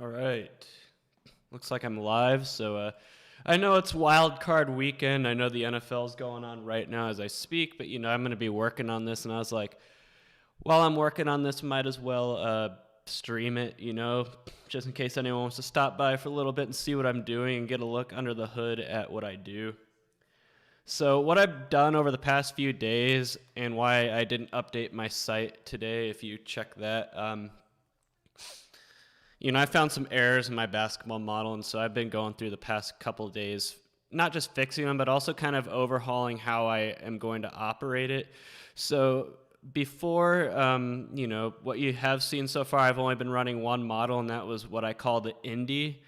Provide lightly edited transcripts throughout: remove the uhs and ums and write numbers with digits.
All right. Looks like I'm live. So I know it's Wildcard weekend. I know the NFL's going on right now as I speak, but I'm going to be working on this, and I was like, while I'm working on this, might as well stream it, just in case anyone wants to stop by for a little bit and see what I'm doing and get a look under the hood at what I do. So what I've done over the past few days and why I didn't update my site today, if you check that, I found some errors in my basketball model, and so I've been going through the past couple of days, not just fixing them, but also kind of overhauling how I am going to operate it. So before, what you have seen so far, I've only been running one model, and that was what I call the Indy.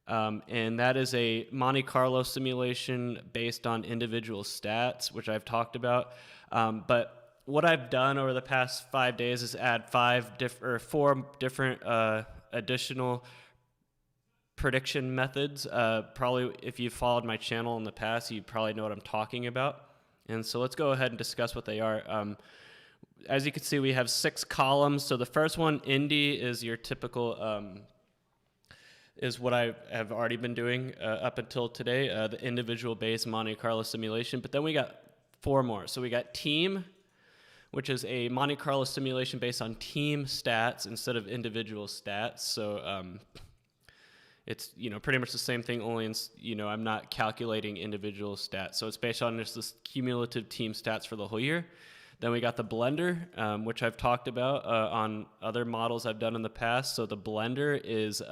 And that is a Monte Carlo simulation based on individual stats, which I've talked about. But what I've done over the past 5 days is add four different additional prediction methods. Probably if you've followed my channel in the past, you probably know what I'm talking about. And so let's go ahead and discuss what they are. As you can see, we have 6 columns. So the first one, Indy, is your typical, is what I have already been doing up until today, the individual based Monte Carlo simulation. But then we got 4 more. So we got Team, which is a Monte Carlo simulation based on team stats instead of individual stats. So it's pretty much the same thing, only I'm not calculating individual stats. So it's based on just this cumulative team stats for the whole year. Then we got the blender, which I've talked about on other models I've done in the past. So the blender is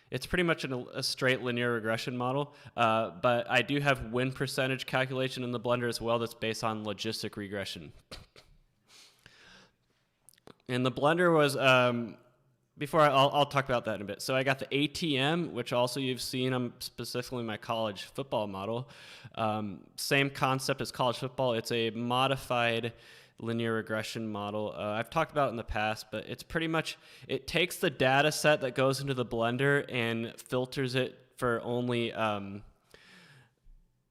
it's pretty much a straight linear regression model, but I do have win percentage calculation in the blender as well that's based on logistic regression. And the blender was, I'll talk about that in a bit. So I got the ATM, which also you've seen specifically my college football model. Same concept as college football. It's a modified linear regression model. I've talked about it in the past, but it's pretty much, it takes the data set that goes into the blender and filters it for only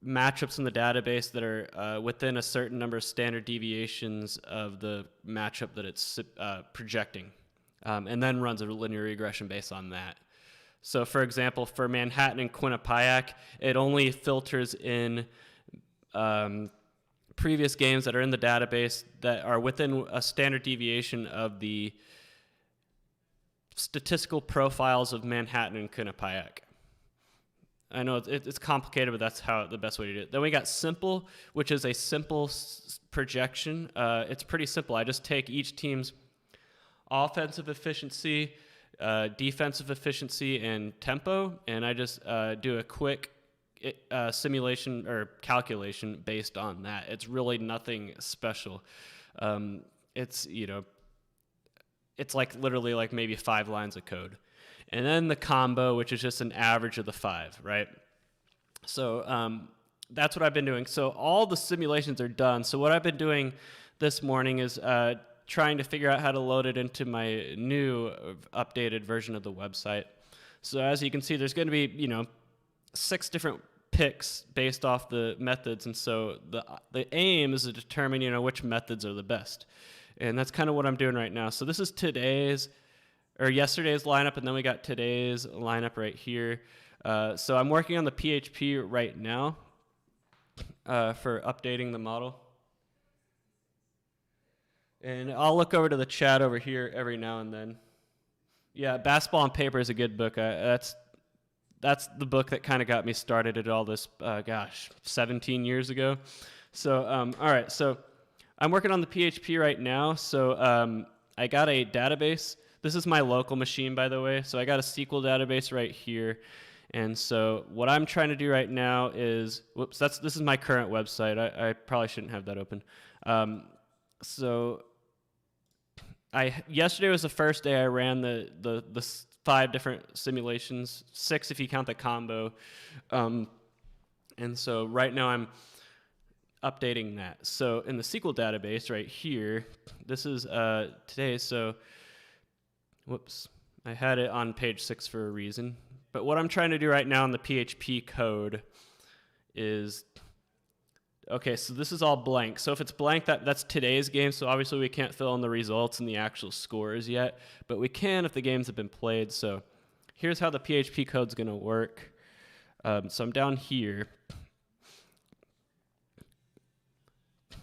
matchups in the database that are within a certain number of standard deviations of the matchup that it's projecting, and then runs a linear regression based on that. So for example, for Manhattan and Quinnipiac, it only filters in previous games that are in the database that are within a standard deviation of the statistical profiles of Manhattan and Quinnipiac. I know it's complicated, but that's the best way to do it. Then we got Simple, which is a simple projection. It's pretty simple. I just take each team's offensive efficiency, defensive efficiency, and tempo, and I just do a quick simulation or calculation based on that. It's really nothing special. It's like literally like maybe 5 lines of code. And then the combo, which is just an average of the 5, right? So that's what I've been doing. So all the simulations are done. So what I've been doing this morning is trying to figure out how to load it into my new updated version of the website. So as you can see, there's going to be, 6 different picks based off the methods, and so the aim is to determine, which methods are the best. And that's kind of what I'm doing right now. So this is yesterday's lineup, and then we got today's lineup right here. So I'm working on the PHP right now for updating the model. And I'll look over to the chat over here every now and then. Yeah, Basketball on Paper is a good book. That's the book that kind of got me started at all this, 17 years ago. So, all right, so I'm working on the PHP right now. So I got a database. This is my local machine, by the way. So I got a SQL database right here. And so what I'm trying to do right now is, this is my current website. I probably shouldn't have that open. So yesterday was the first day I ran the 5 different simulations, 6 if you count the combo. And so right now I'm updating that. So in the SQL database right here, this is today. So, I had it on page 6 for a reason. But what I'm trying to do right now in the PHP code is Okay, so this is all blank. So if it's blank, that's today's game. So obviously we can't fill in the results and the actual scores yet, but we can if the games have been played. So here's how the PHP code's going to work. So I'm down here.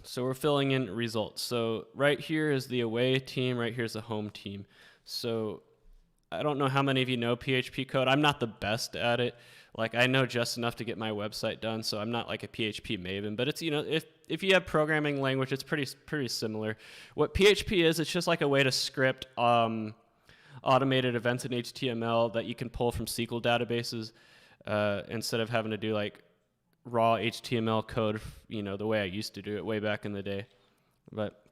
So we're filling in results. So right here is the away team. Right here is the home team. So I don't know how many of you know PHP code. I'm not the best at it. Like, I know just enough to get my website done, so I'm not like a PHP maven. But it's, you know, if you have programming language, it's pretty similar. What PHP is, it's just like a way to script automated events in HTML that you can pull from SQL databases instead of having to do like raw HTML code, you know, the way I used to do it way back in the day. But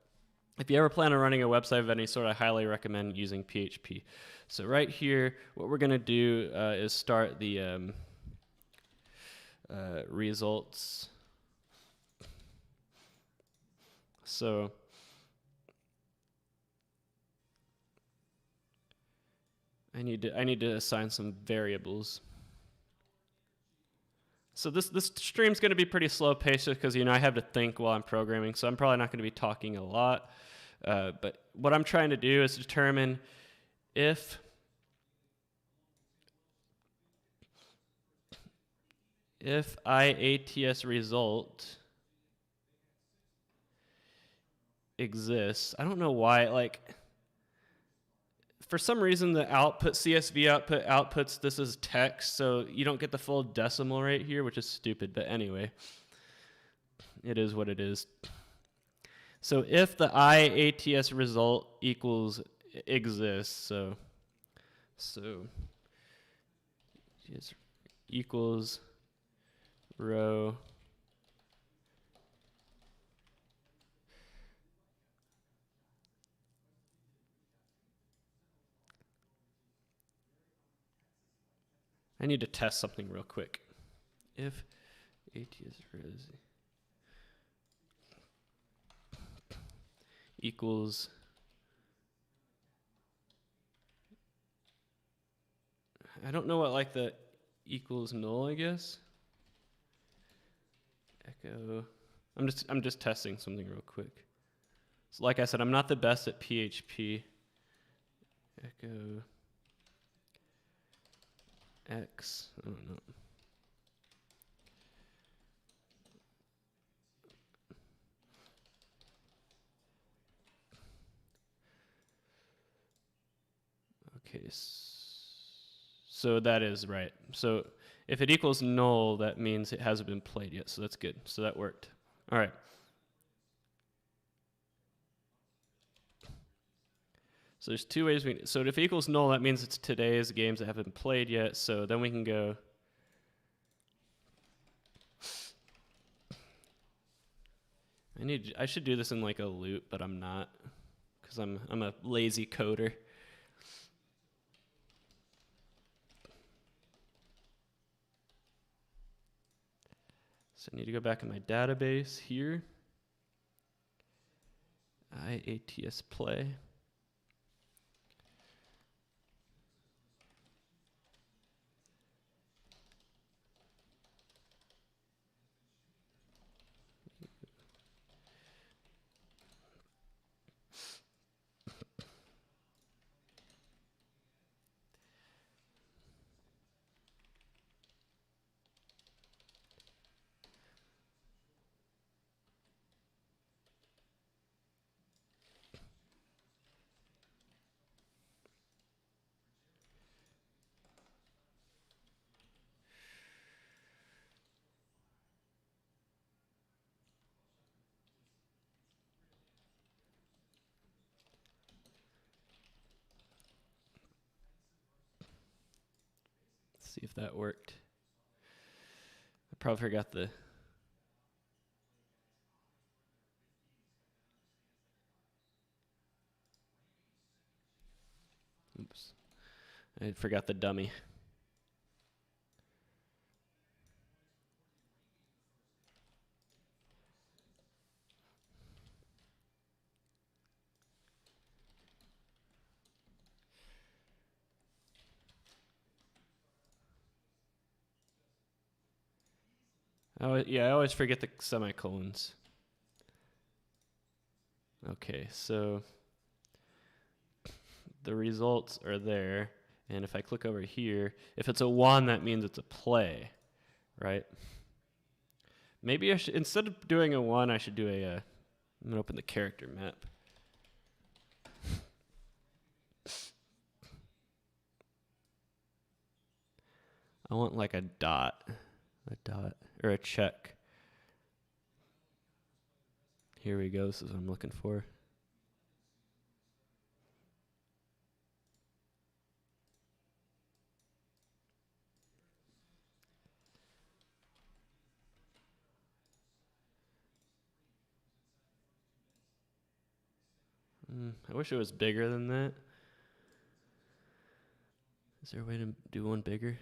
if you ever plan on running a website of any sort, I highly recommend using PHP. So right here, what we're going to do is start the results. So I need to assign some variables. So this stream's going to be pretty slow paced because, you know, I have to think while I'm programming, so I'm probably not going to be talking a lot. But what I'm trying to do is determine if IATS result exists. I don't know why, like, for some reason the output, CSV output outputs this as text, so you don't get the full decimal right here, which is stupid, but anyway, it is what it is. So if the IATS result exists, so just equals row I need to test something real quick. If ATS equals I don't know what like the equals null, I guess. Echo. I'm just testing something real quick. So like I said, I'm not the best at PHP. Echo X. I don't know. Okay, so that is right. So if it equals null, that means it hasn't been played yet, so that's good. So that worked. All right. So there's two ways so if it equals null, that means it's today's games that haven't been played yet, so then we can go I should do this in like a loop, but I'm not, because I'm a lazy coder. So I need to go back in my database here. IATS play. See if that worked. I probably forgot the... Oops. I forgot the dummy. Oh, yeah, I always forget the semicolons. Okay, so the results are there. And if I click over here, if it's a 1, that means it's a play, right? Maybe I should, instead of doing a 1, I should do I'm going to open the character map. I want like a dot, or a check. Here we go. This is what I'm looking for. I wish it was bigger than that. Is there a way to do one bigger?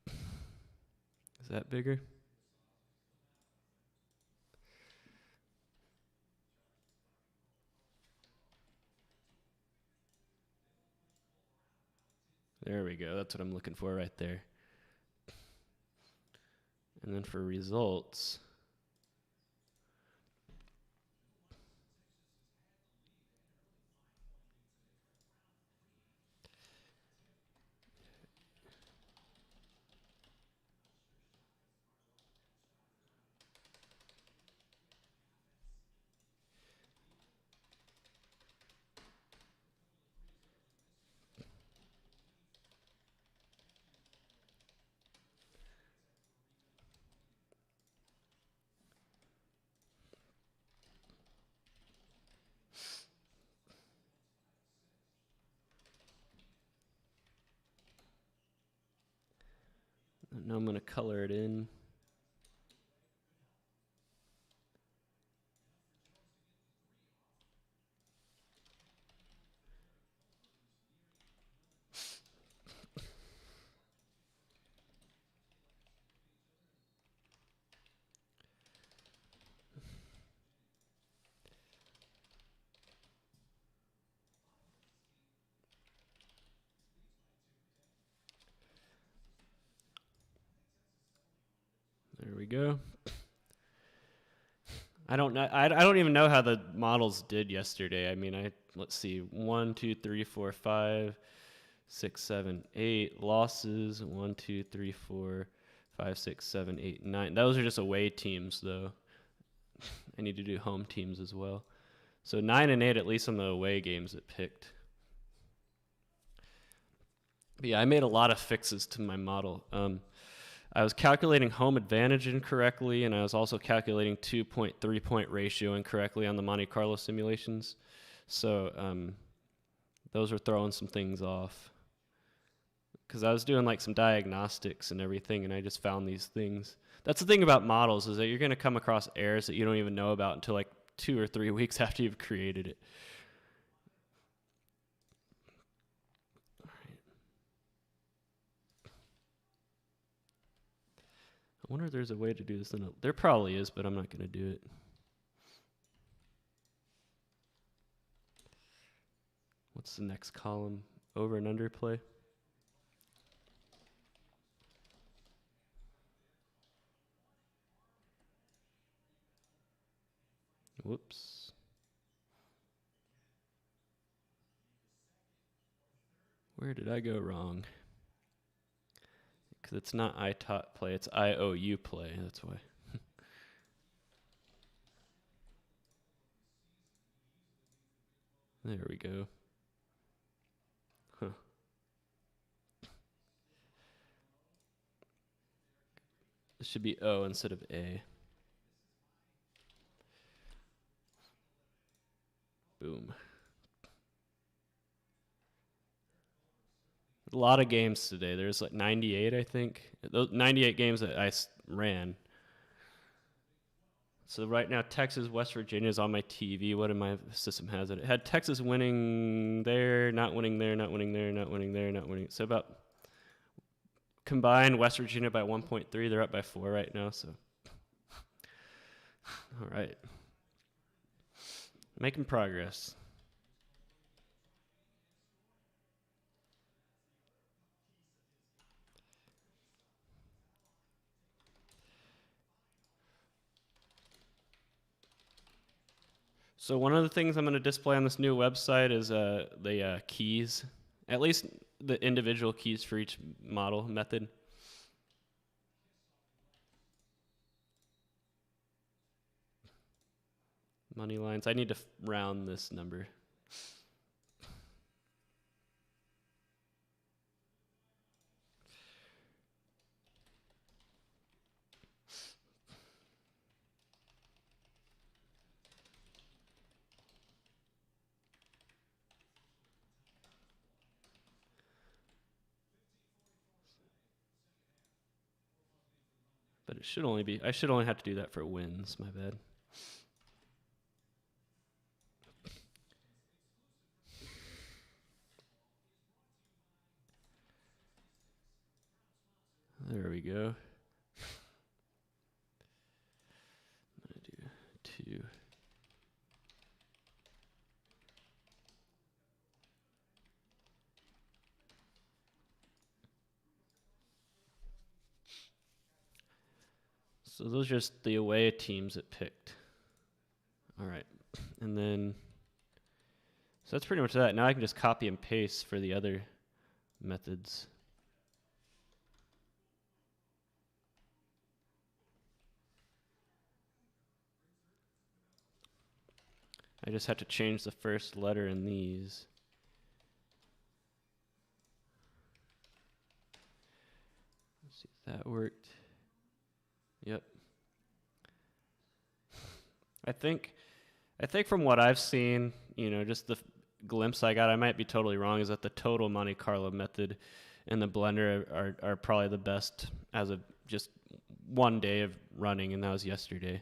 Is that bigger? There we go. That's what I'm looking for right there. And then for results, now I'm going to color it in. There we go. I don't know. I don't even know how the models did yesterday. I mean, let's see, 1, 2, 3, 4, 5, 6, 7, 8 losses. 1, 2, 3, 4, 5, 6, 7, 8, 9. Those are just away teams, though. I need to do home teams as well. So 9 and 8, at least on the away games it picked. But yeah, I made a lot of fixes to my model. I was calculating home advantage incorrectly, and I was also calculating 2.3-point ratio incorrectly on the Monte Carlo simulations. So those were throwing some things off. Because I was doing like some diagnostics and everything, and I just found these things. That's the thing about models, is that you're going to come across errors that you don't even know about until like 2 or 3 weeks after you've created it. I wonder if there's a way to do this. There probably is, but I'm not going to do it. What's the next column? Over and under play? Whoops. Where did I go wrong? Because it's not I taught play, it's IOU play. That's why. There we go. Huh. This should be O instead of A. Boom. A lot of games today. There's like 98, I think. Those 98 games that I ran. So right now, Texas, West Virginia is on my TV. What in my system has it? It had Texas winning there, not winning there, not winning there, not winning there, not winning. So about combined West Virginia by 1.3. They're up by 4 right now. So, all right, making progress. So one of the things I'm going to display on this new website is the keys, at least the individual keys for each model method. Money lines. I need to round this number. But it should only be, I should only have to do that for wins, my bad. There we go. I'm going to do 2. So those are just the away teams it picked. All right. And then, so that's pretty much that. Now I can just copy and paste for the other methods. I just have to change the first letter in these. Let's see if that worked. Yep. I think from what I've seen, you know, just the glimpse I got, I might be totally wrong, is that the total Monte Carlo method and the blender are probably the best as of just one day of running, and that was yesterday.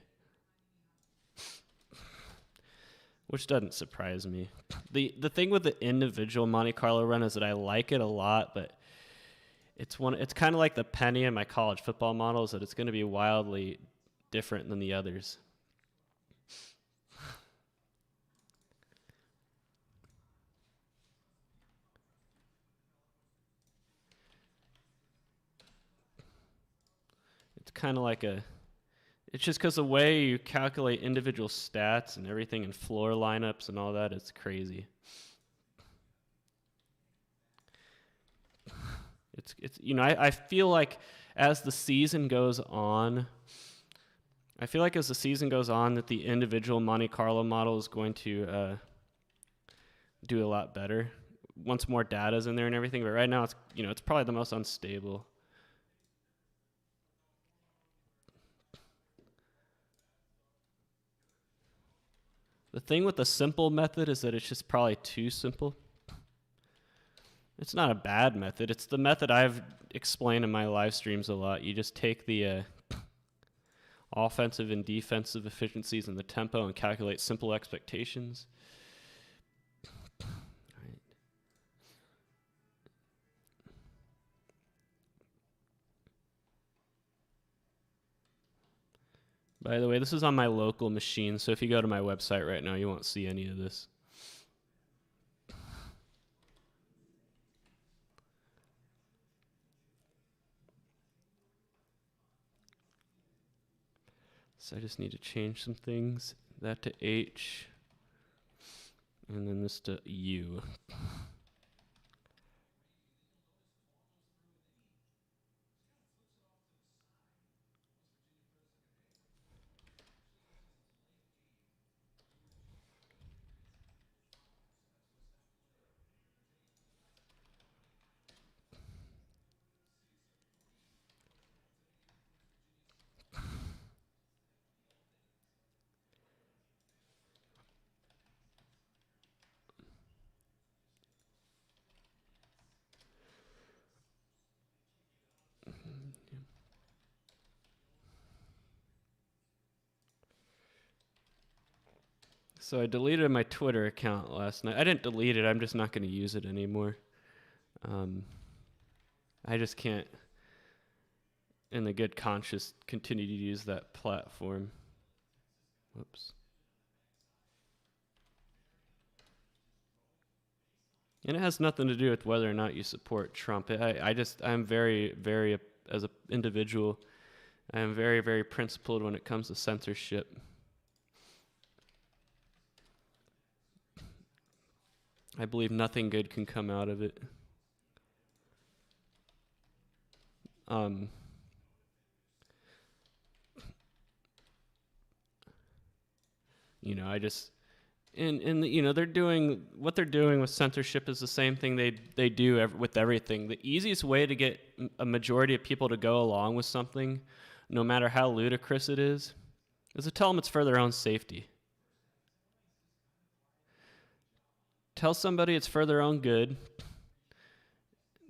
Which doesn't surprise me. The thing with the individual Monte Carlo run is that I like it a lot, but it's kind of like the penny in my college football models, that it's going to be wildly different than the others. It's kind of like it's just because the way you calculate individual stats and everything and floor lineups and all that, it's crazy. It's you know, I feel like as the season goes on, that the individual Monte Carlo model is going to do a lot better once more data's in there and everything. But right now, it's probably the most unstable. The thing with the simple method is that it's just probably too simple. It's not a bad method. It's the method I've explained in my live streams a lot. You just take the offensive and defensive efficiencies and the tempo and calculate simple expectations. Right. By the way, this is on my local machine, so if you go to my website right now, you won't see any of this. So I just need to change some things. That to H, and then this to U. So I deleted my Twitter account last night. I didn't delete it. I'm just not going to use it anymore. I just can't, in the good conscience, continue to use that platform. Whoops. And it has nothing to do with whether or not you support Trump. I'm very, very, as an individual, I am very, very principled when it comes to censorship. I believe nothing good can come out of it. I just and they're doing what they're doing with censorship is the same thing they do with everything. The easiest way to get a majority of people to go along with something, no matter how ludicrous it is to tell them it's for their own safety. Tell somebody it's for their own good,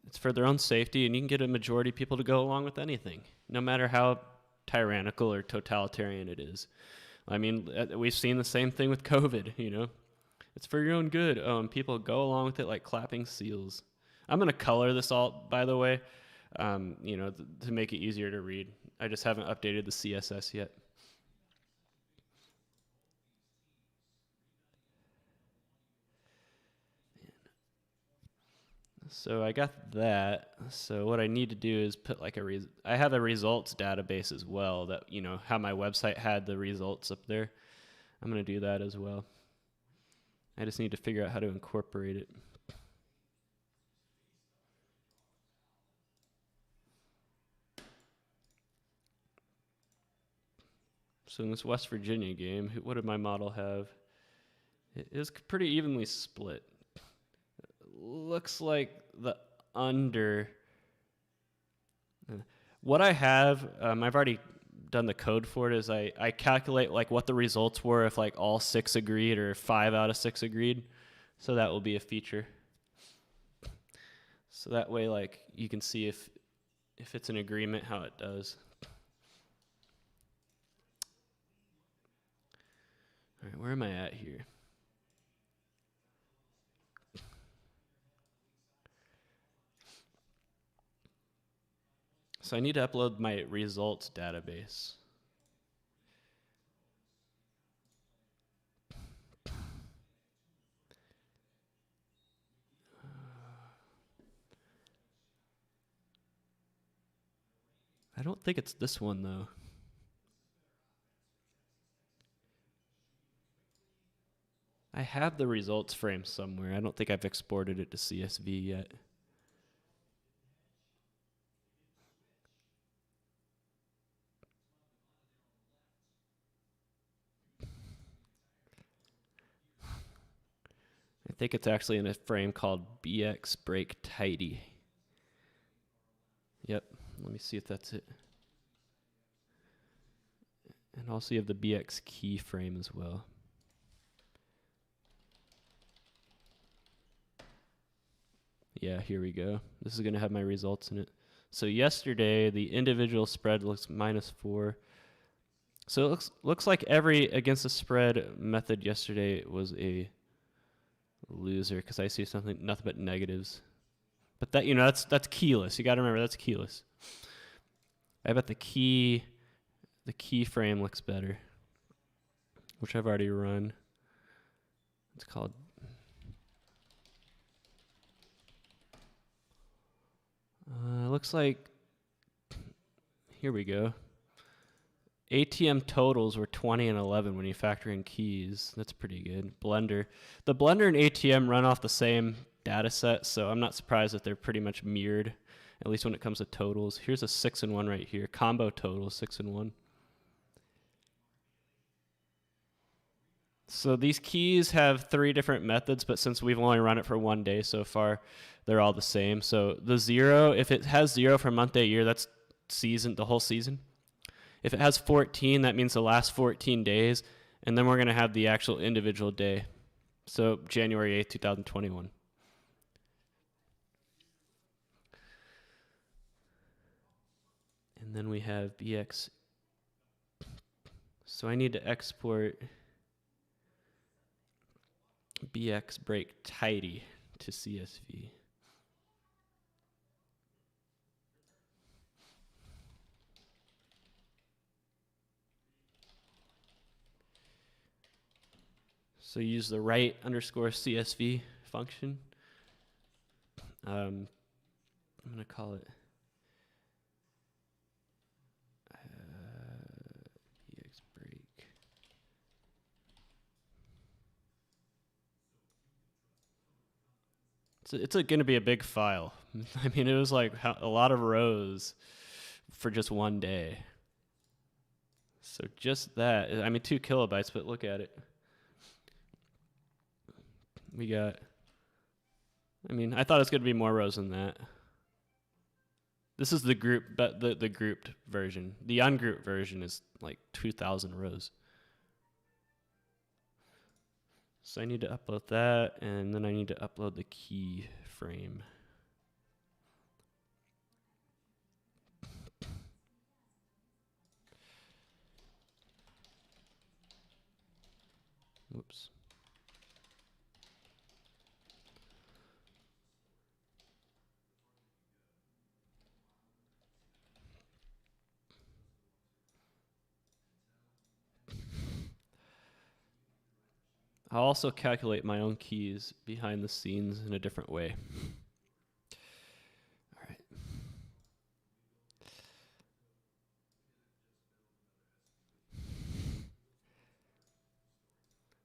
it's for their own safety, and you can get a majority of people to go along with anything, no matter how tyrannical or totalitarian it is. I mean, we've seen the same thing with COVID, It's for your own good. And people go along with it like clapping seals. I'm going to color this all, by the way, to make it easier to read. I just haven't updated the CSS yet. So I got that. So what I need to do is put like I have a results database as well that, how my website had the results up there. I'm going to do that as well. I just need to figure out how to incorporate it. So in this West Virginia game, what did my model have? It was pretty evenly split. Looks like the under. What I have, I've already done the code for it, is I calculate like what the results were if like all 6 agreed or 5 out of 6 agreed. So that will be a feature. So that way, like, you can see if it's an agreement, how it does. All right, where am I at here? So I need to upload my results database. I don't think it's this one, though. I have the results frame somewhere. I don't think I've exported it to CSV yet. I think it's actually in a frame called BX break tidy. Yep, let me see if that's it. And also you have the BX keyframe as well. Yeah, here we go. This is going to have my results in it. So yesterday, the individual spread looks -4. So it looks like every against the spread method yesterday was a loser because I see nothing but negatives. But that that's keyless. You got to remember that's keyless. I bet the keyframe looks better, which I've already run. It's called. Looks like. Here we go. ATM totals were 20 and 11 when you factor in keys. That's pretty good. Blender. The Blender and ATM run off the same data set, so I'm not surprised that they're pretty much mirrored, at least when it comes to totals. Here's a 6 and 1 right here. Combo total, 6 and 1. So these keys have 3 different methods, but since we've only run it for 1 day so far, they're all the same. So the 0, if it has 0 for month, day, year, that's the whole season. If it has 14, that means the last 14 days, and then we're going to have the actual individual day. So January 8th, 2021. And then we have BX. So I need to export BX break tidy to CSV. So use the write_CSV function. I'm going to call it BX break. It's going to be a big file. I mean, it was like a lot of rows for just one day. So just that, I mean, 2 kilobytes, but look at it. We got, I mean, I thought it was going to be more rows than that. This is the group, but the grouped version. The ungrouped version is like 2,000 rows. So I need to upload that, and then I need to upload the key frame. Whoops. I'll also calculate my own keys behind the scenes in a different way. All right.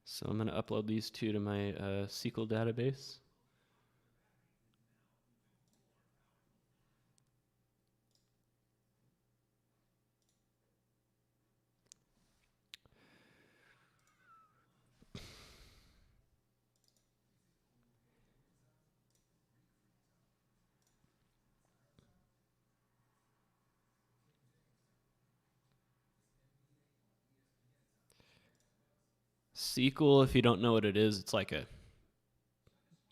So I'm going to upload these 2 to my SQL database. SQL, if you don't know what it is, it's like a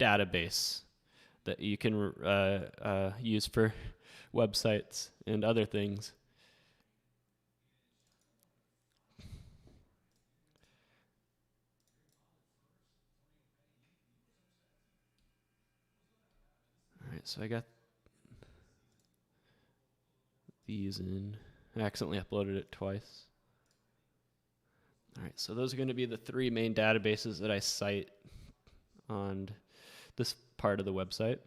database that you can use for websites and other things. All right, so I got these in. I accidentally uploaded it twice. All right, so those are going to be the 3 main databases that I cite on this part of the website.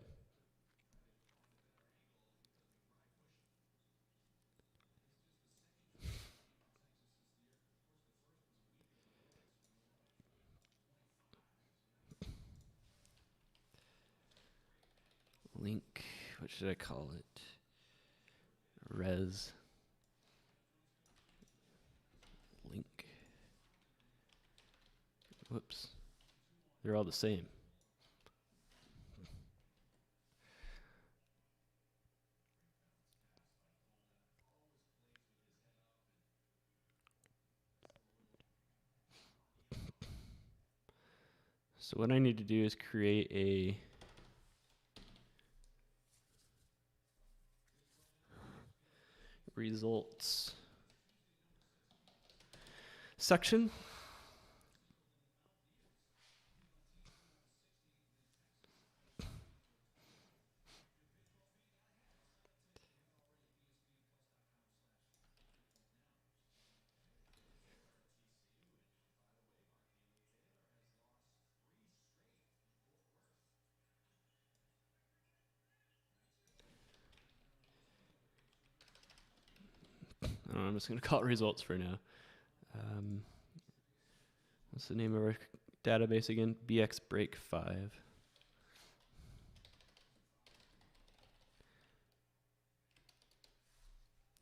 Link, what should I call it? Res. Link. Whoops. They're all the same. So what I need to do is create a results section. I'm just going to call it results for now. What's the name of our database again? bxbreak5.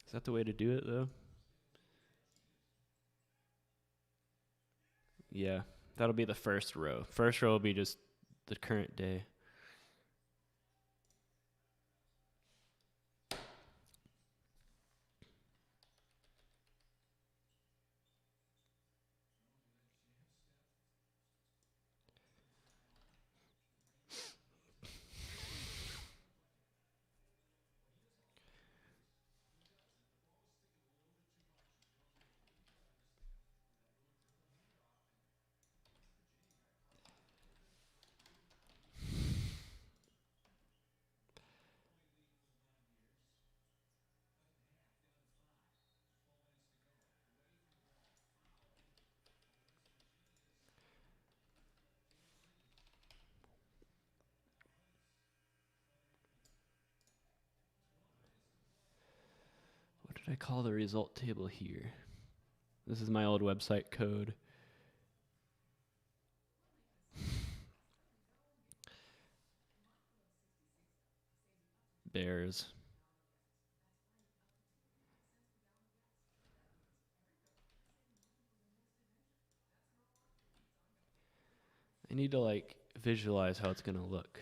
Is that the way to do it, though? Yeah, that'll be the first row. First row will be just the current day. What did I call the result table here? This is my old website code. Bears. I need to like visualize how it's going to look.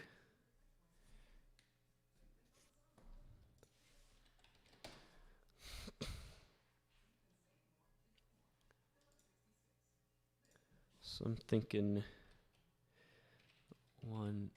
So I'm thinking 1, 1.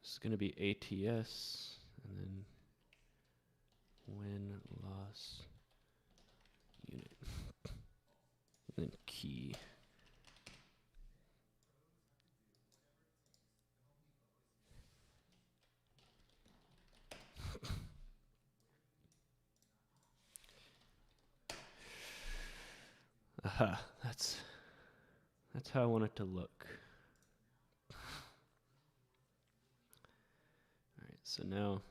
This is going to be ATS, and then win, loss, unit, and then key. Aha, that's how I want it to look. All right, so now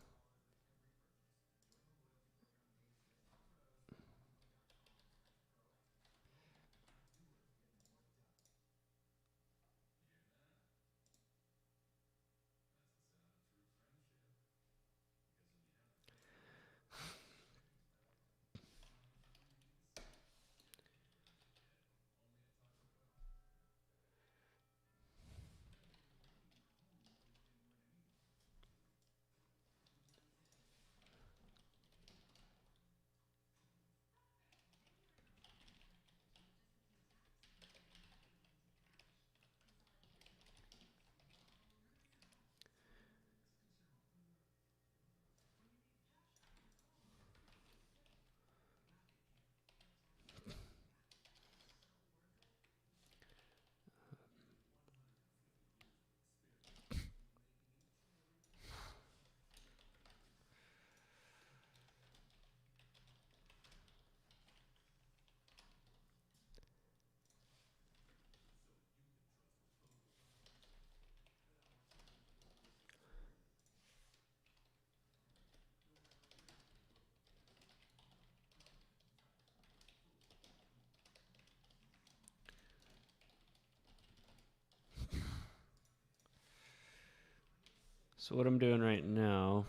so what I'm doing right now,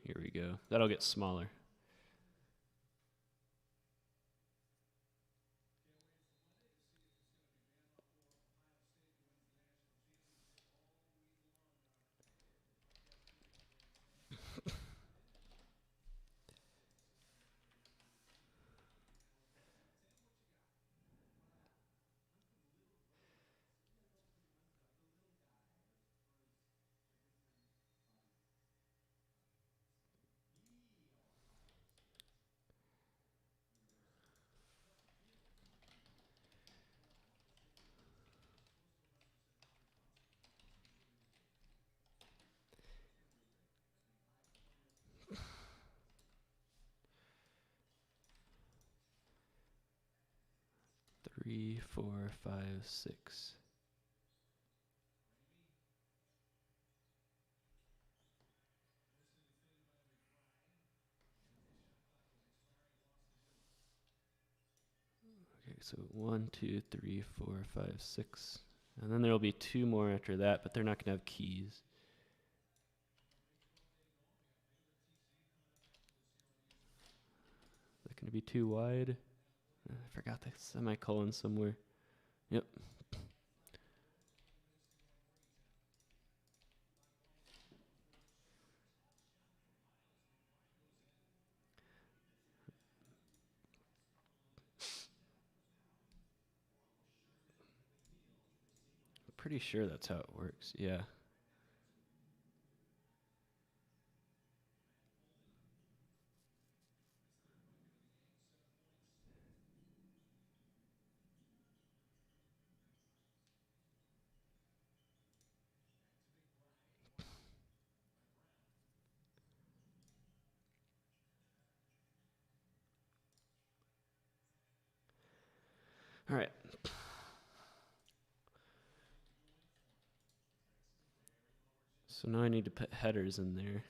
here we go. That'll get smaller. Three, 4, 5, 6. Okay, so 1, 2, 3, 4, 5, 6. And then there will be 2 more after that, but they're not going to have keys. Is that going to be too wide? I forgot the semicolon somewhere. Yep. Pretty sure that's how it works. Yeah. All right. So now I need to put headers in there.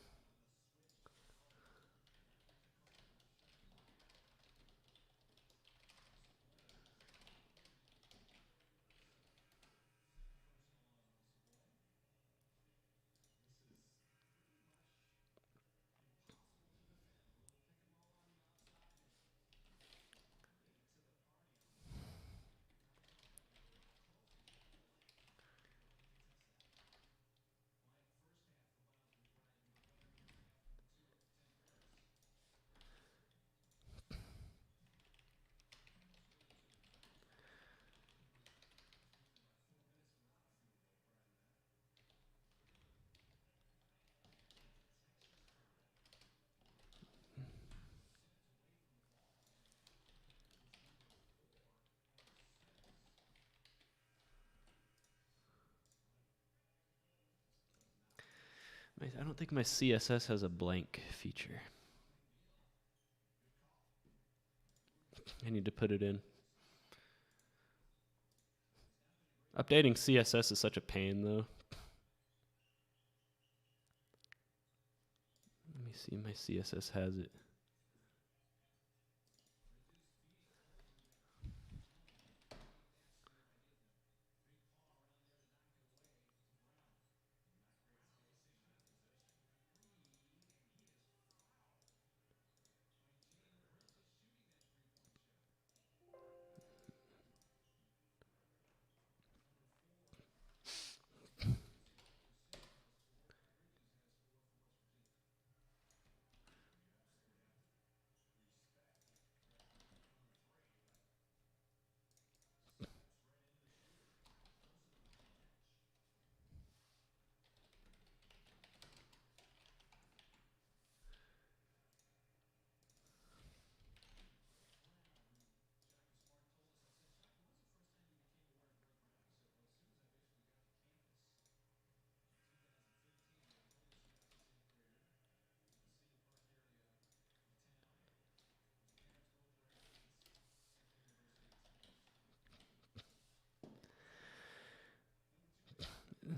I don't think my CSS has a blank feature. I need to put it in. Updating CSS is such a pain, though. Let me see if my CSS has it.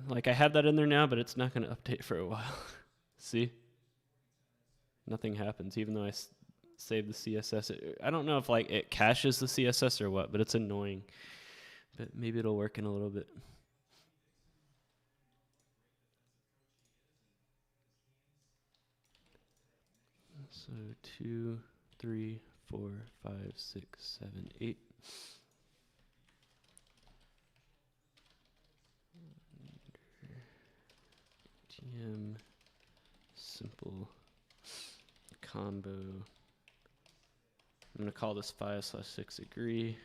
Like, I have that in there now, but it's not going to update for a while. See? Nothing happens, even though I save the CSS. I don't know if, like, it caches the CSS or what, but it's annoying. But maybe it'll work in a little bit. So 2, 3, 4, 5, 6, 7, 8. TM simple combo. I'm going to call this 5/6 agree.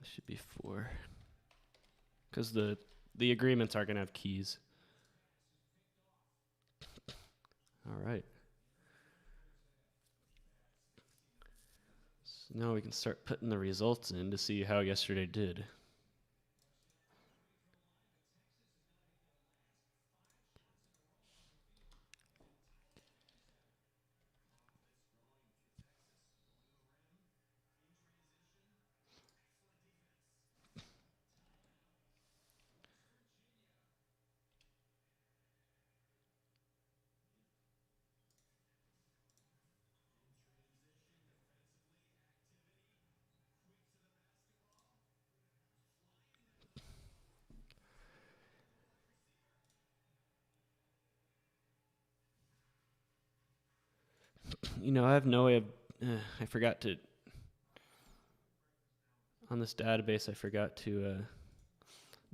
This should be 4. Because the agreements are going to have keys. All right. So now we can start putting the results in to see how yesterday did. You know, I have no way of, I forgot to, on this database, I forgot to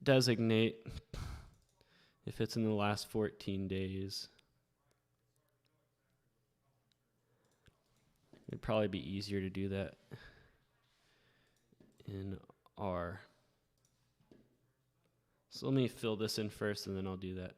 designate if it's in the last 14 days. It'd probably be easier to do that in R. So let me fill this in first and then I'll do that.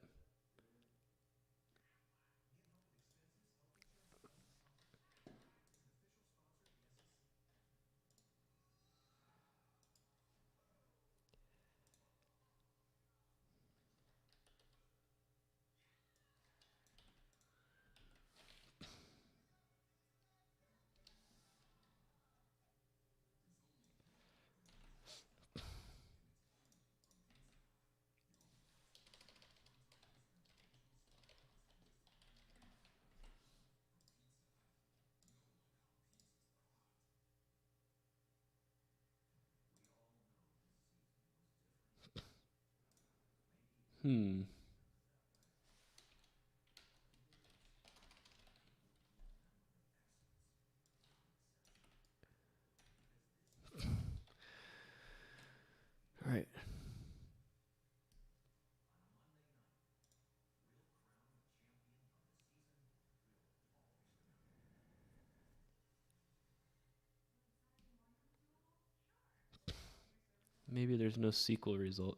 Hmm. All right. Maybe there's no sequel result.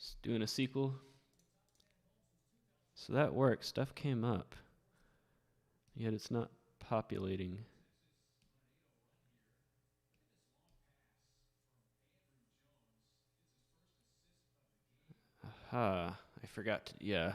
Just doing a sequel. So that works. Stuff came up. Yet it's not populating. Aha. I forgot to, yeah.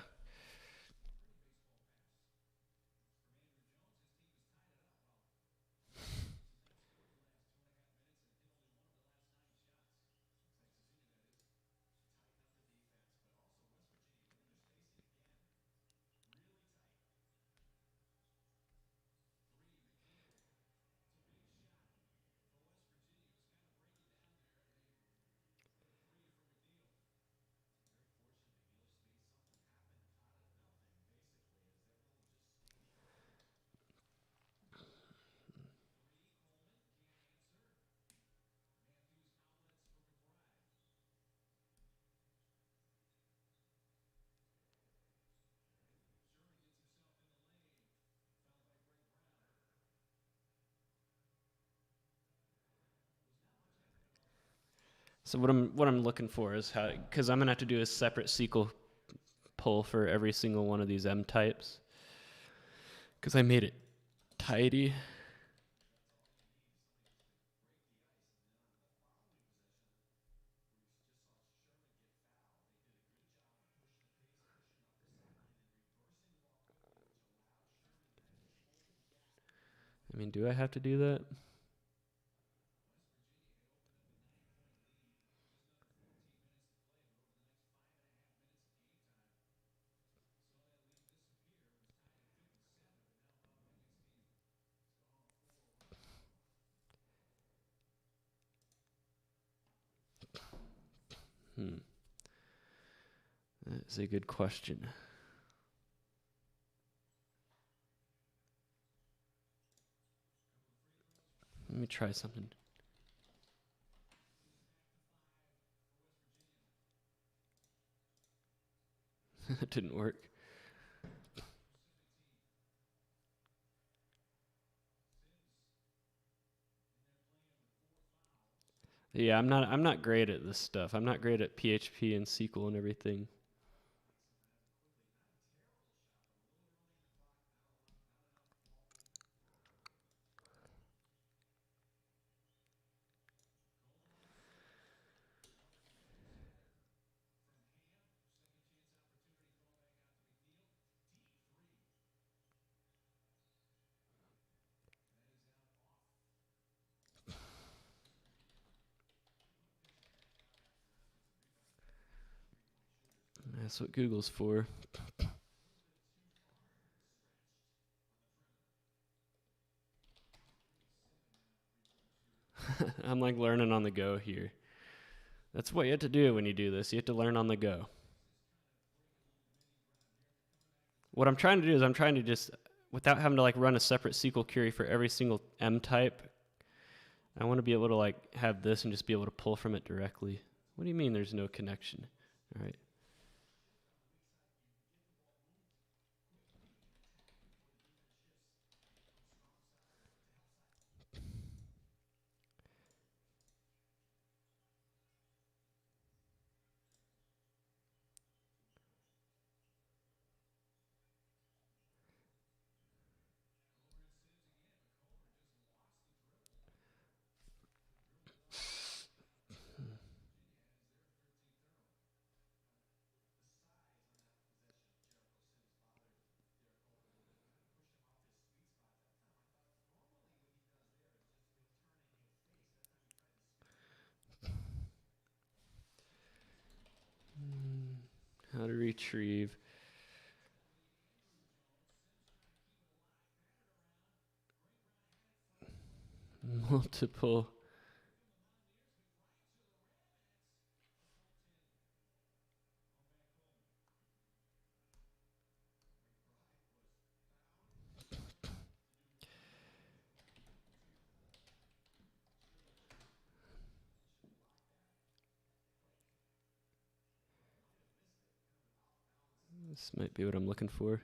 So what I'm looking for is how, because I'm gonna have to do a separate sequel pull for every single one of these M types. Because I made it tidy. I mean, do I have to do that? Hmm. That's a good question. Let me try something. It didn't work. Yeah, I'm not great at this stuff. I'm not great at PHP and SQL and everything. That's what Google's for. I'm like learning on the go here. That's what you have to do when you do this. You have to learn on the go. What I'm trying to do is I'm trying to just, without having to like run a separate SQL query for every single M type, I want to be able to like have this and just be able to pull from it directly. What do you mean there's no connection? All right. How to retrieve. Multiple. This might be what I'm looking for.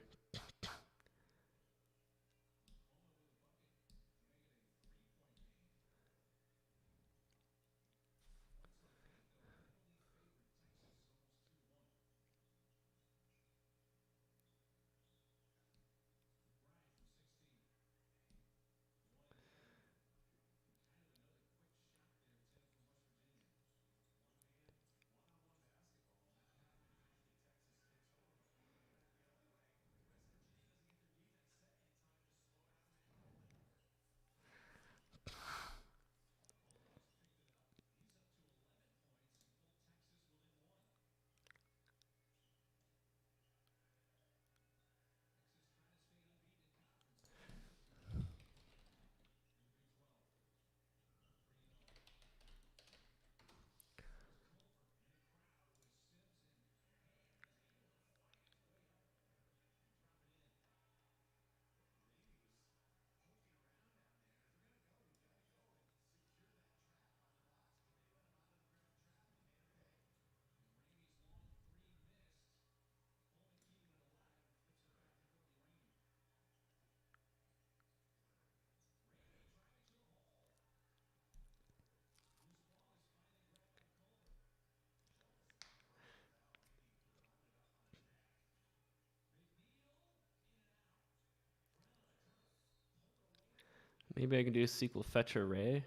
Maybe I can do a SQL fetch array.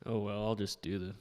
Oh well, I'll just do the.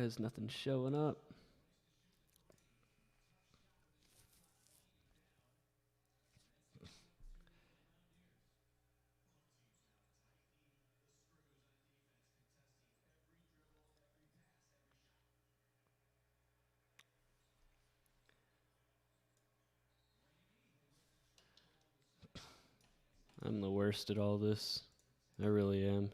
is nothing showing up? I'm the worst at all this. I really am.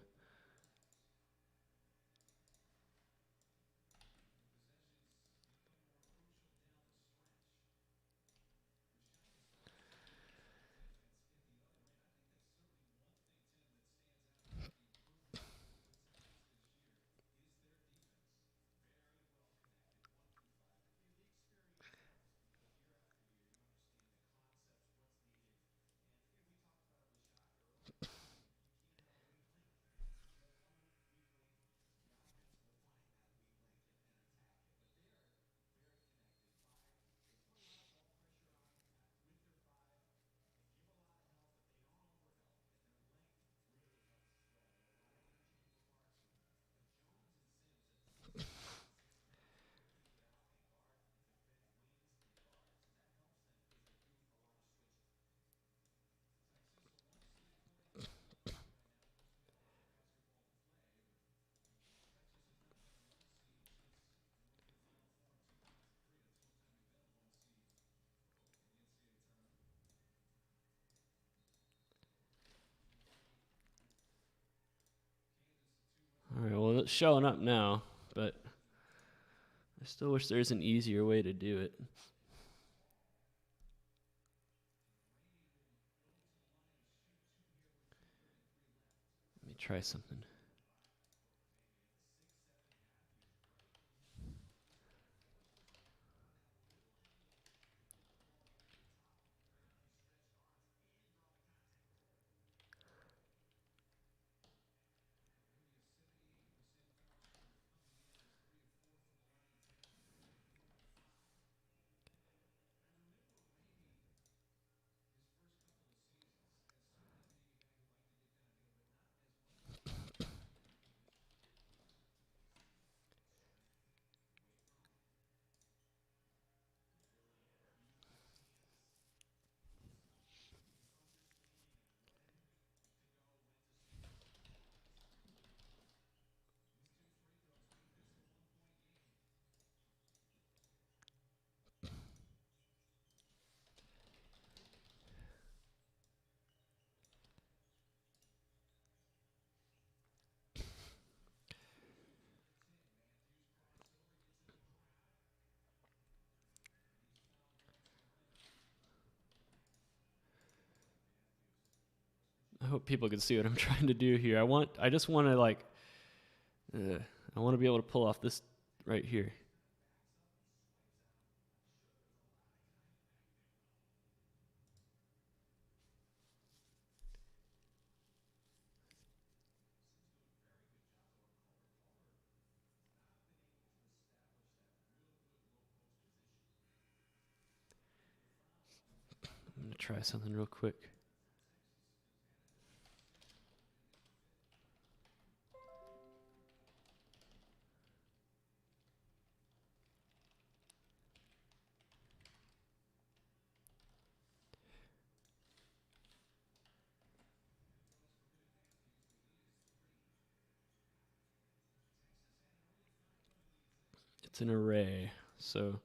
All right, well, it's showing up now, but I still wish there's an easier way to do it. Let me try something. I hope people can see what I'm trying to do here. I just want to I want to be able to pull off this right here. I'm going to try something real quick. It's an array, so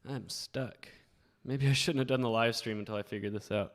I'm stuck. Maybe I shouldn't have done the live stream until I figured this out.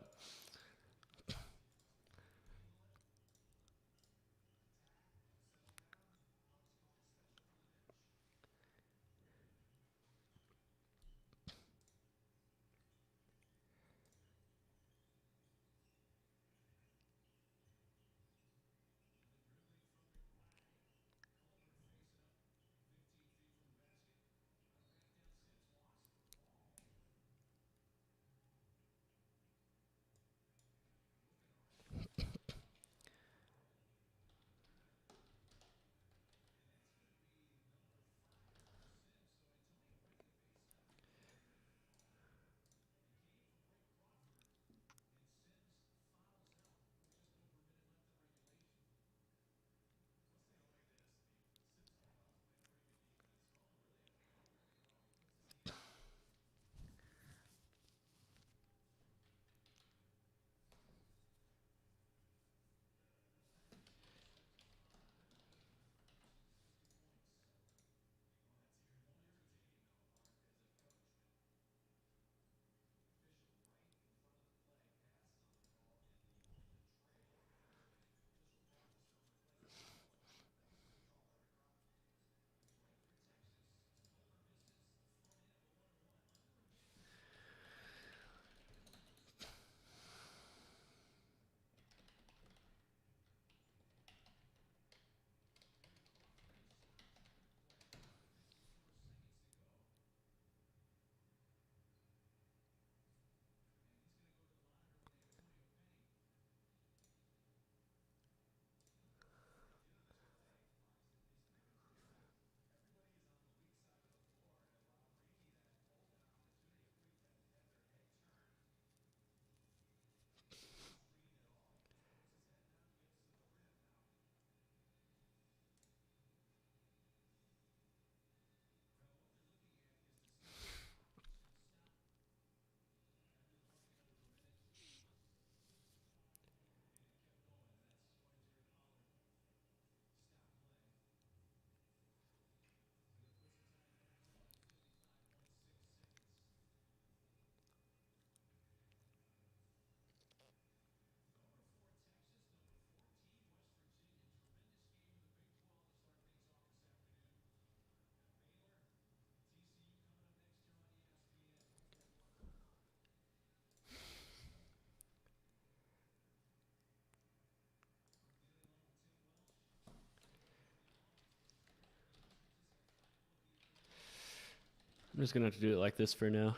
I'm just going to have to do it like this for now.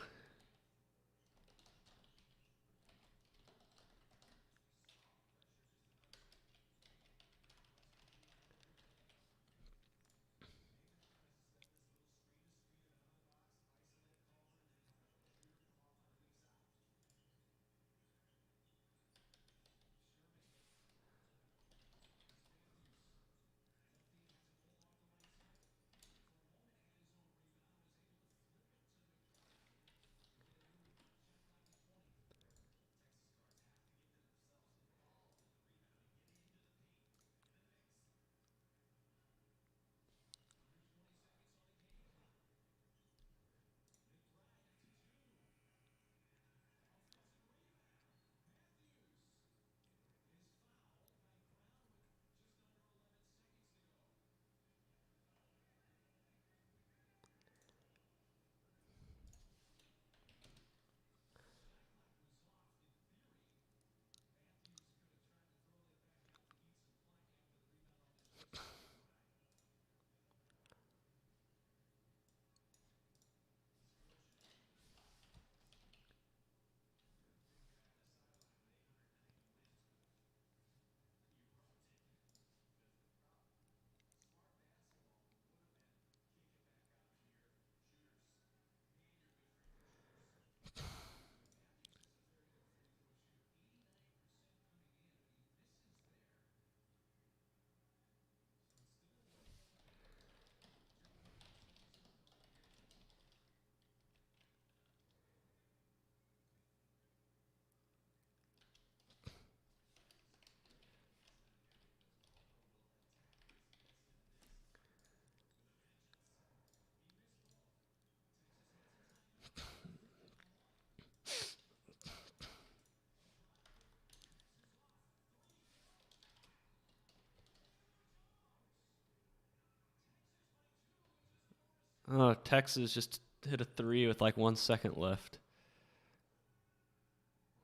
Oh, Texas just hit a 3 with like 1 second left.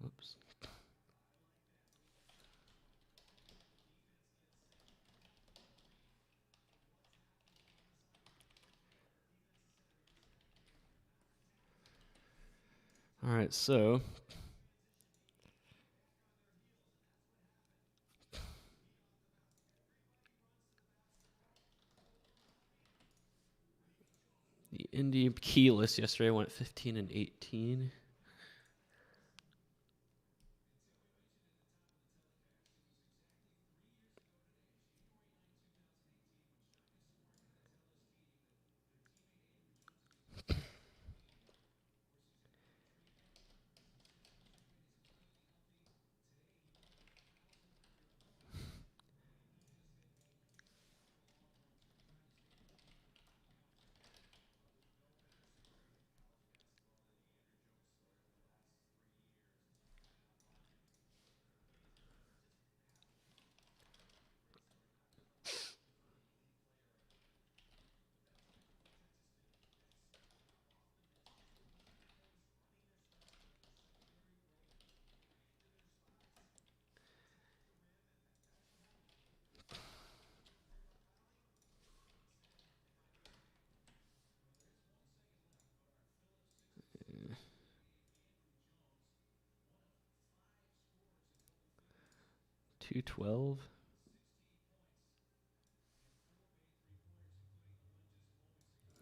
Whoops. All right, so the Indy keyless yesterday went 15 and 18. Uh, 212.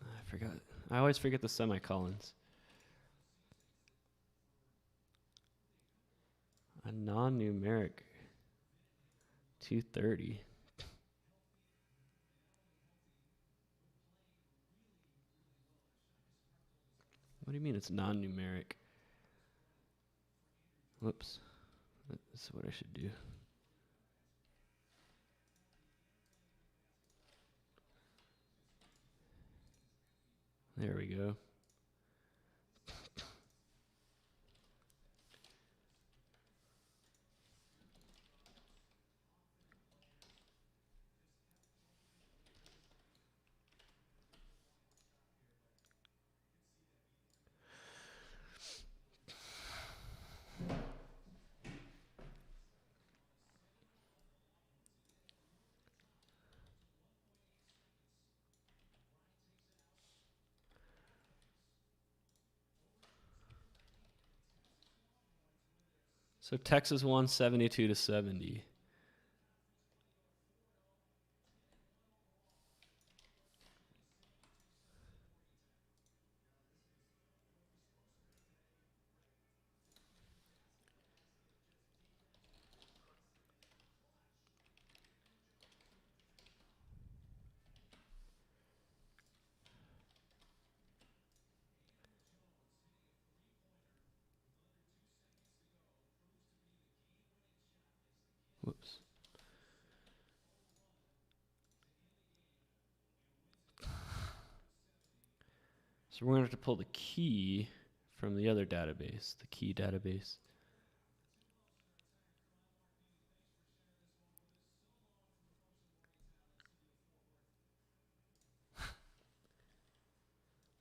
I forgot. I always forget the semicolons. A non-numeric 230. What do you mean it's non-numeric? Whoops. This is what I should do. There we go. So Texas won 72 to 70. Whoops. So we're going to have to pull the key from the other database, the key database.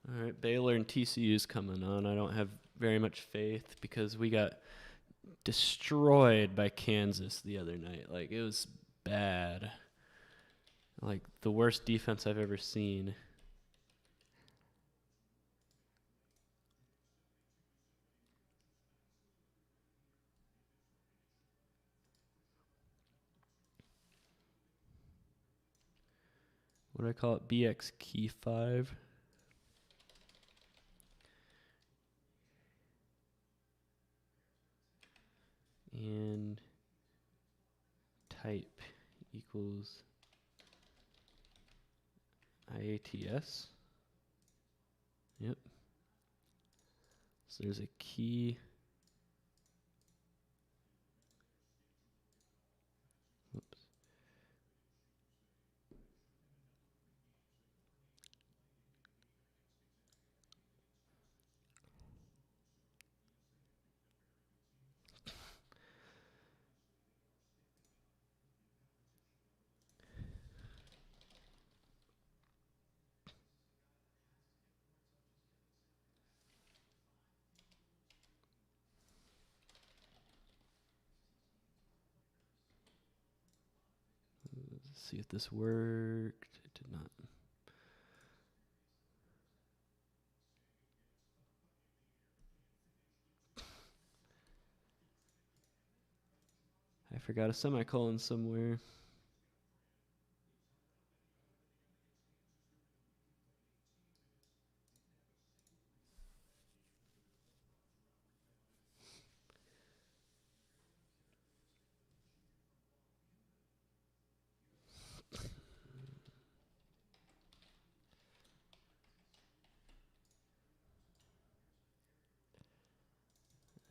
All right, Baylor and TCU's coming on. I don't have very much faith because we got destroyed by Kansas the other night. Like, it was bad. Like, the worst defense I've ever seen. What do I call it? BX key 5. And type equals IATS. Yep. So there's a key. Whoops. Let's see if this worked. It did not. I forgot a semicolon somewhere.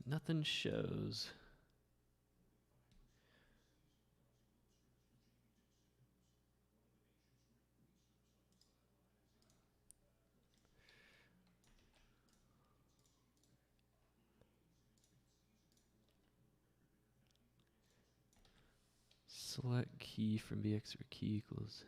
Nothing shows. Select key from BX or key equals.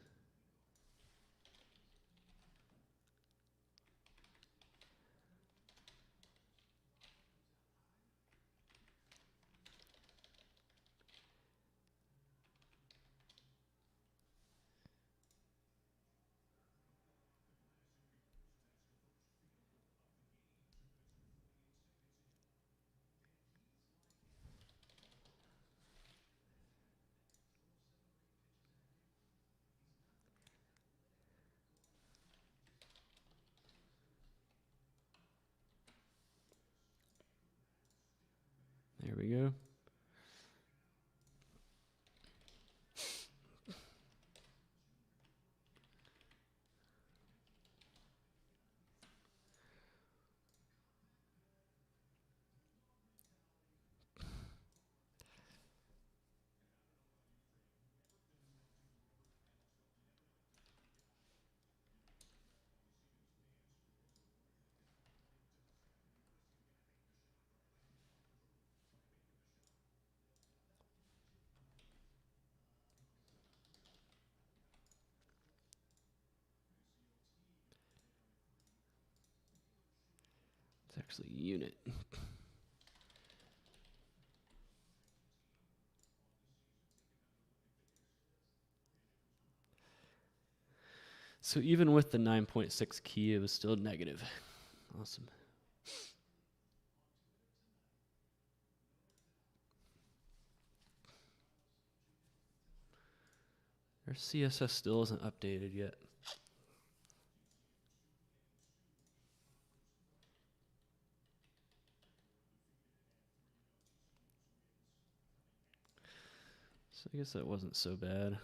There we go. It's actually a unit. So even with the 9.6 key, it was still negative. Awesome. Our CSS still isn't updated yet. So I guess that wasn't so bad.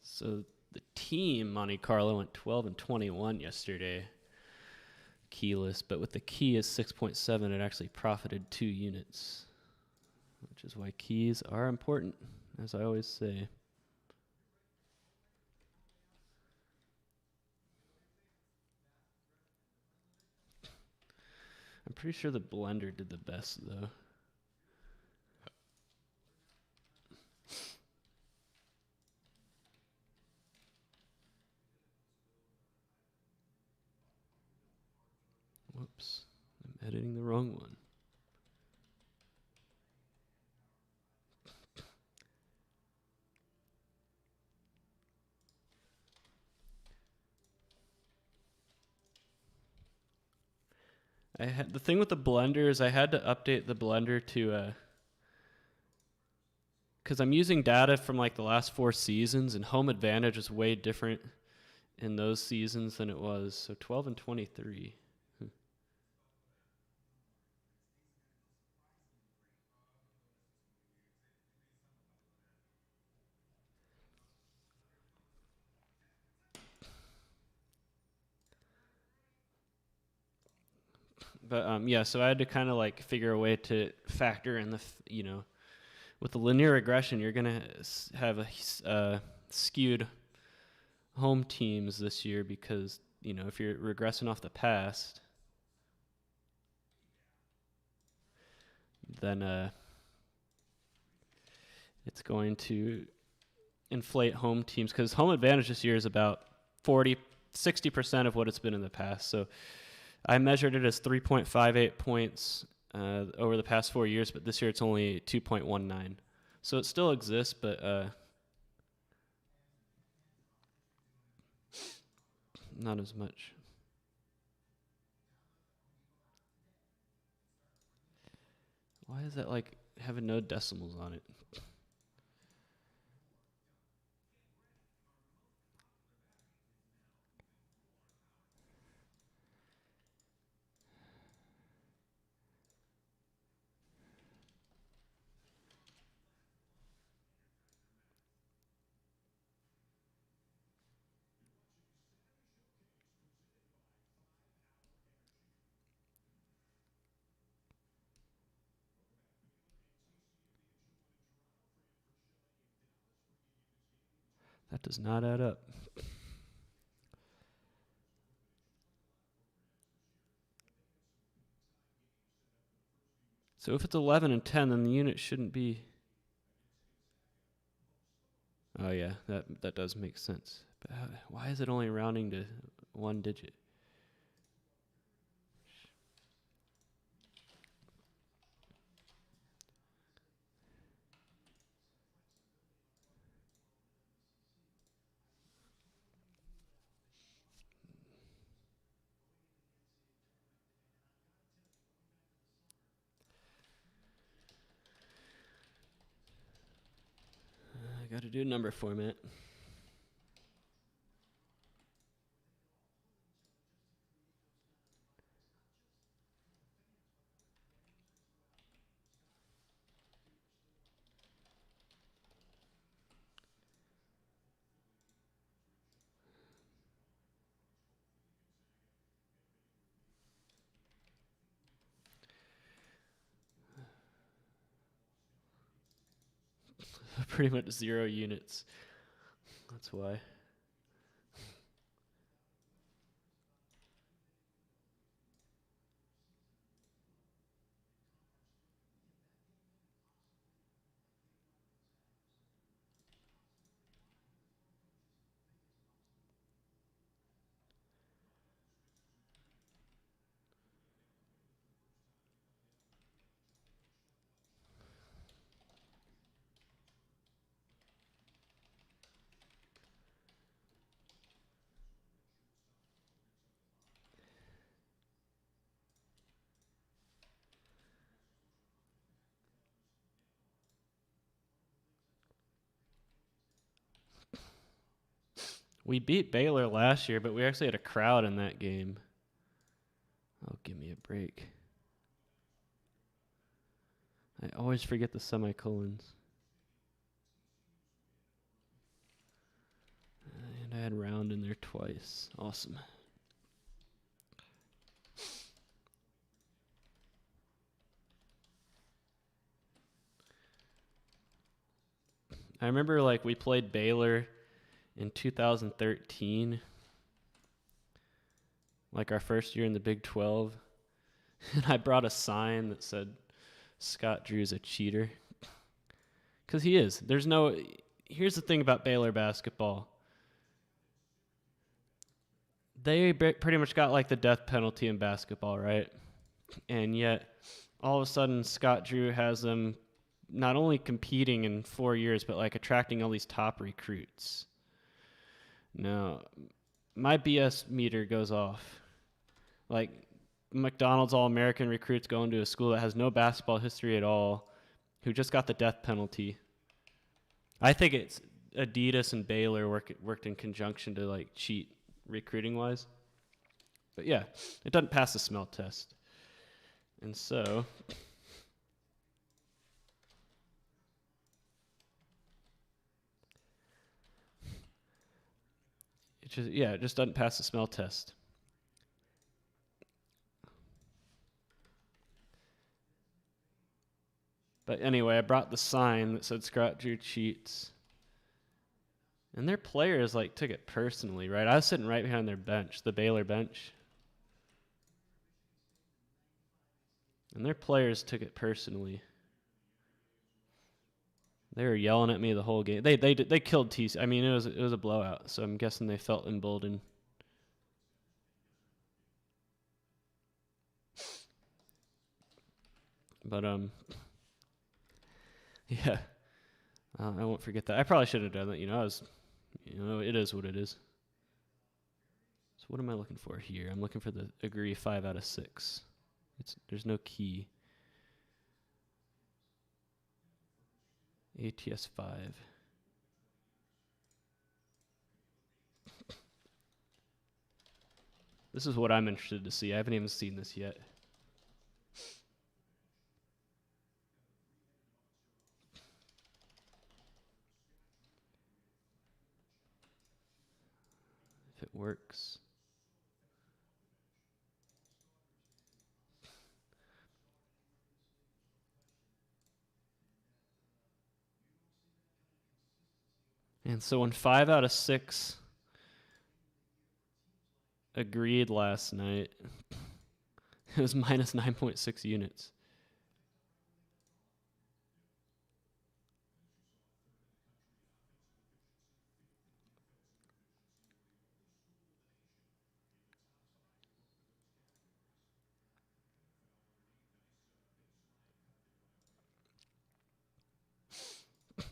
So the team Monte Carlo went 12 and 21 yesterday, keyless, but with the key is 6.7, it actually profited 2 units, which is why keys are important, as I always say. I'm pretty sure the blender did the best, though. Whoops, I'm editing the wrong one. I had the thing with the blender is I had to update the blender to because I'm using data from like the last 4 seasons, and home advantage is way different in those seasons than it was. So 12 and 23. But yeah, so I had to kind of like figure a way to factor in with the linear regression, you're gonna have skewed home teams this year because if you're regressing off the past, then it's going to inflate home teams because home advantage this year is about 60% of what it's been in the past. So I measured it as 3.58 points over the past 4 years, but this year it's only 2.19. So it still exists, but not as much. Why is that like having no decimals on it? That does not add up. So if it's 11 and 10, then the unit shouldn't be. Oh yeah, that does make sense. But why is it only rounding to one digit? I got to do number format. Pretty much 0 units. That's why. We beat Baylor last year, but we actually had a crowd in that game. Oh, give me a break. I always forget the semicolons. And I had round in there twice. Awesome. I remember like we played Baylor in 2013, like our first year in the Big 12, and I brought a sign that said Scott Drew's a cheater. Because he is. Here's the thing about Baylor basketball. They pretty much got like the death penalty in basketball, right? And yet, all of a sudden, Scott Drew has them not only competing in 4 years, but like attracting all these top recruits. No, my BS meter goes off. Like McDonald's All-American recruits going to a school that has no basketball history at all, who just got the death penalty. I think it's Adidas and Baylor worked in conjunction to like cheat recruiting wise. But yeah, it doesn't pass the smell test. And so it just doesn't pass the smell test. But anyway, I brought the sign that said "Scratch your cheats," and their players like took it personally, right? I was sitting right behind their bench, the Baylor bench, and their players took it personally. They were yelling at me the whole game. They killed TC. I mean, it was a blowout, so I'm guessing they felt emboldened. But yeah, I won't forget that. I probably should have done that. It is what it is. So what am I looking for here? I'm looking for the agree 5 out of 6. There's no key. ATS 5. This is what I'm interested to see. I haven't even seen this yet. If it works. And so when 5 out of 6 agreed last night, it was minus 9.6 units.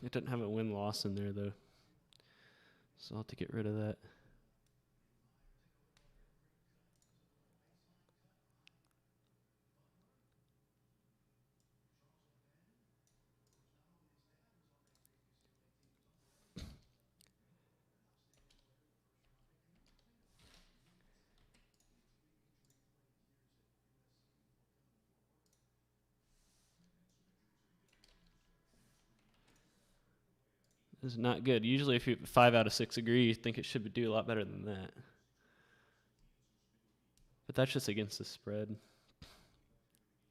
It didn't have a win-loss in there, though. So I'll have to get rid of that. This is not good. Usually if you 5 out of 6 agree, you think it should do a lot better than that. But that's just against the spread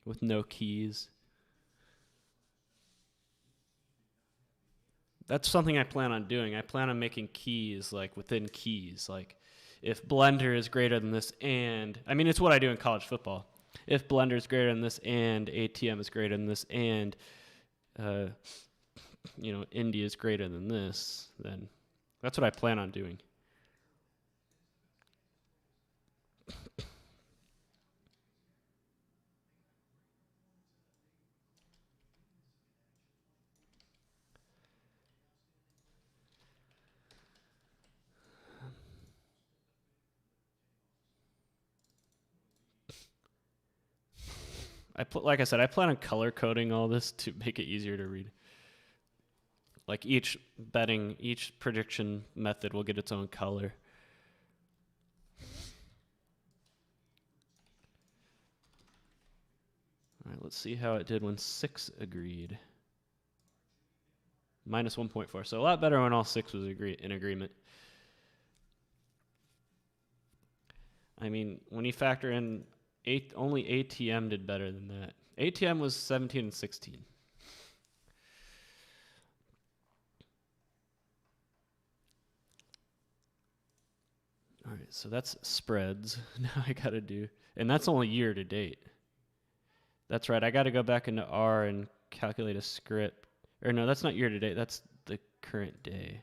with no keys. That's something I plan on doing. I plan on making keys like within keys. Like if blender is greater than this and, I mean, it's what I do in college football. If blender is greater than this and ATM is greater than this and, India is greater than this, then that's what I plan on doing. Like I said, I plan on color coding all this to make it easier to read. Like each prediction method will get its own color. All right, let's see how it did when 6 agreed. Minus 1.4, so a lot better when all 6 was in agreement. I mean, when you factor in only ATM did better than that. ATM was 17 and 16. All right, so that's spreads. Now I got to do, and that's only year to date. That's right. I got to go back into R and calculate a script. Or no, that's not year to date. That's the current day.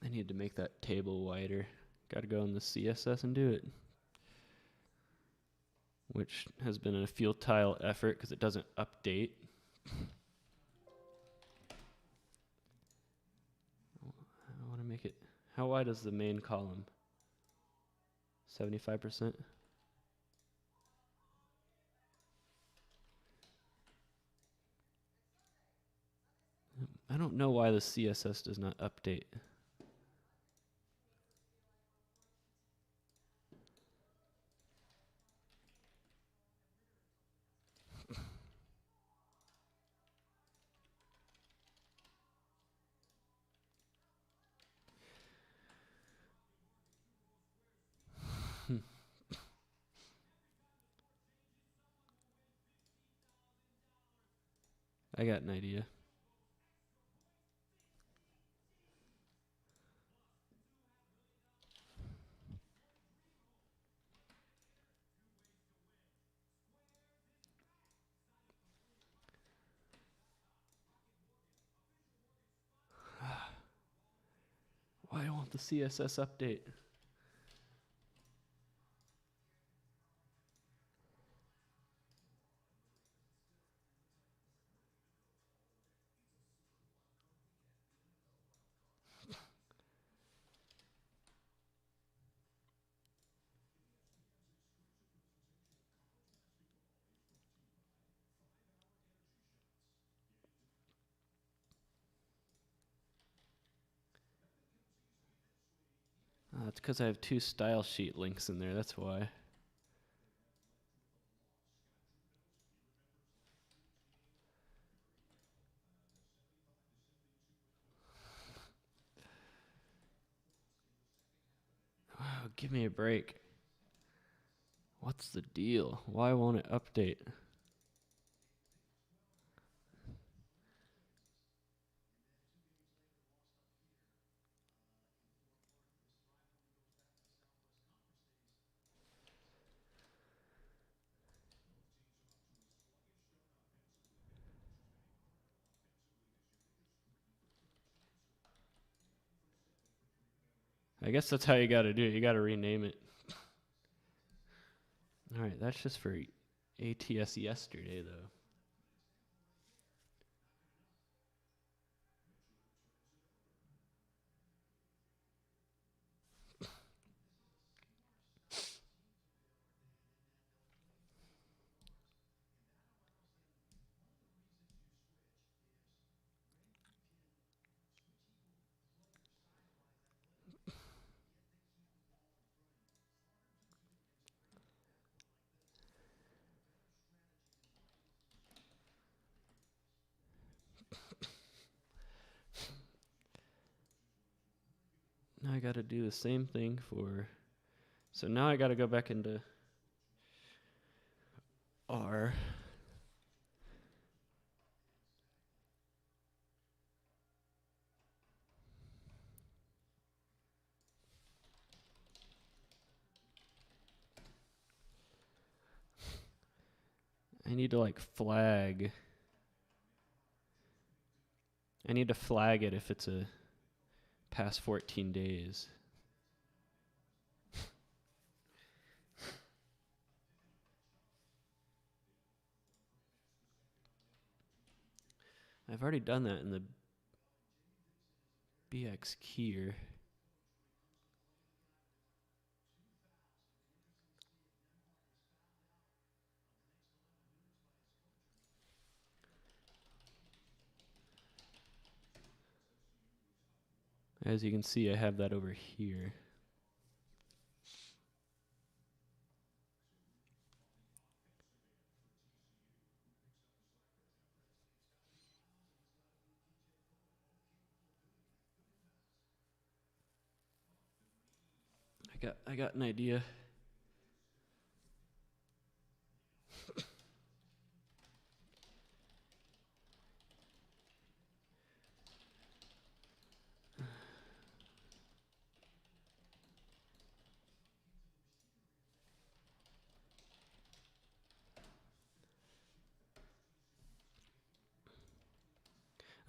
I need to make that table wider. Got to go in the CSS and do it. which has been a futile effort because it doesn't update. I want to make it. How wide is the main column? 75%? I don't know why the CSS does not update. I got an idea. Why won't the CSS update? It's because I have 2 style sheet links in there, that's why. Wow, give me a break. What's the deal? Why won't it update? I guess that's how you gotta do it. You gotta rename it. Alright, that's just for ATS yesterday, though. Now I gotta do the same thing for... So now I gotta go back into R. I need to like flag. I need to flag it if it's a past 14 days. I've already done that in the BX keyer. As you can see, I have that over here. I got an idea.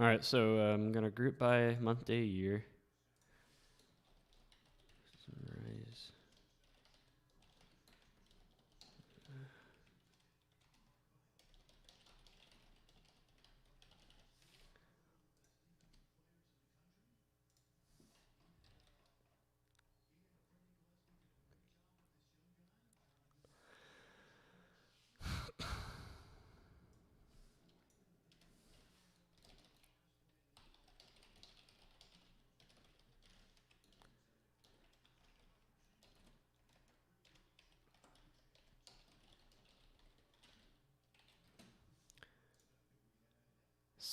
All right, so I'm gonna group by month, day, year. Sunrise.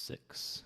6.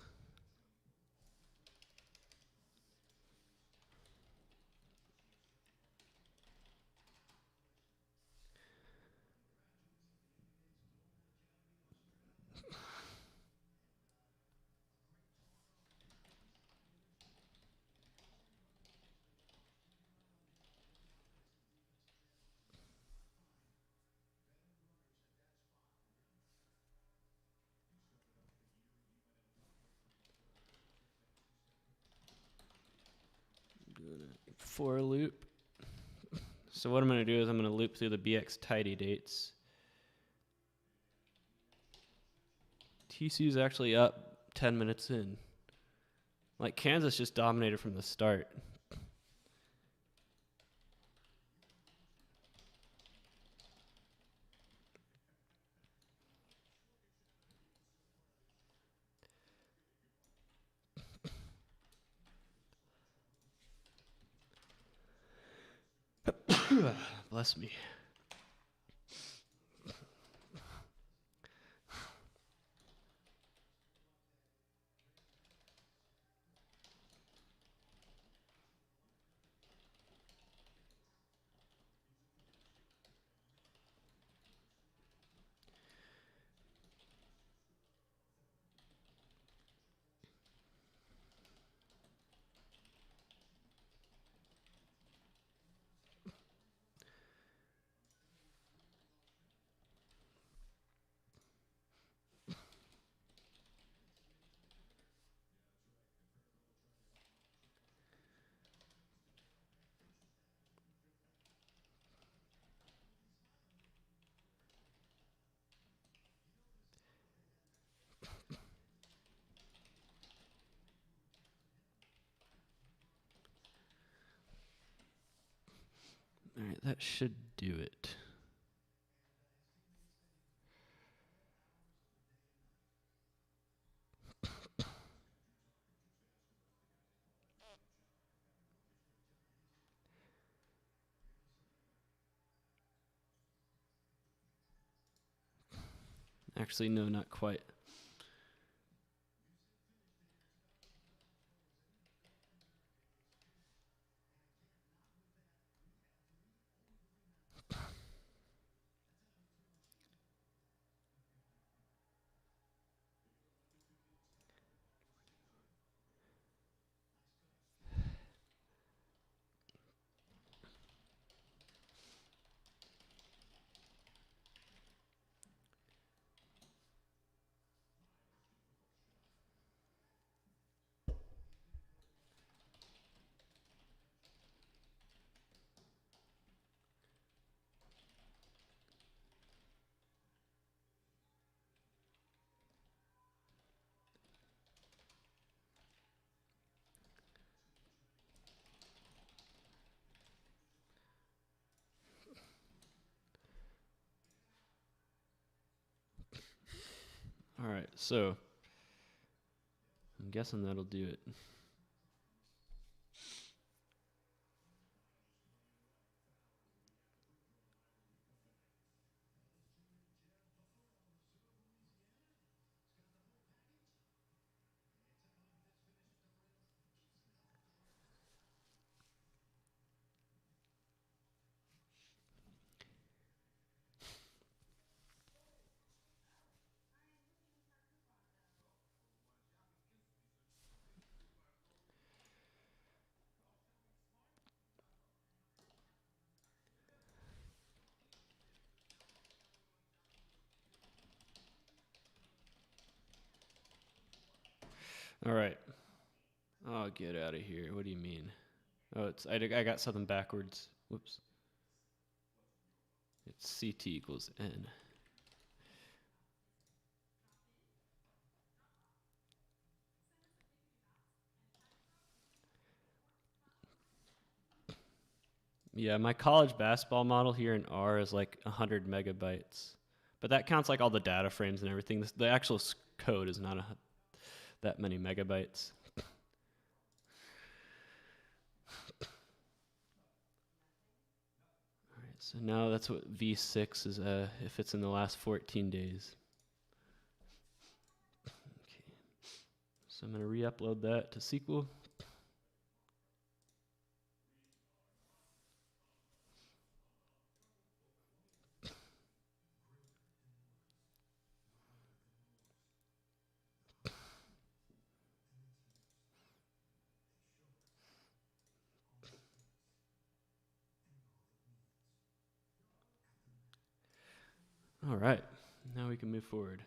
For loop. So what I'm going to do is I'm going to loop through the BX tidy dates. TCU's actually up 10 minutes in. Like, Kansas just dominated from the start. Bless me. All right, that should do it. Actually, no, not quite. All right, so I'm guessing that'll do it. All right. Oh, get out of here. What do you mean? Oh, I got something backwards. Whoops. It's CT equals N. Yeah, my college basketball model here in R is like 100 megabytes. But that counts like all the data frames and everything. The actual code is not that many megabytes. All right, so now that's what V6 is if it's in the last 14 days. Okay. So I'm going to re-upload that to SQL. All right, now we can move forward.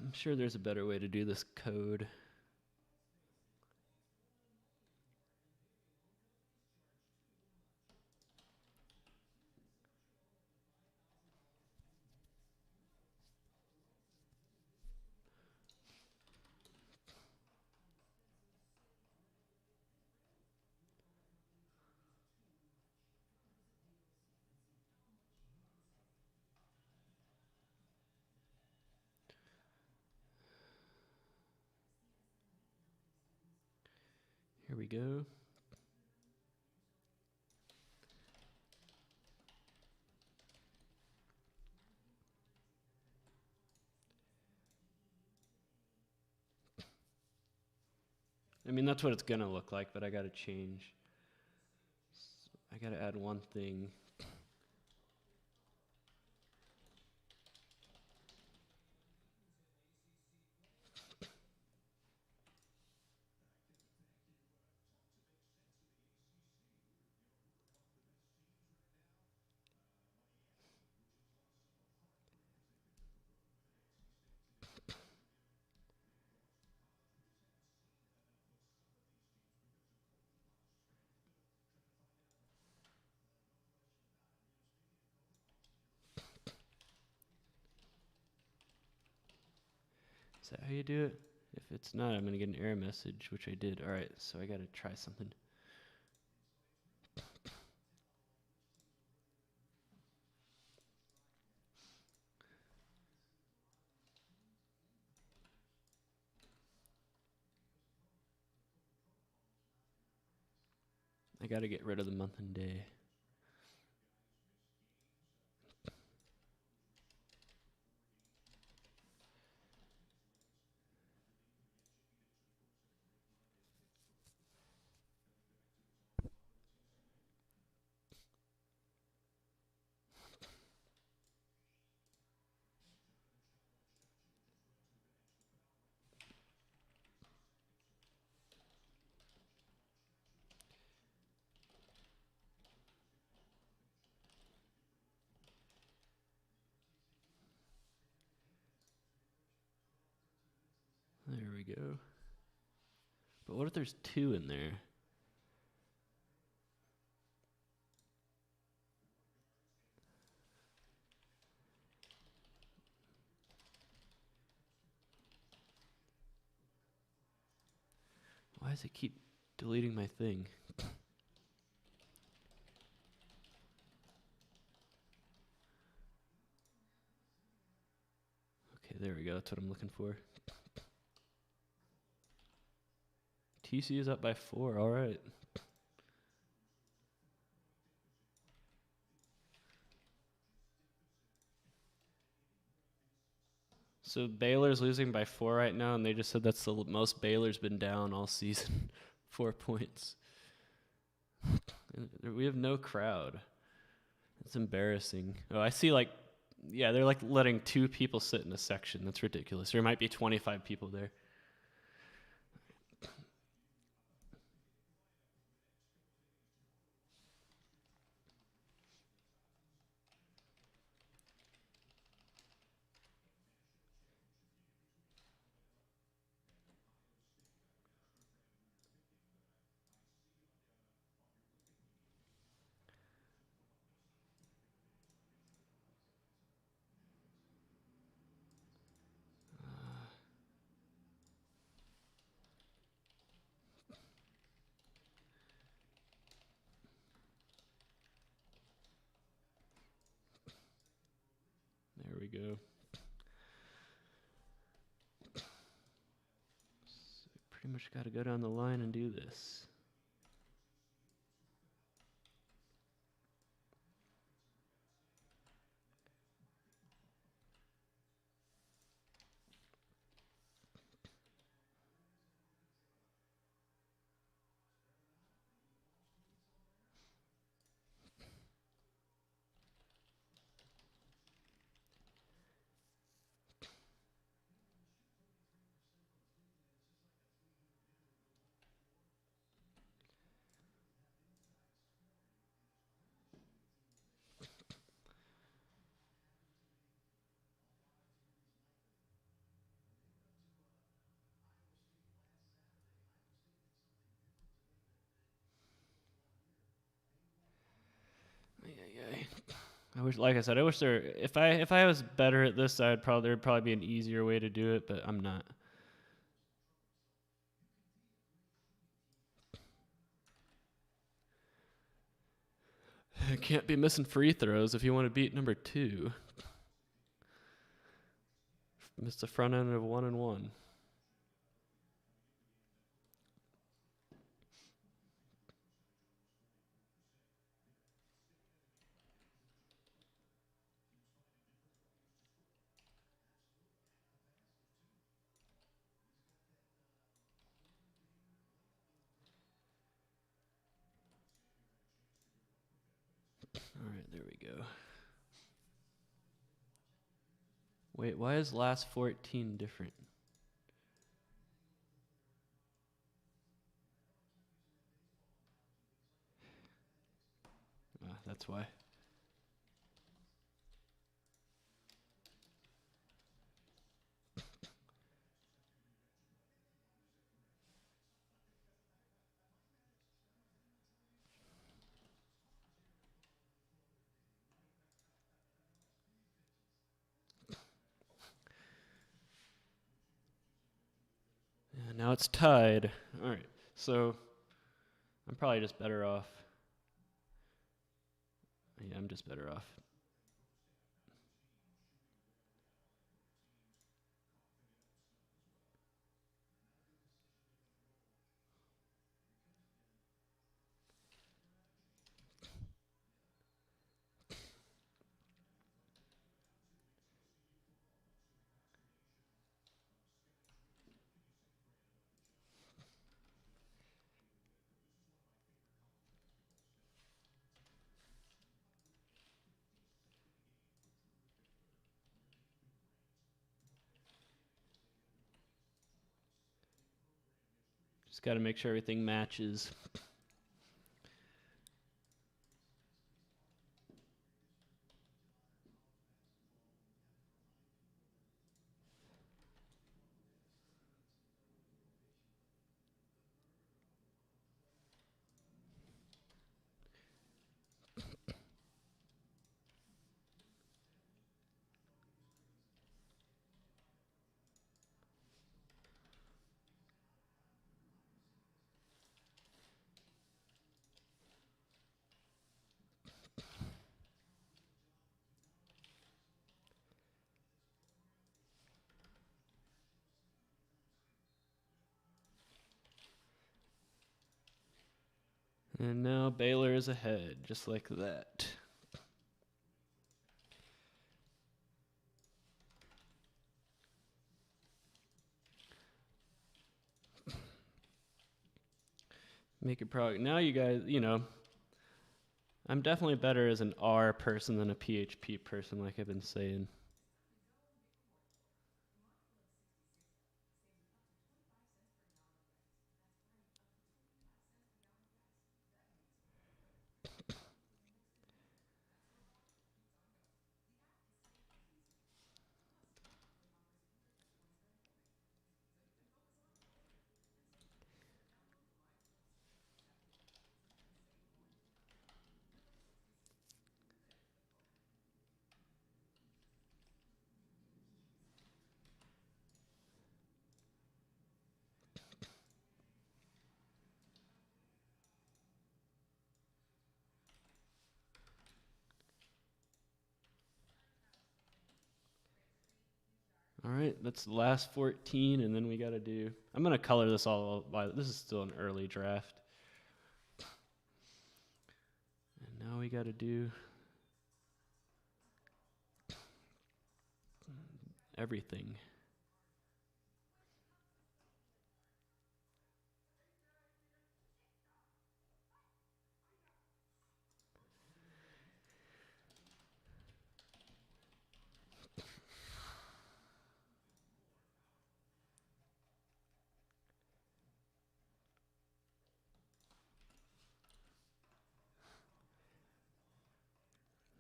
I'm sure there's a better way to do this code. Here we go. I mean, that's what it's gonna look like, but I gotta change. So I gotta add one thing. Is that how you do it? If it's not, I'm gonna get an error message, which I did. All right, so I gotta try something. I gotta get rid of the month and day. There we go. But what if there's 2 in there? Why does it keep deleting my thing? Okay, there we go. That's what I'm looking for. TC is up by 4. All right. So Baylor's losing by 4 right now, and they just said that's the most Baylor's been down all season. 4 points. We have no crowd. It's embarrassing. Oh, I see yeah, they're like letting 2 people sit in a section. That's ridiculous. There might be 25 people there. There we go. So pretty much got to go down the line and do this. I wish, like I said, I wish there. If I was better at this, there'd probably be an easier way to do it, but I'm not. Can't be missing free throws if you want to beat number 2. Missed the front end of 1-1. All right, there we go. Wait, why is last 14 different? That's why. Yeah, now it's tied. All right, so I'm probably just better off. Yeah, I'm just better off. Just got to make sure everything matches. And now Baylor is ahead, just like that. Make it probably now you guys, I'm definitely better as an R person than a PHP person, like I've been saying. All right, that's the last 14, and then we got to do. I'm going to color this all by. This is still an early draft. And now we got to do everything.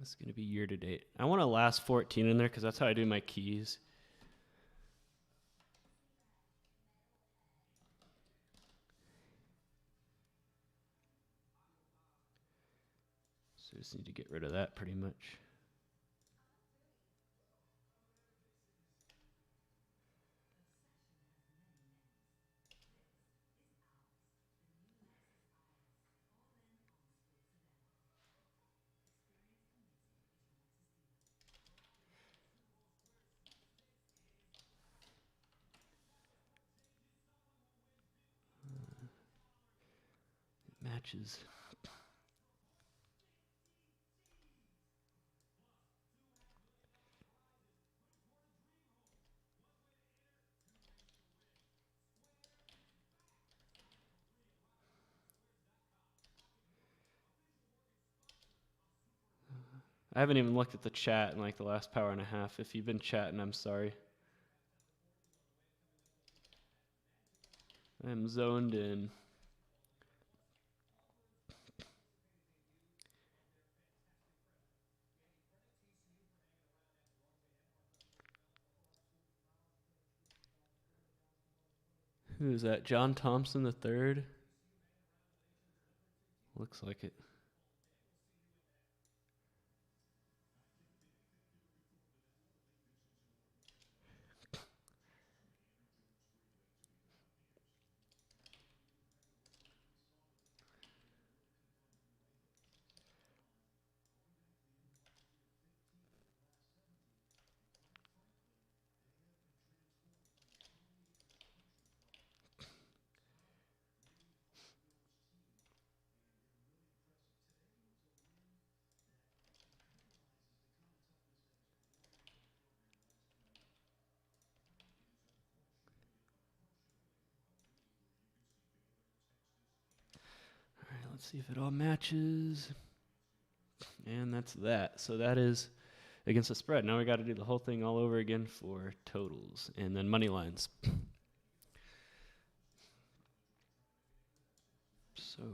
This is going to be year to date. I want a last 14 in there because that's how I do my keys. So I just need to get rid of that pretty much. matches. I haven't even looked at the chat in like the last hour and a half. If you've been chatting, I'm sorry. I'm zoned in. Who is that? John Thompson the third? Looks like it. Alright, let's see if it all matches. And that's that. So that is against the spread. Now we got to do the whole thing all over again for totals and then money lines. So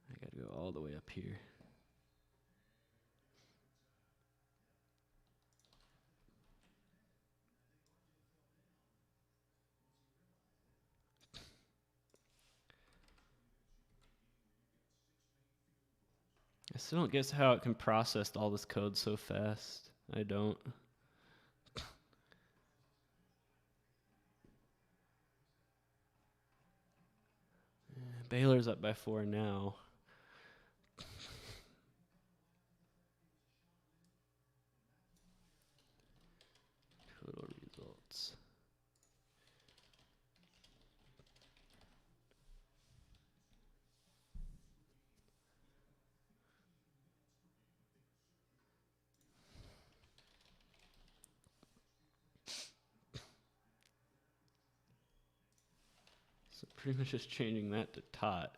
I got to go all the way up here. I still don't guess how it can process all this code so fast. I don't. Baylor's up by 4 now. Total results. So pretty much just changing that to tot.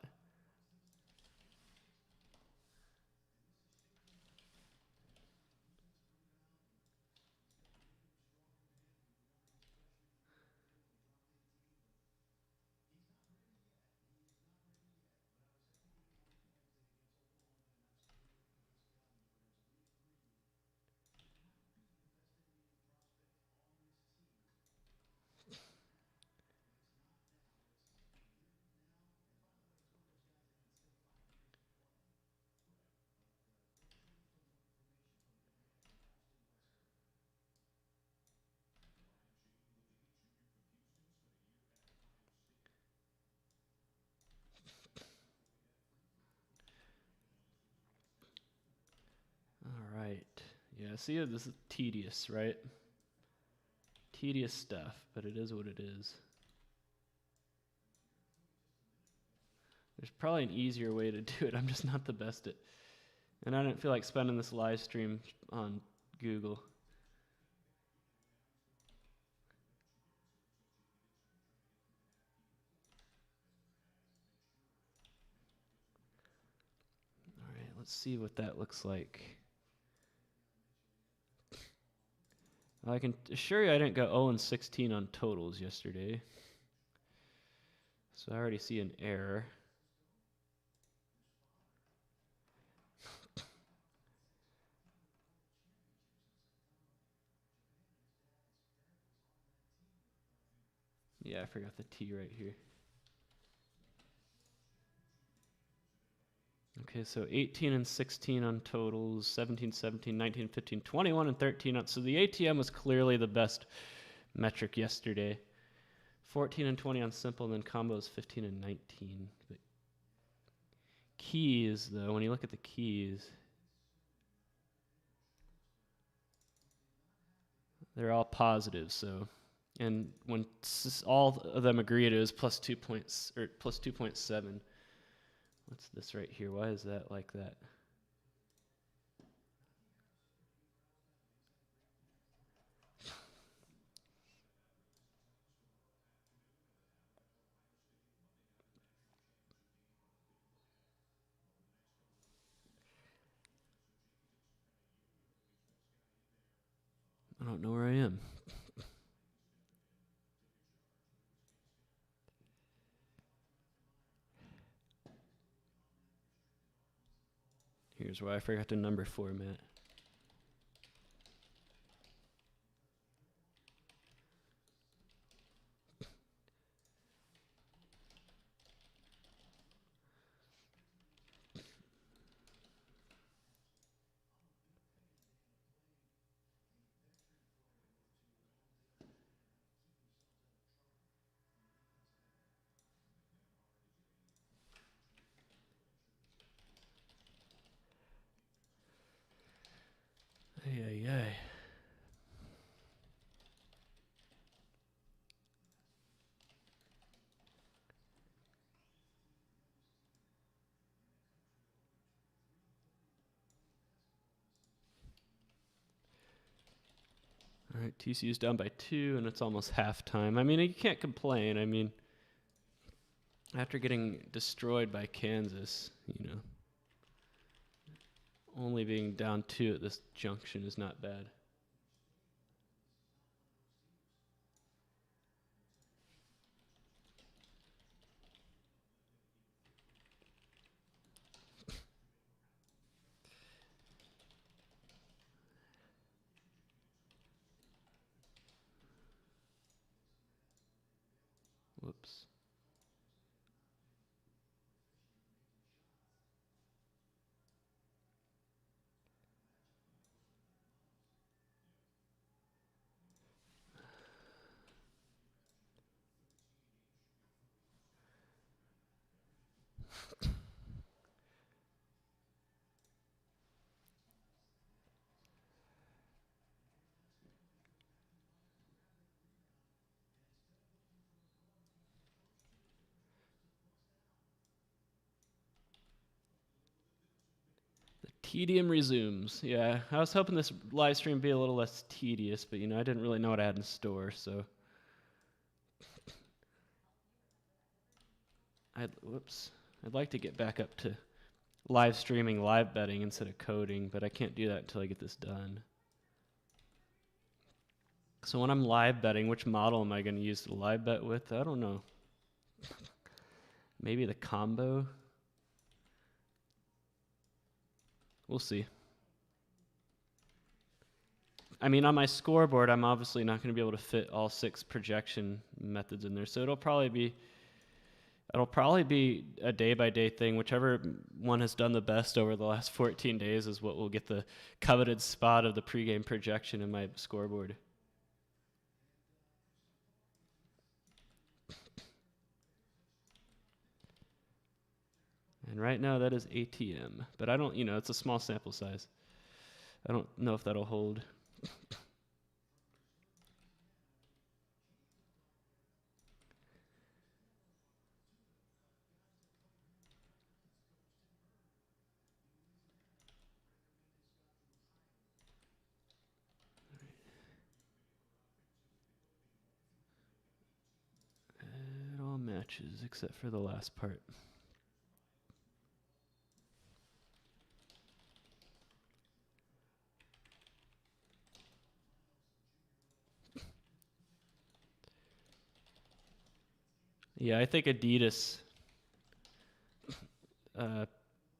All right. Yeah, see, this is tedious, right? Tedious stuff, but it is what it is. There's probably an easier way to do it. I'm just not the best at, and I don't feel like spending this live stream on Google. All right, let's see what that looks like. I can assure you I didn't go 0-16 on totals yesterday. So I already see an error. Yeah, I forgot the T right here. Okay, so 18-16 on totals, 17-17, 19-15, 21-13 on. So the ATM was clearly the best metric yesterday. 14-20 on simple, and then combos 15-19. But keys, though, when you look at the keys, they're all positive. So And when all of them agreed, it was plus 2 points or plus 2.7. What's this right here? Why is that like that? I don't know where I am. Here's why I forgot the number format. Ay, ay, ay. All right, TCU's down by 2, and it's almost halftime. I mean, you can't complain. I mean, after getting destroyed by Kansas, only being down 2 at this junction is not bad. Whoops. Tedium resumes. Yeah, I was hoping this live stream would be a little less tedious, but I didn't really know what I had in store, so. I'd like to get back up to live streaming, live betting instead of coding, but I can't do that until I get this done. So when I'm live betting, which model am I going to use to live bet with? I don't know. Maybe the combo? We'll see. I mean, on my scoreboard, I'm obviously not going to be able to fit all 6 projection methods in there, so it'll probably be a day-by-day thing. Whichever one has done the best over the last 14 days is what will get the coveted spot of the pregame projection in my scoreboard. And right now that is ATM, but I don't, it's a small sample size. I don't know if that'll hold. It all matches except for the last part. Yeah, I think Adidas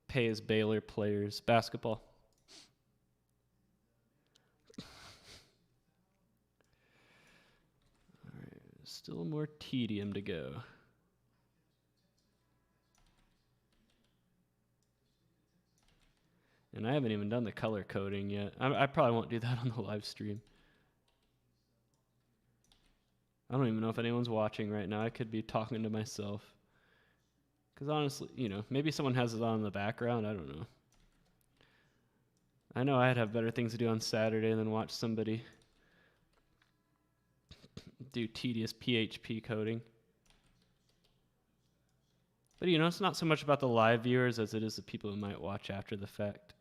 pays Baylor players basketball. All right, still more tedium to go. And I haven't even done the color coding yet. I probably won't do that on the live stream. I don't even know if anyone's watching right now. I could be talking to myself. Because honestly, maybe someone has it on in the background. I don't know. I know I'd have better things to do on Saturday than watch somebody do tedious PHP coding. But you know, it's not so much about the live viewers as it is the people who might watch after the fact.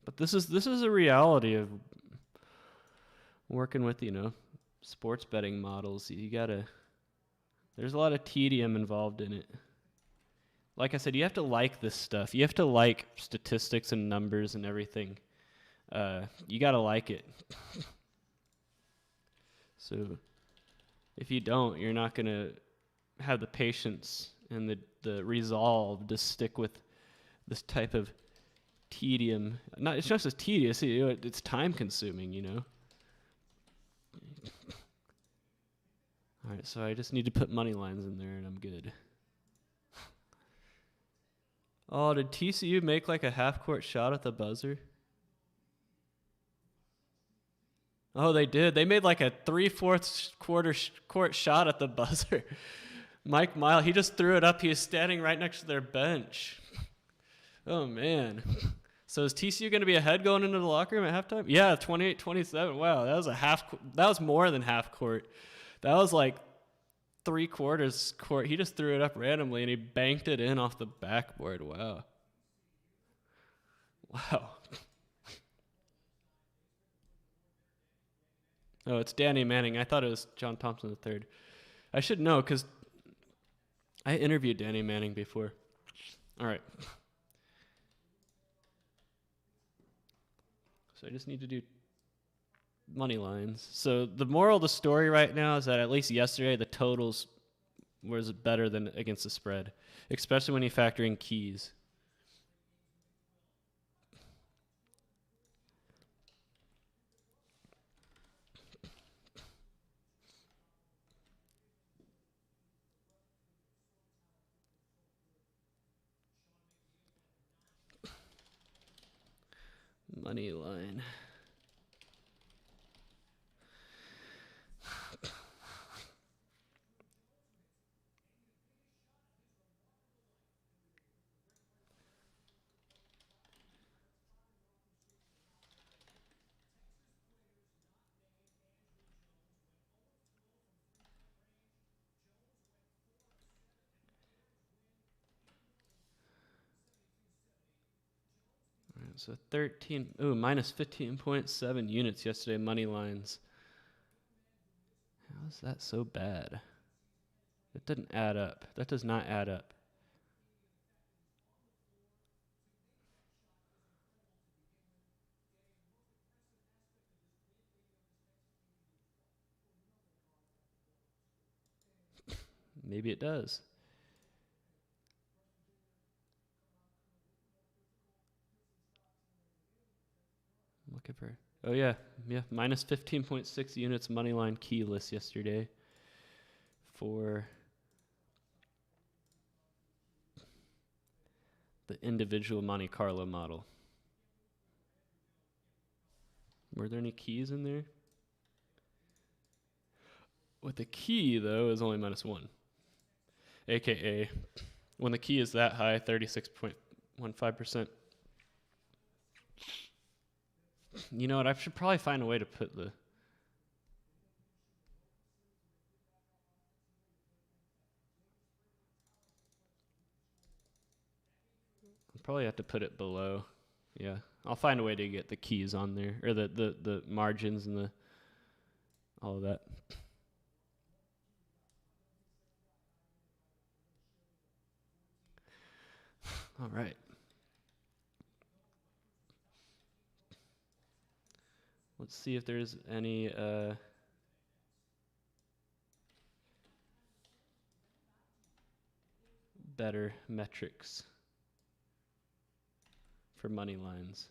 But this is a reality of working with, you know, sports betting models. You gotta, there's a lot of tedium involved in it. Like I said, you have to like this stuff. You have to like statistics and numbers and everything. You gotta like it. So if you don't, you're not gonna have the patience and the resolve to stick with this type of tedium. It's not just tedious, you know, it's time consuming, you know. All right, so I just need to put money lines in there and I'm good. Oh, did TCU make like a half-court shot at the buzzer? Oh, they did. They made like a 3/4 court shot at the buzzer. Mike Mile, he just threw it up. He was standing right next to their bench. Oh, man. So is TCU going to be ahead going into the locker room at halftime? Yeah, 28-27. Wow, that was more than half court. That was like 3/4 court. He just threw it up randomly and he banked it in off the backboard. Wow. Wow. Oh, it's Danny Manning. I thought it was John Thompson III. I should know because I interviewed Danny Manning before. All right. So I just need to do money lines. So the moral of the story right now is that at least yesterday the totals was better than against the spread, especially when you factor in keys. Money line. So minus 15.7 units yesterday, money lines. How is that so bad? That doesn't add up. That does not add up. Maybe it does. I'm looking for. Oh yeah, minus 15.6 units money line keyless yesterday for the individual Monte Carlo model. Were there any keys in there? With the key though is only -1. AKA when the key is that high, 36.15%. You know what? I should probably find a way to put the. I'll probably have to put it below. Yeah, I'll find a way to get the keys on there, or the margins and all of that. All right. Let's see if there's any better metrics for money lines.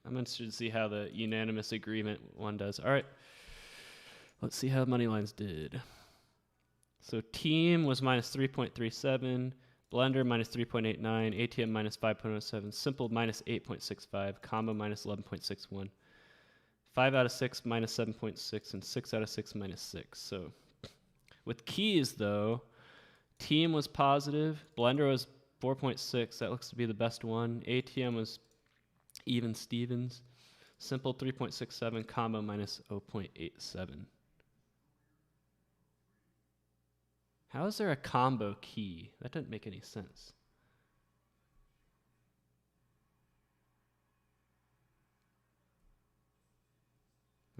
I'm interested to see how the unanimous agreement one does. All right. Let's see how money lines did. So team was minus 3.37, blender minus 3.89, ATM minus 5.07, simple minus 8.65, combo minus 11.61, 5 out of 6 minus 7.6, and 6 out of 6 minus 6. So with keys, though, team was positive, blender was 4.6. That looks to be the best one. ATM was even Stevens, simple 3.67, combo minus 0.87. How is there a combo key? That doesn't make any sense.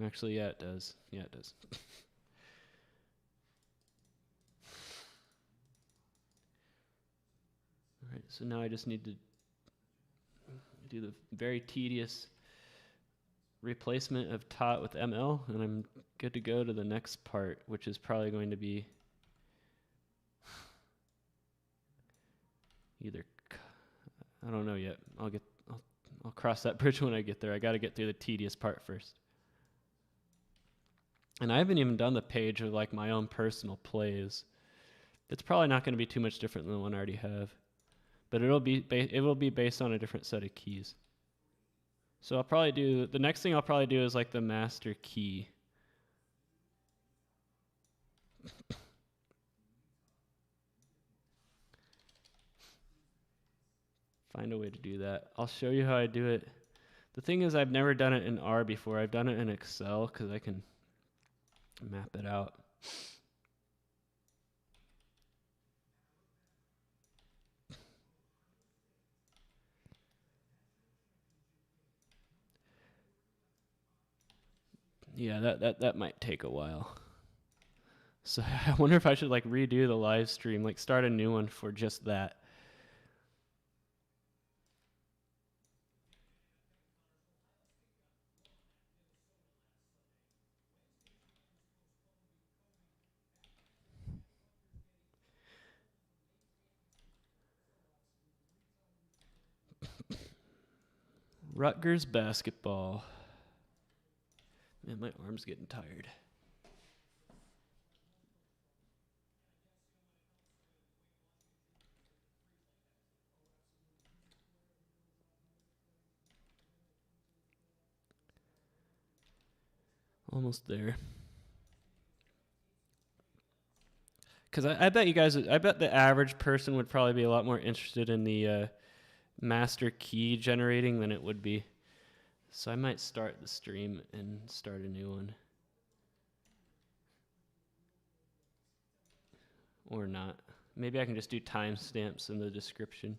Actually, yeah, it does. Yeah, it does. All right, so now I just need to do the very tedious replacement of tot with ML, and I'm good to go to the next part, which is probably going to be either, I don't know yet. I'll cross that bridge when I get there. I got to get through the tedious part first. And I haven't even done the page of like my own personal plays. It's probably not going to be too much different than the one I already have, but it will be based on a different set of keys. So I'll probably do the next thing I'll probably do is like the master key. Find a way to do that. I'll show you how I do it. The thing is, I've never done it in R before. I've done it in Excel because I can map it out. Yeah, that might take a while. So I wonder if I should like redo the live stream, like start a new one for just that. Rutgers basketball. Man, my arm's getting tired. Almost there. Because I bet you guys, I bet the average person would probably be a lot more interested in the master key generating than it would be. So I might start the stream and start a new one. Or not. Maybe I can just do timestamps in the description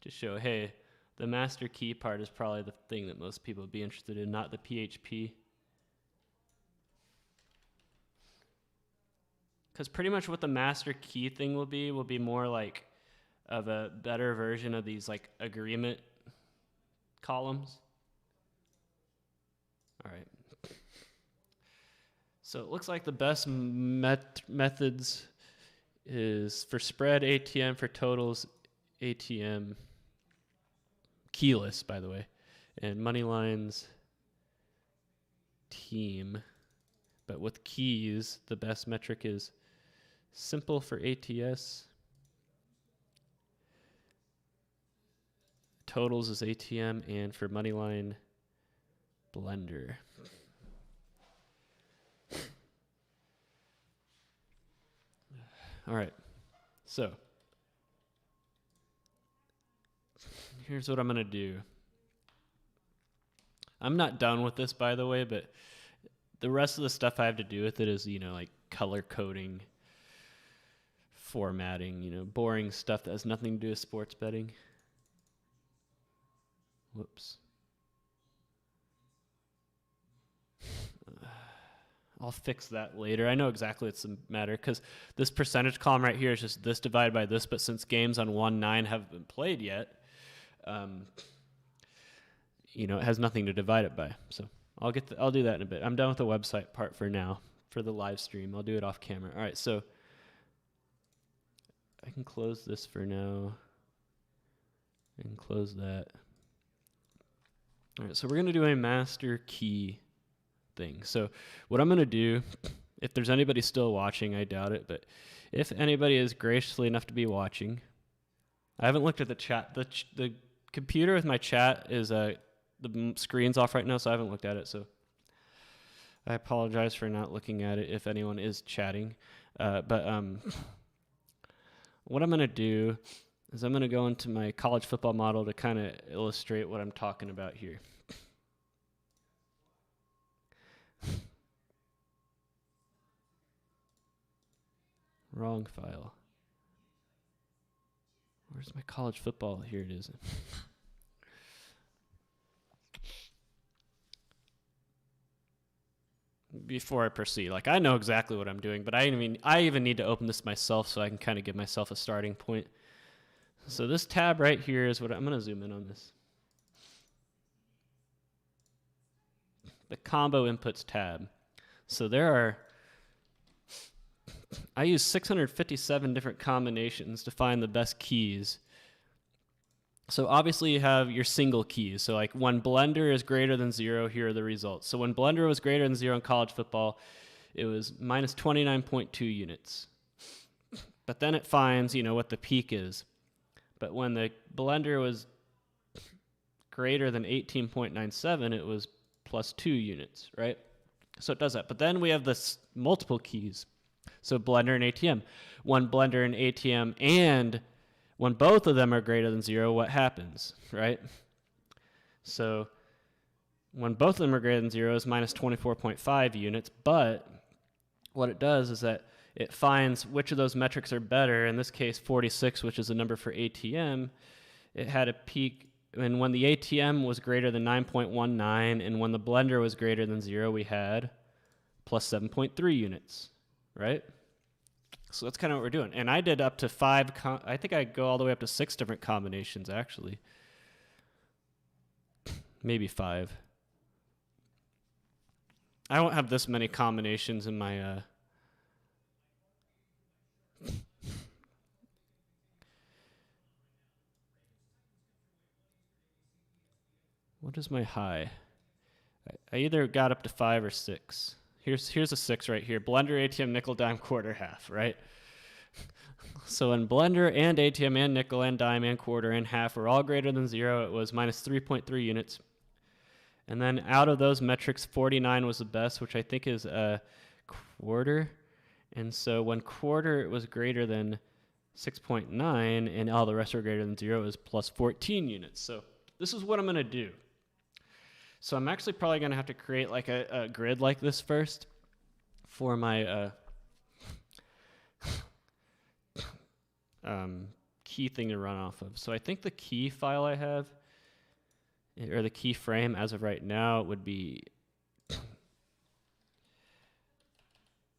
to show, hey, the master key part is probably the thing that most people would be interested in, not the PHP. Because pretty much what the master key thing will be more like of a better version of these like agreement columns. All right. So it looks like the best methods is for spread ATM, for totals ATM, keyless, by the way, and money lines team. But with keys, the best metric is simple for ATS. Totals is ATM, and for money line, blender. All right, so here's what I'm going to do. I'm not done with this, by the way, but the rest of the stuff I have to do with it is, like color coding, formatting, boring stuff that has nothing to do with sports betting. Whoops. I'll fix that later. I know exactly what's the matter because this percentage column right here is just this divided by this, but since games on 1/9 haven't been played yet, it has nothing to divide it by. So I'll do that in a bit. I'm done with the website part for now. For the live stream, I'll do it off camera. All right, so I can close this for now. I can close that. All right, so we're going to do a master key thing. So what I'm going to do, if there's anybody still watching, I doubt it, but if anybody is graciously enough to be watching, I haven't looked at the chat. The computer with my chat is the screen's off right now, so I haven't looked at it. So I apologize for not looking at it if anyone is chatting. But what I'm going to do is I'm going to go into my college football model to kind of illustrate what I'm talking about here. Wrong file. Where's my college football? Here it is. Before I proceed, like I know exactly what I'm doing, but I even need to open this myself so I can kind of give myself a starting point. So this tab right here is what I'm going to zoom in on this. The combo inputs tab. So I use 657 different combinations to find the best keys. So obviously you have your single keys. So like when Blender is greater than 0, here are the results. So when Blender was greater than 0 in college football, it was minus 29.2 units. But then it finds, what the peak is. But when the Blender was greater than 18.97, it was plus 2 units, right? So it does that. But then we have this multiple keys. So Blender and ATM. When Blender and ATM and when both of them are greater than 0, what happens, right? So when both of them are greater than 0 is minus 24.5 units, but what it does is that it finds which of those metrics are better. In this case, 46, which is the number for ATM, it had a peak, and when the ATM was greater than 9.19, and when the Blender was greater than 0, we had plus 7.3 units, right? So that's kind of what we're doing. And I did up to 5, I think I go all the way up to 6 different combinations, actually. Maybe 5. I don't have this many combinations in my... What is my high? I either got up to 5 or 6. Here's a 6 right here. Blender, ATM, nickel, dime, quarter, half, right? So in Blender and ATM and nickel and dime and quarter and half were all greater than 0, it was minus 3.3 units. And then out of those metrics, 49 was the best, which I think is a quarter. And so when quarter was greater than 6.9 and all the rest were greater than 0, it was plus 14 units. So this is what I'm going to do. So I'm actually probably going to have to create like a grid like this first for my key thing to run off of. So I think the key file I have, or the key frame as of right now, would be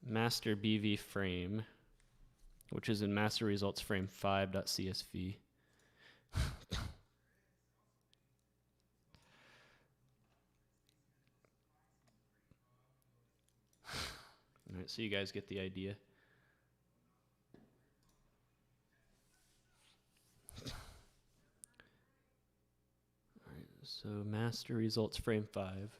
master BV frame, which is in master results frame 5.csv. All right, so you guys get the idea. All right, so master results frame 5.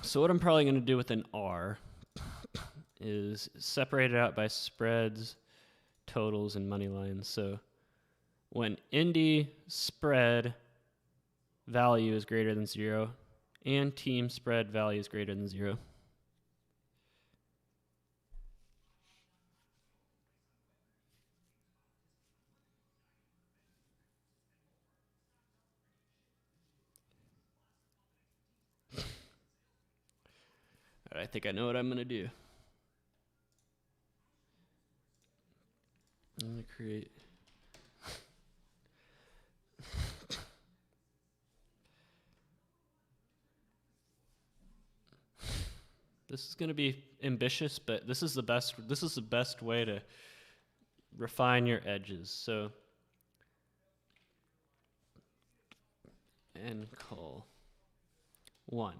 So what I'm probably going to do with an R is separate it out by spreads, totals, and money lines. So when Indy spread value is greater than 0 and team spread value is greater than 0. I think I know what I'm going to do. I'm going to create... This is going to be ambitious, but this is the best way to refine your edges. So and call 1.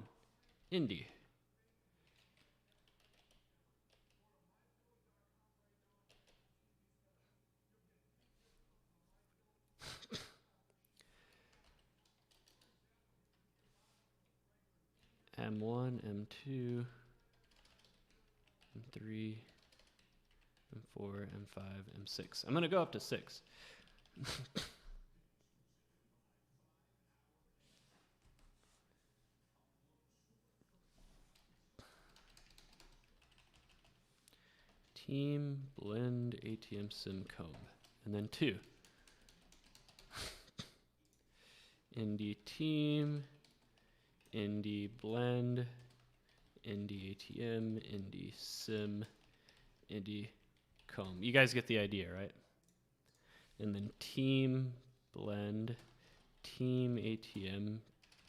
Indy. M1, M2, M3, M4, M5, M6. I'm going to go up to 6. Team, blend, ATM, sim, comb. And then 2. Indy team, Indy blend, Indy ATM, Indy sim, Indy comb. You guys get the idea, right? And then team blend, team ATM,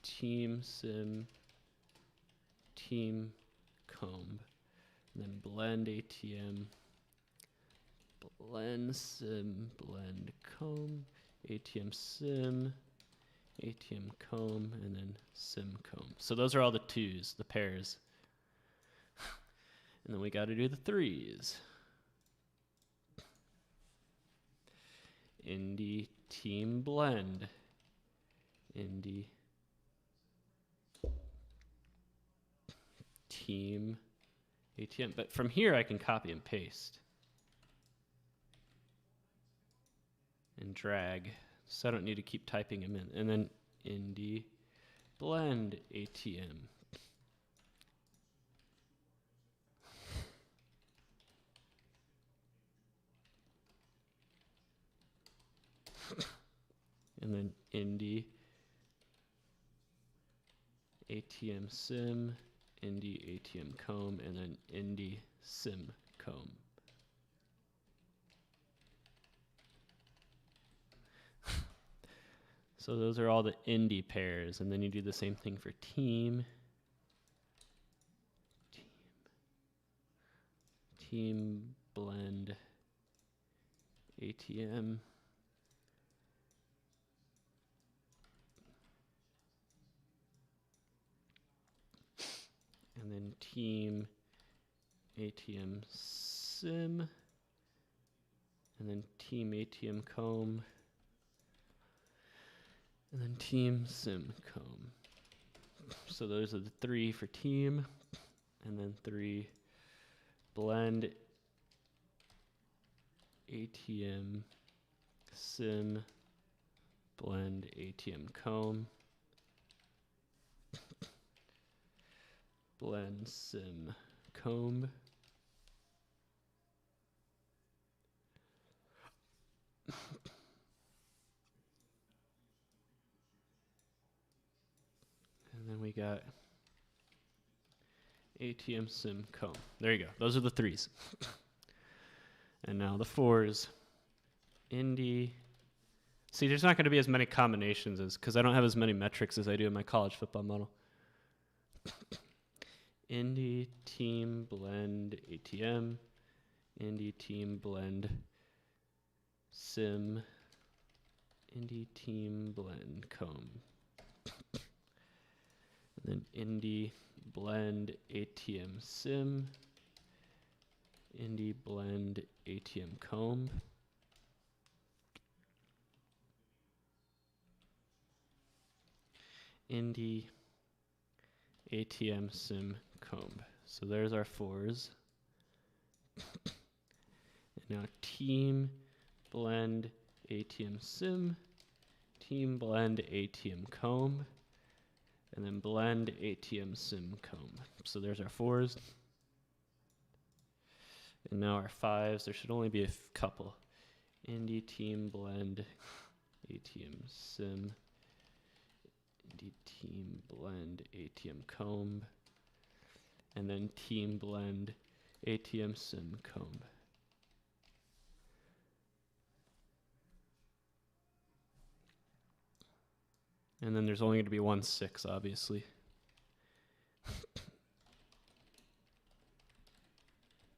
team sim, team comb. And then blend ATM, blend sim, blend comb, ATM sim, ATM comb, and then sim comb. So those are all the 2s, the pairs. And then we got to do the 3s. Indy team blend, Indy team ATM. But from here I can copy and paste and drag, so I don't need to keep typing them in. And then Indy blend ATM. And then Indy ATM sim, Indy ATM comb, and then Indy sim comb. So those are all the Indy pairs, and then you do the same thing for team, team blend ATM, and then team ATM sim, and then team ATM comb, and then team sim comb. So those are the 3 for team, and then 3 blend ATM sim, blend ATM comb, blend sim comb, and then we got ATM sim comb. There you go. Those are the 3s. And now the 4s. Indy. See, there's not going to be as many combinations as, because I don't have as many metrics as I do in my college football model. Indy team blend ATM, Indy team blend sim, Indy team blend comb, and then Indy blend ATM sim, Indy blend ATM comb, Indy ATM sim comb. So there's our 4s. And now team blend ATM sim, team blend ATM comb, and then blend ATM sim comb. So there's our 4s. And now our 5s. There should only be a couple. Indy team blend ATM sim, Indy team blend ATM comb, and then team blend ATM sim comb. And then there's only going to be 1 6, obviously.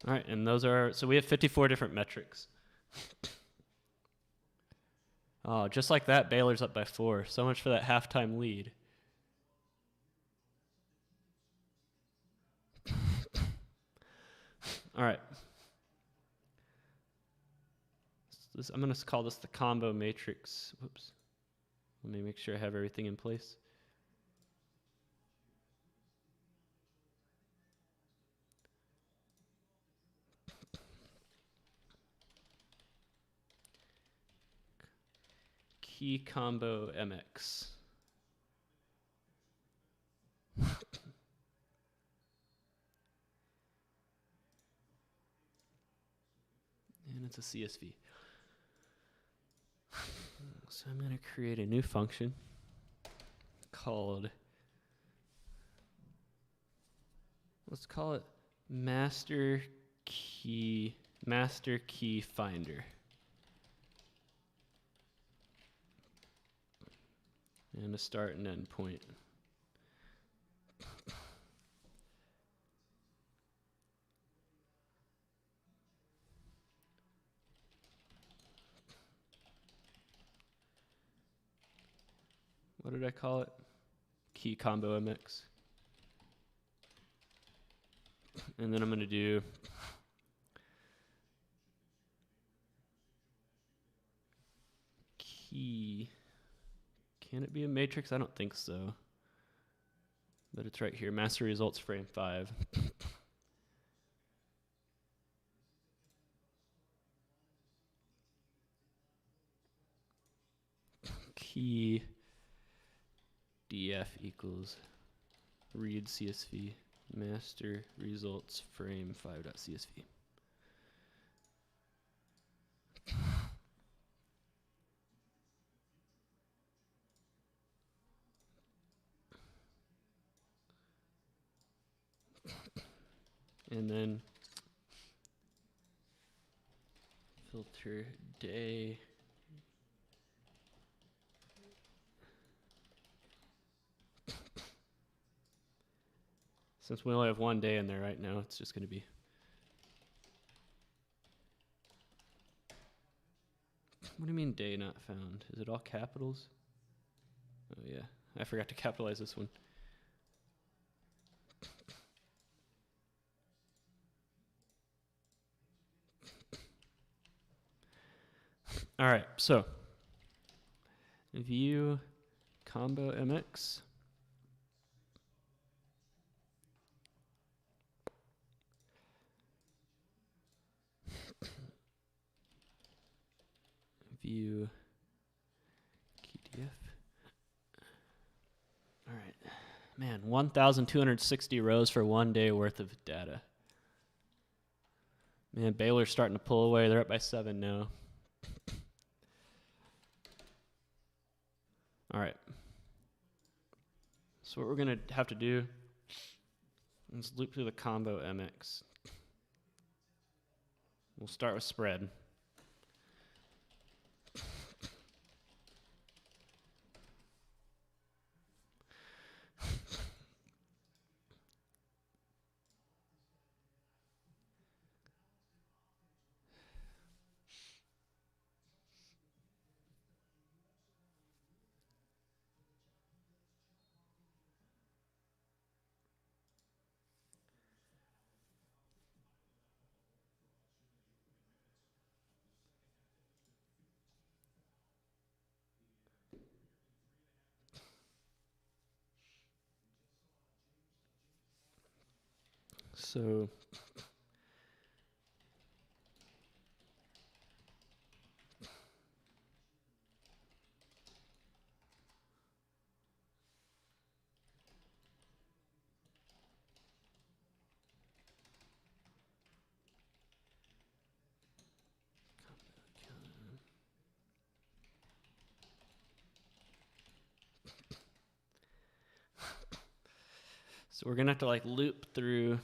All right, and those are, so we have 54 different metrics. Oh, just like that, Baylor's up by 4. So much for that halftime lead. All right. I'm going to call this the combo matrix. Whoops. Let me make sure I have everything in place. Key combo MX. And it's a CSV. So I'm going to create a new function called, let's call it master key finder. And a start and end point. What did I call it? Key combo MX. And then I'm going to do key. Can it be a matrix? I don't think so. But it's right here. Master results frame 5. Key df equals read CSV master results frame 5.csv. And then filter day. Since we only have one day in there right now, it's just going to be what do you mean day not found? Is it all capitals? Oh yeah, I forgot to capitalize this one. All right, so view combo MX. View KDF. All right, man, 1,260 rows for 1 day worth of data. Man, Baylor's starting to pull away. They're up by 7 now. All right. So what we're going to have to do is loop through the combo MX. We'll start with spread. So we're going to have to like loop through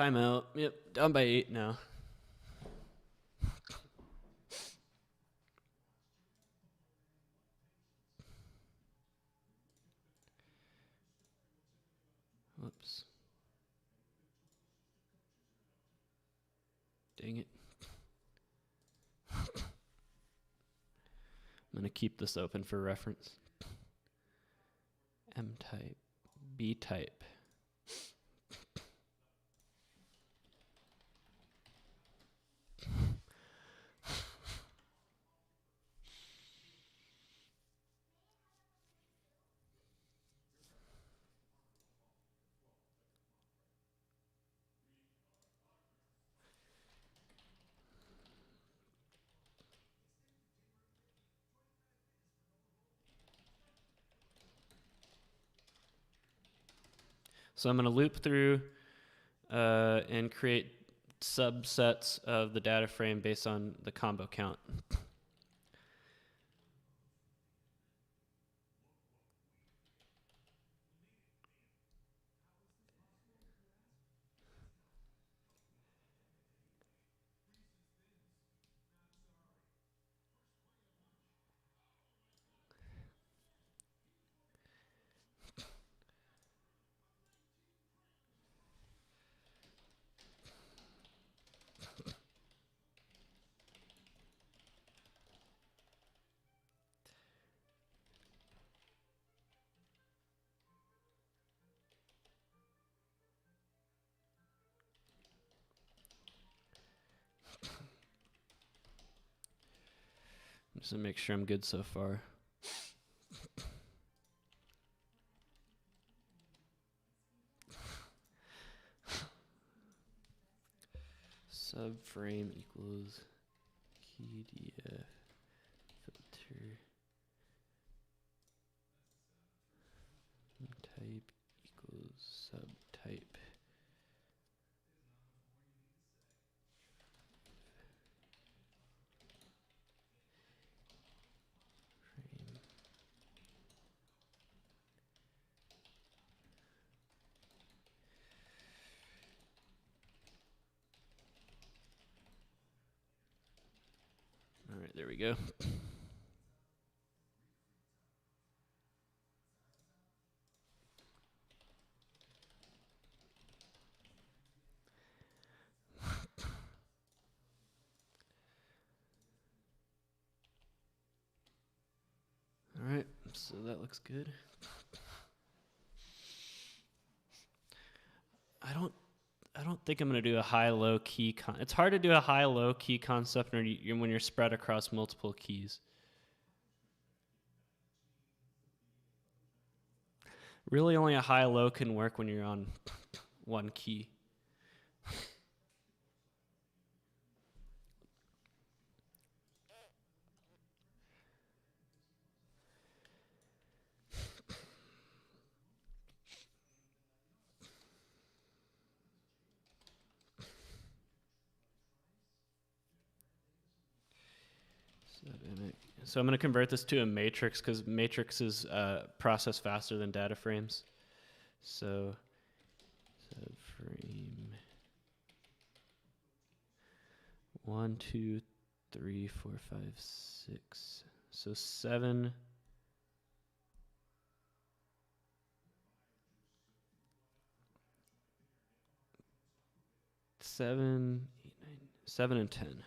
Timeout. Yep, down by 8 now. Whoops. Dang it. I'm going to keep this open for reference. M type, B type. So I'm going to loop through and create subsets of the data frame based on the combo count. Just to make sure I'm good so far. Subframe equals KeyDF filter type equals subtype. All right, there we go. All right, so that looks good. I don't think I'm going to do a high-low key. It's hard to do a high-low key concept when you're spread across multiple keys. Really, only a high-low can work when you're on one key. So I'm going to convert this to a matrix because matrices process faster than data frames. So subframe 1, 2, 3, 4, 5, 6. So 7. 7, 8, 9, 7 and 10.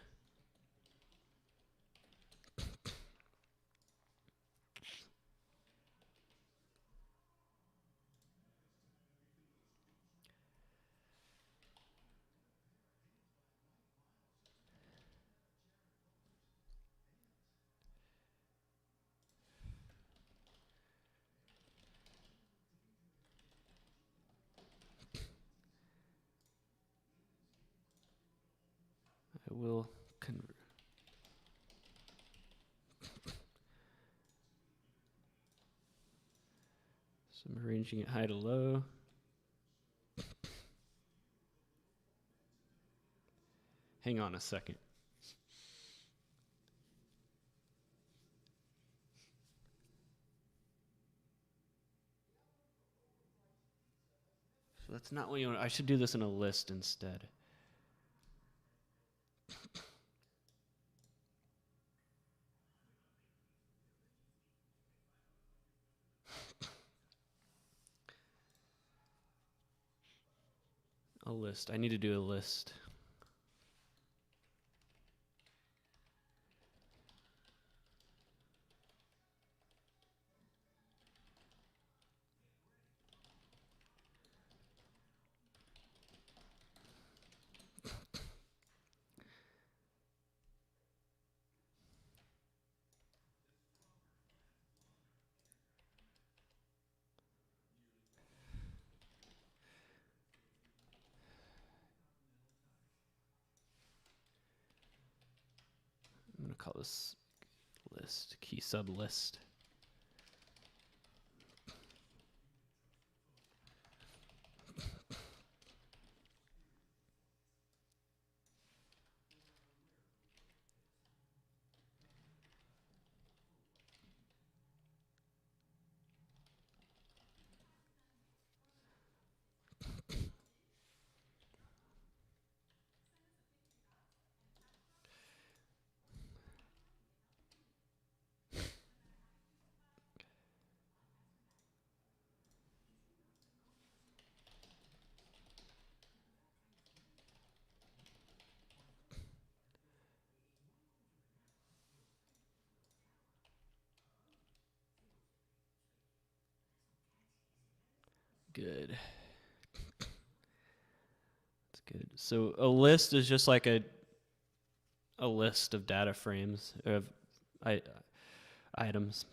I will convert. So I'm arranging it high to low. Hang on a second. So That's not what you want. I should do this in a list instead. A list. I need to do a list. I'm going to call this list, key sub list. Good. That's good. So a list is just like a list of data frames of items.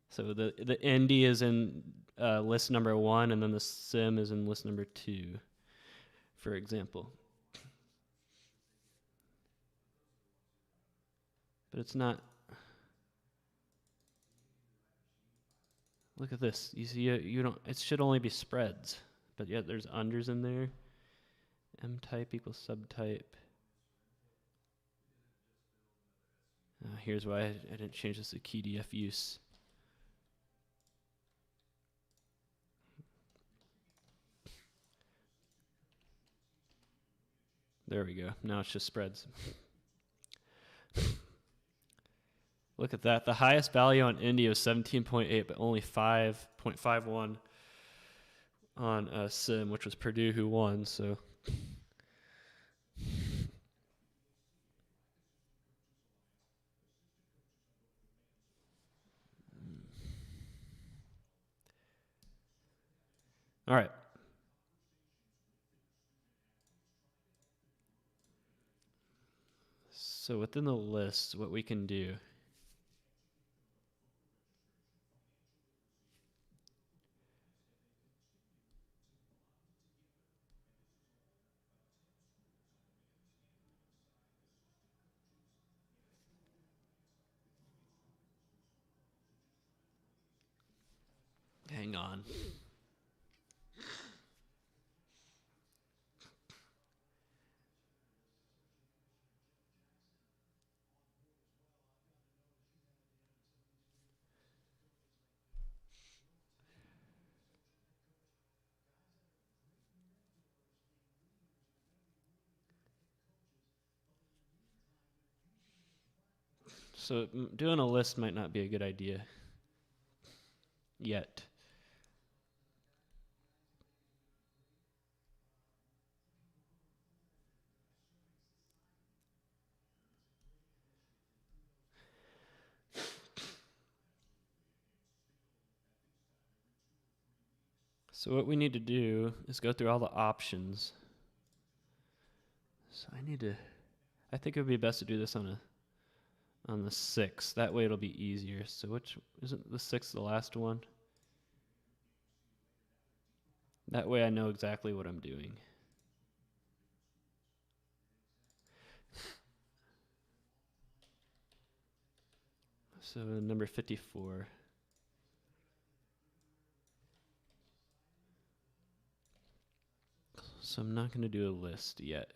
So the ND is in list number 1, and then the sim is in list number 2, for example. But it's not. Look at this. You see, you don't. It should only be spreads, but yet there's unders in there. M type equals subtype. Here's why I didn't change this to KeyDF use. There we go. Now it's just spreads. Look at that. The highest value on India was 17.8, but only 5.51 on Sim, which was Purdue who won. So. All right. So within the list, what we can do. Hang on. So doing a list might not be a good idea yet. So what we need to do is go through all the options. So I think it would be best to do this on the 6th. That way it'll be easier. So which, isn't the 6th the last one? That way I know exactly what I'm doing. So number 54. So I'm not going to do a list yet.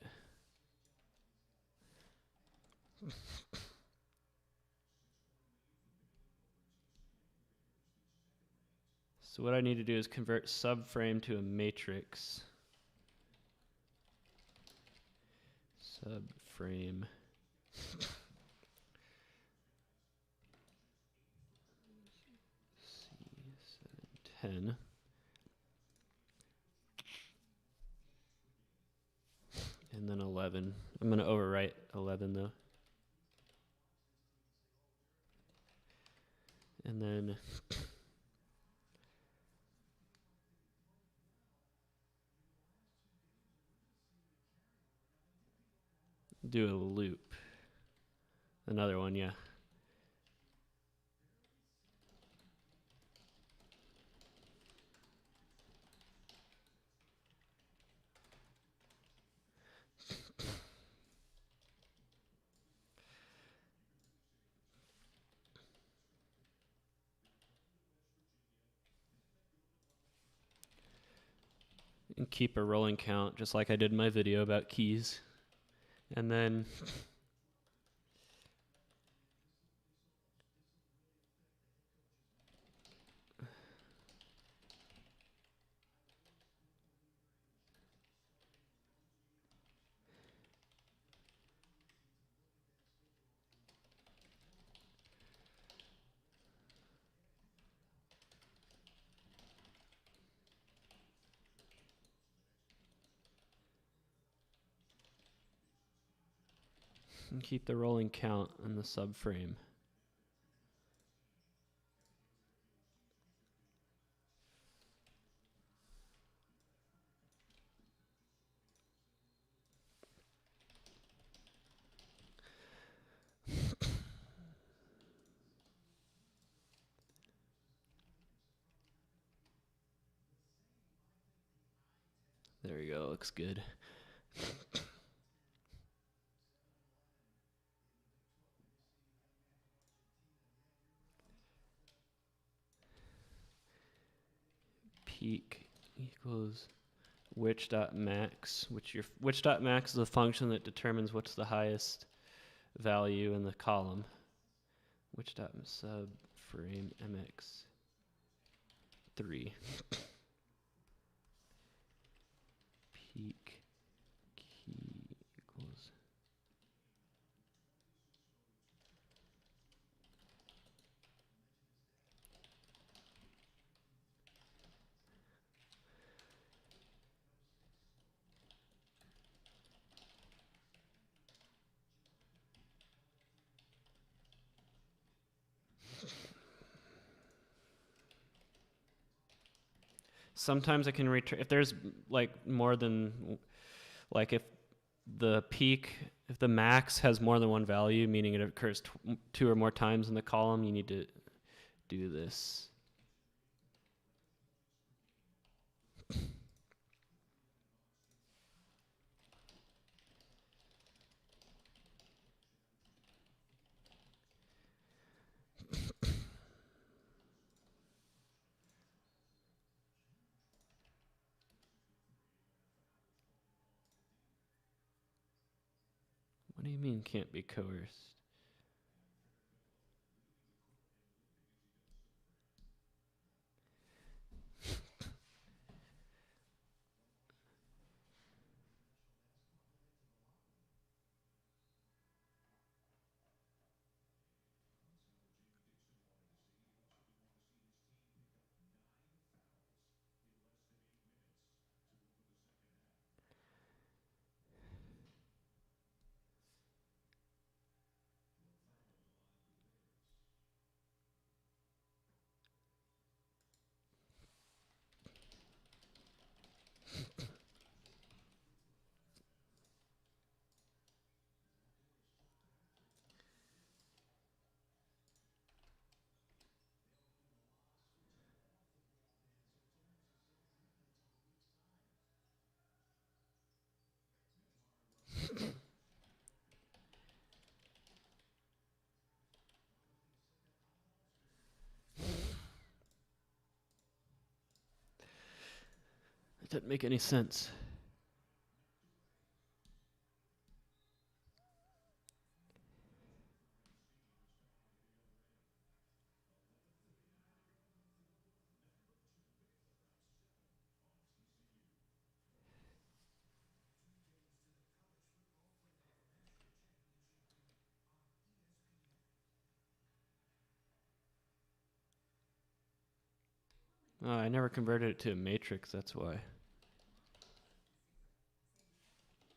So what I need to do is convert subframe to a matrix. Subframe. C710. And then 11. I'm going to overwrite 11 though. And then do a loop. Another one, yeah. And keep a rolling count, just like I did in my video about keys. And then keep the rolling count on the subframe. There we go, looks good. Peak equals which.max, which.max is a function that determines what's the highest value in the column. Which.subframe mx3. Peak key equals sometimes I can return if there's like more than, like if the peak, if the max has more than one value, meaning it occurs two or more times in the column, you need to do this. What do you mean can't be coerced? It doesn't make any sense. Oh, I never converted it to a matrix, that's why.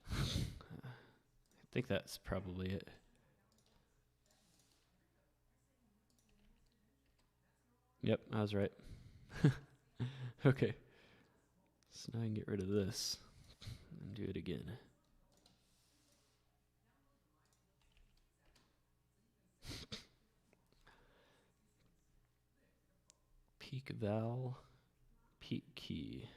I think that's probably it. Yep, I was right. Okay. So now I can get rid of this and do it again. Peak val, peak key.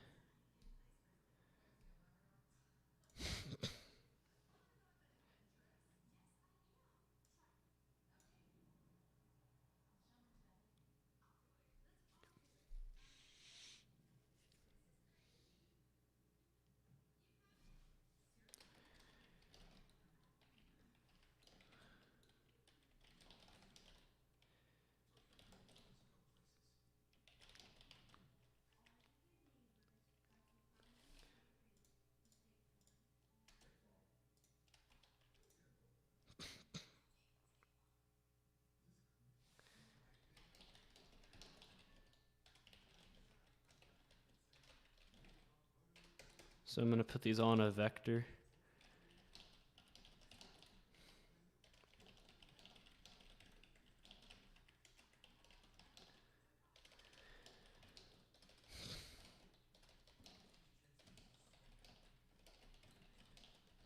So I'm going to put these on a vector.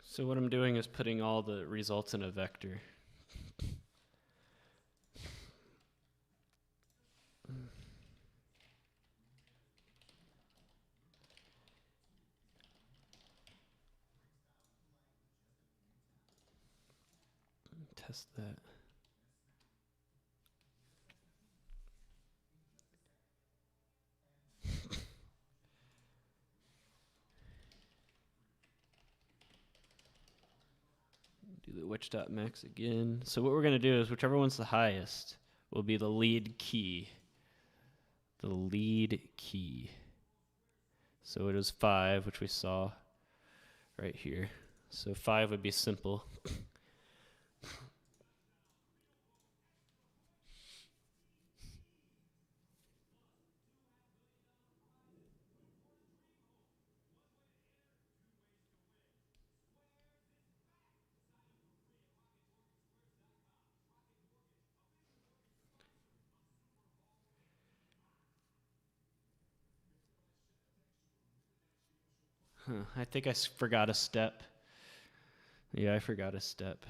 So what I'm doing is putting all the results in a vector. Test that. Do the which.max again. So what we're going to do is whichever one's the highest will be the lead key. The lead key. So it is 5, which we saw right here. So 5 would be simple. I think I forgot a step. Yeah, I forgot a step.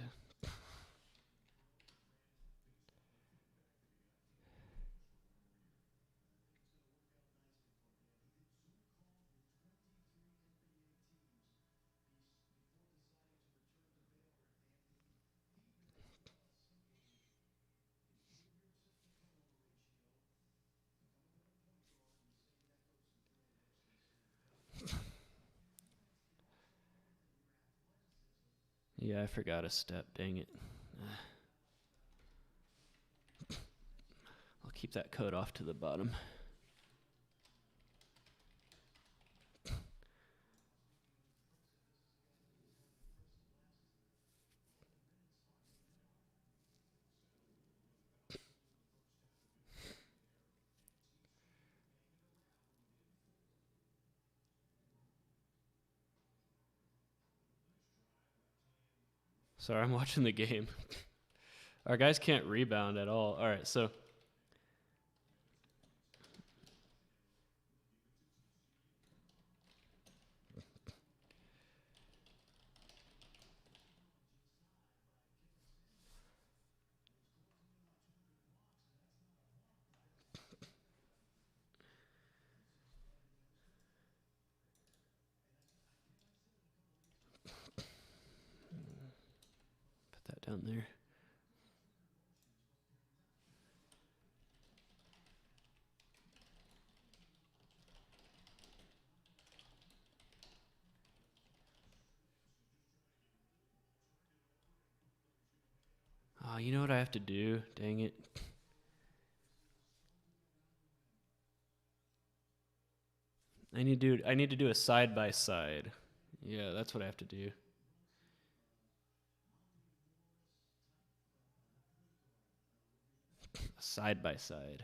Yeah, I forgot a step. Dang it. I'll keep that code off to the bottom. Sorry, I'm watching the game. Our guys can't rebound at all. All right, so put that down there. Oh, you know what I have to do? Dang it. I need to do a side by side. Yeah, that's what I have to do. A side by side.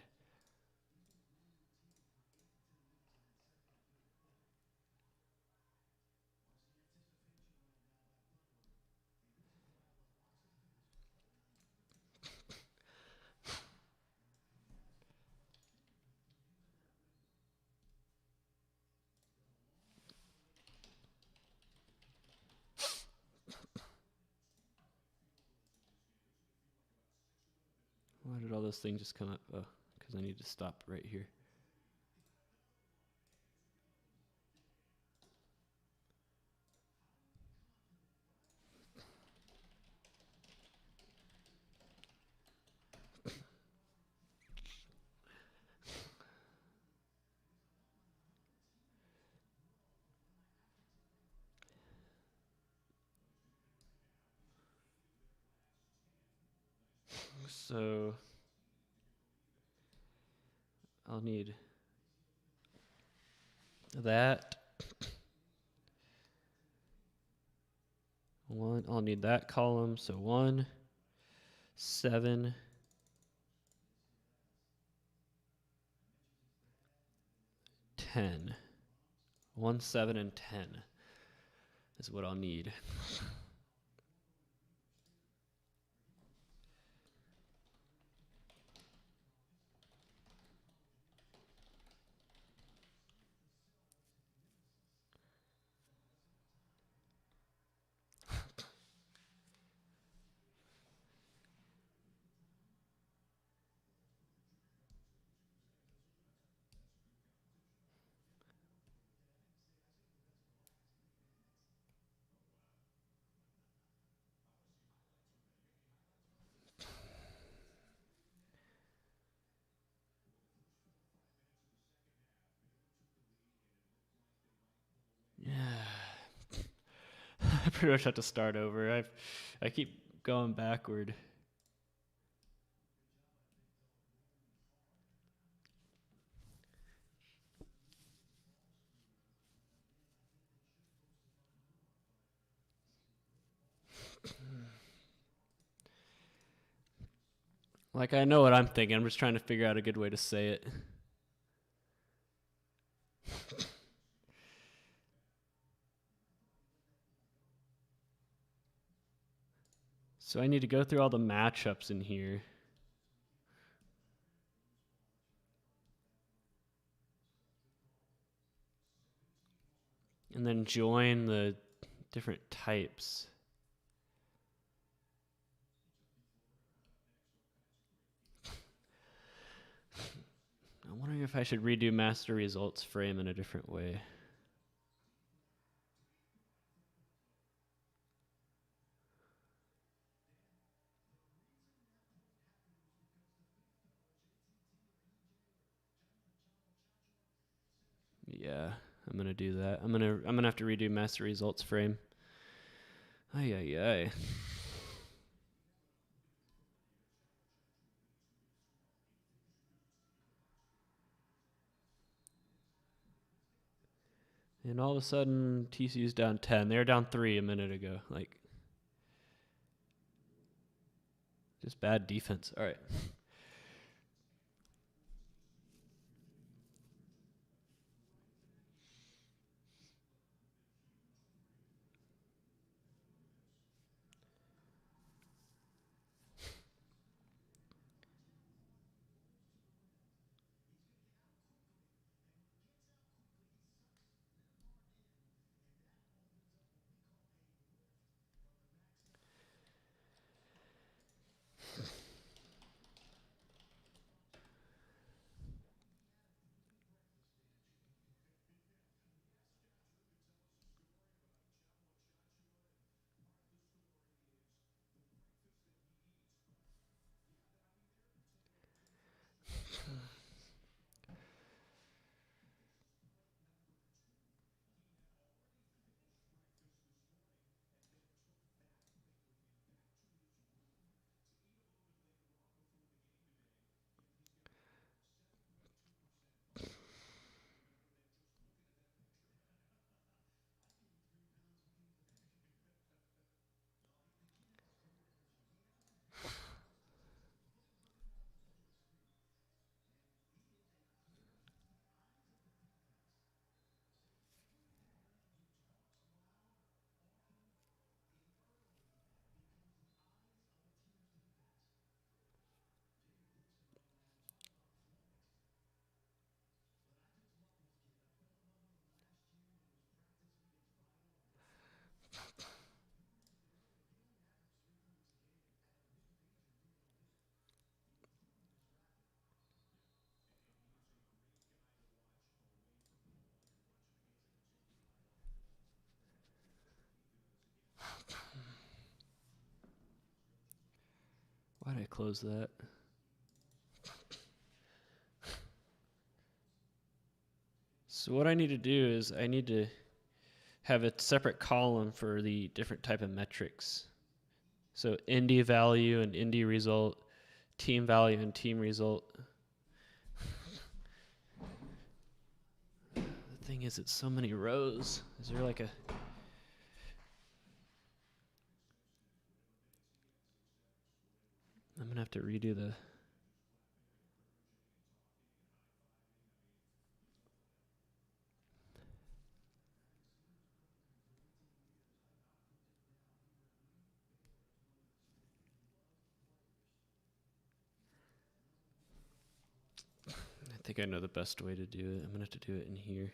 those things just come up? Oh, because I need to stop right here. So I'll need that one. I'll need that column. So 1, 7, 10. 1, 7, and 10 is what I'll need. Yeah. I pretty much have to start over. I keep going backward. Like, I know what I'm thinking. I'm just trying to figure out a good way to say it. So I need to go through all the matchups in here. And then join the different types. I'm wondering if I should redo master results frame in a different way. Yeah, I'm gonna do that. I'm gonna have to redo master results frame. Ay ay ay. And all of a sudden, TCU's down 10. They were down 3 a minute ago. Like, just bad defense. All right. close that. So what I need to do is I need to have a separate column for the different type of metrics. So indie value and indie result, team value and team result. The thing is, it's so many rows. Is there like a... I'm going to have to redo the... I think I know the best way to do it. I'm going to have to do it in here.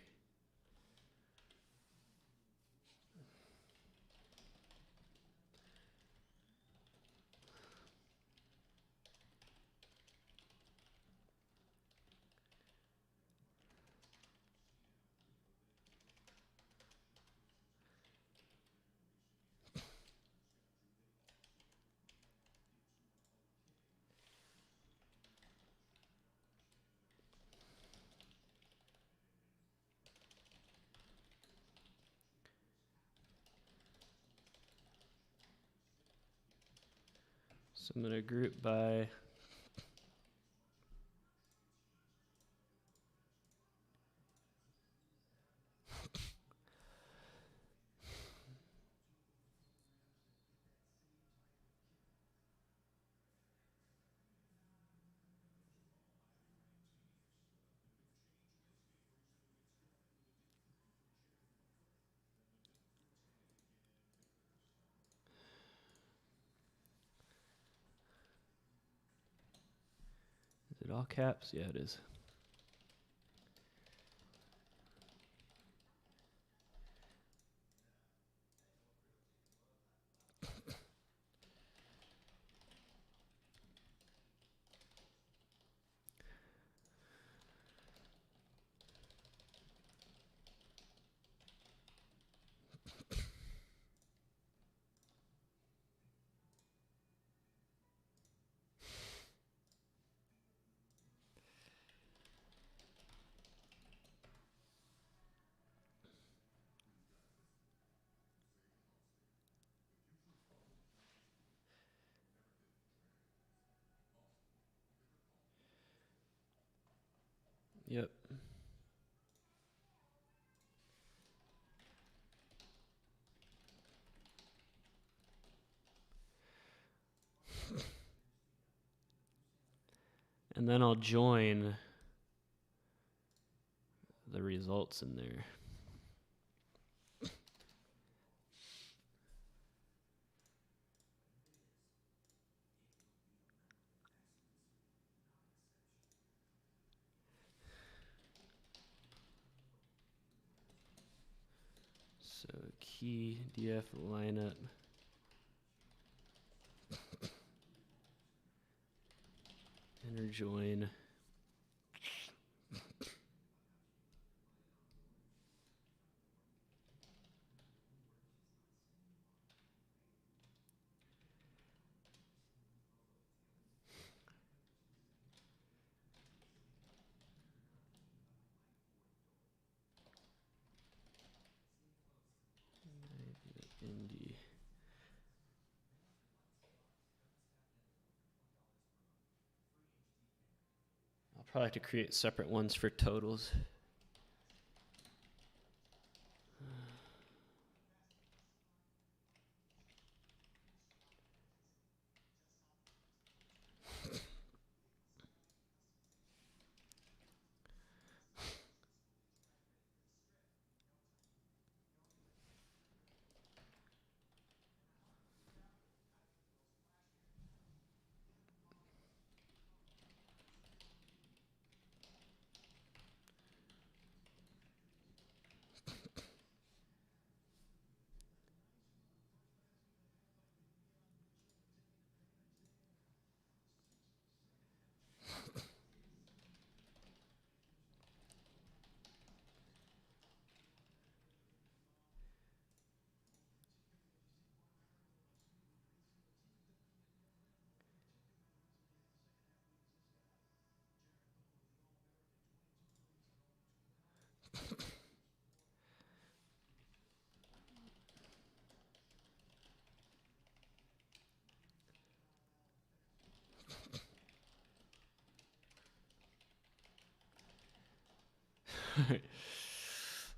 So I'm going to group by... Is it all caps? Yeah, it is. Yep. And then I'll join the results in there. So key df lineup. Inner join. Indie. I'll probably have to create separate ones for totals.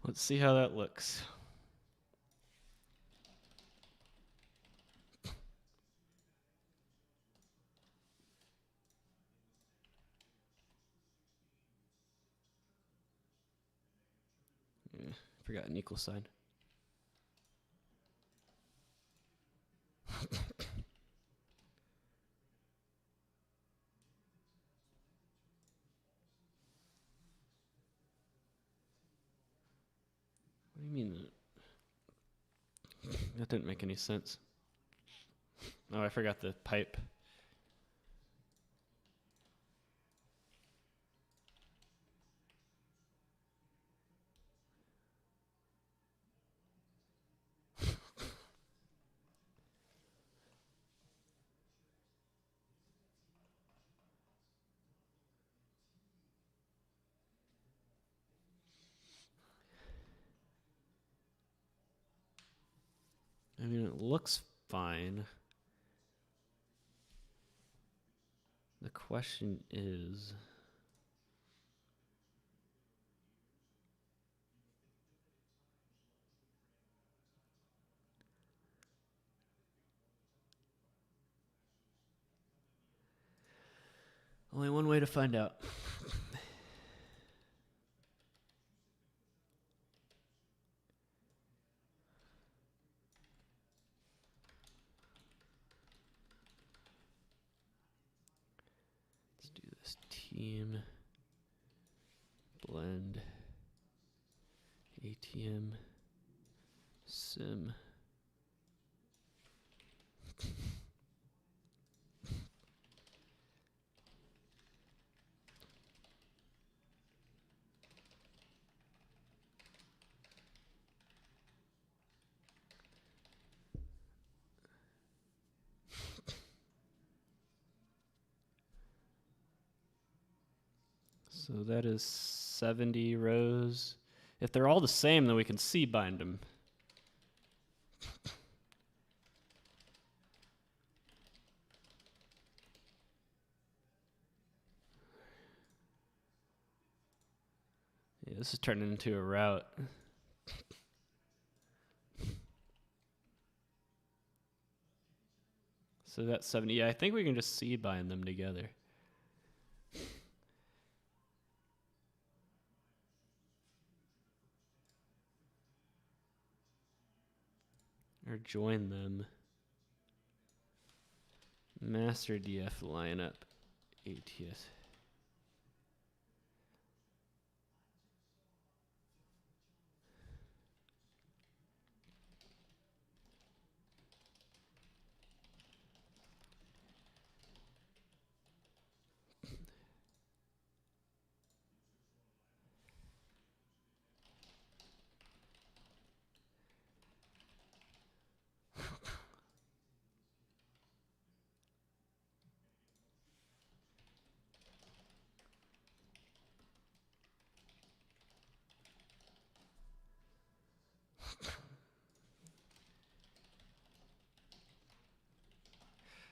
Let's see how that looks. Yeah, forgot an equal sign. What do you mean? That didn't make any sense. Oh, I forgot the pipe. I mean, it looks fine. The question is... Only one way to find out. Let's do this. Team, blend, ATM, sim. So that is 70 rows. If they're all the same, then we can C-bind them. Yeah, this is turning into a route. So that's 70. Yeah, I think we can just C-bind them together. Or join them. Master DF lineup. ATS.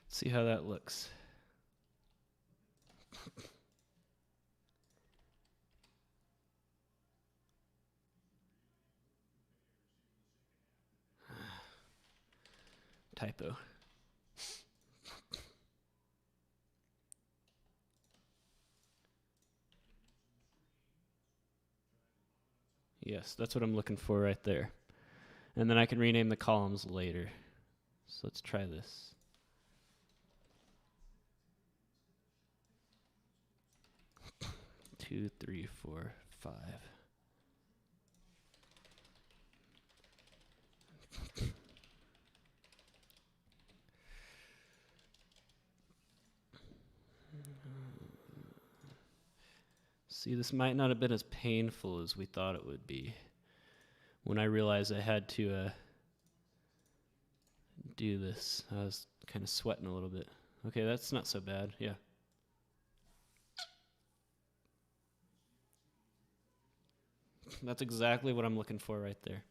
See how that looks. Typo. Yes, that's what I'm looking for right there. And then I can rename the columns later. So let's try this. Two, three, four, five. See, this might not have been as painful as we thought it would be. When I realized I had to do this, I was kind of sweating a little bit. Okay, that's not so bad, yeah. That's exactly what I'm looking for right there.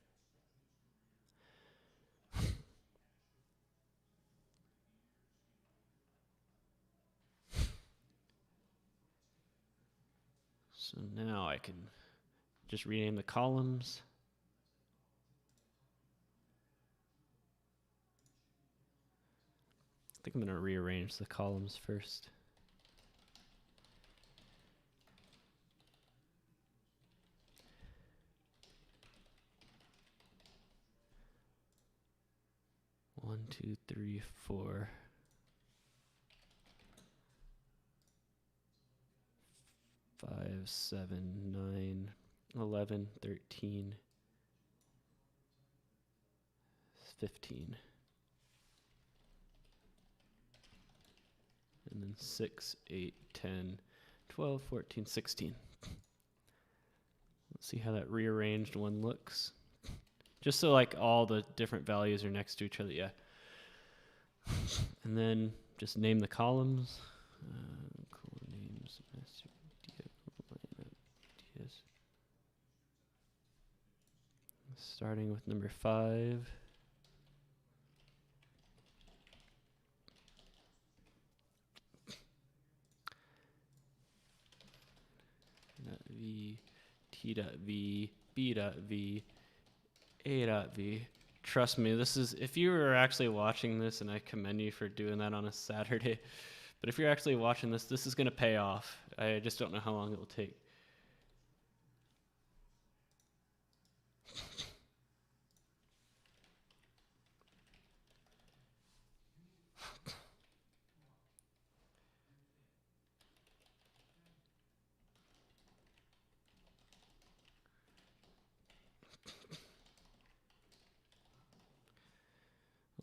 So now I can just rename the columns. I think I'm going to rearrange the columns first. One, two, three, 4, 5, 7, 9, 11, 13, 15. And then 6, 8, 10, 12, 14, 16. Let's see how that rearranged one looks. Just so like all the different values are next to each other, yeah. And then just name the columns. Names, master, ideas. Starting with number 5. V, T.V, B.V, A.V. Trust me, this is, if you were actually watching this, and I commend you for doing that on a Saturday, but if you're actually watching this, this is going to pay off. I just don't know how long it will take.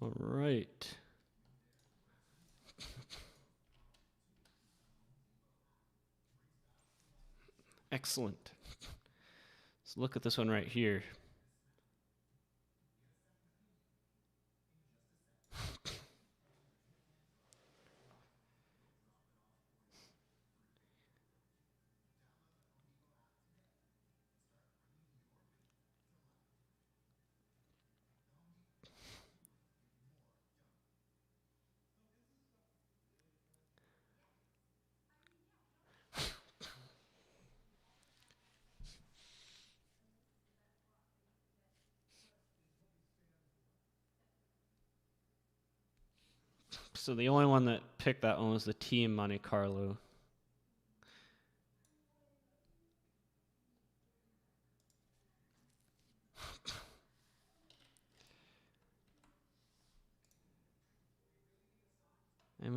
All right. Excellent. Let's look at this one right here. So the only one that picked that one was the team Monte Carlo. And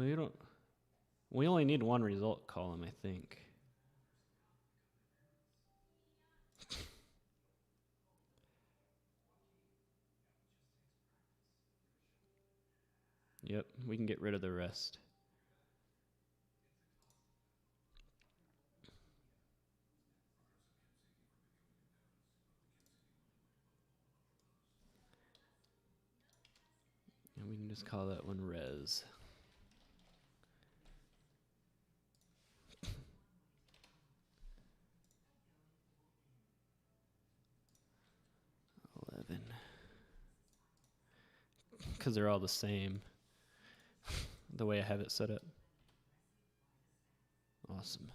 we only need one result column, I think. Yep, we can get rid of the rest. And we can just call that one res. Because they're all the same, the way I have it set up. Awesome.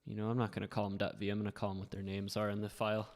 You know, I'm not going to call them .v. I'm going to call them what their names are in the file.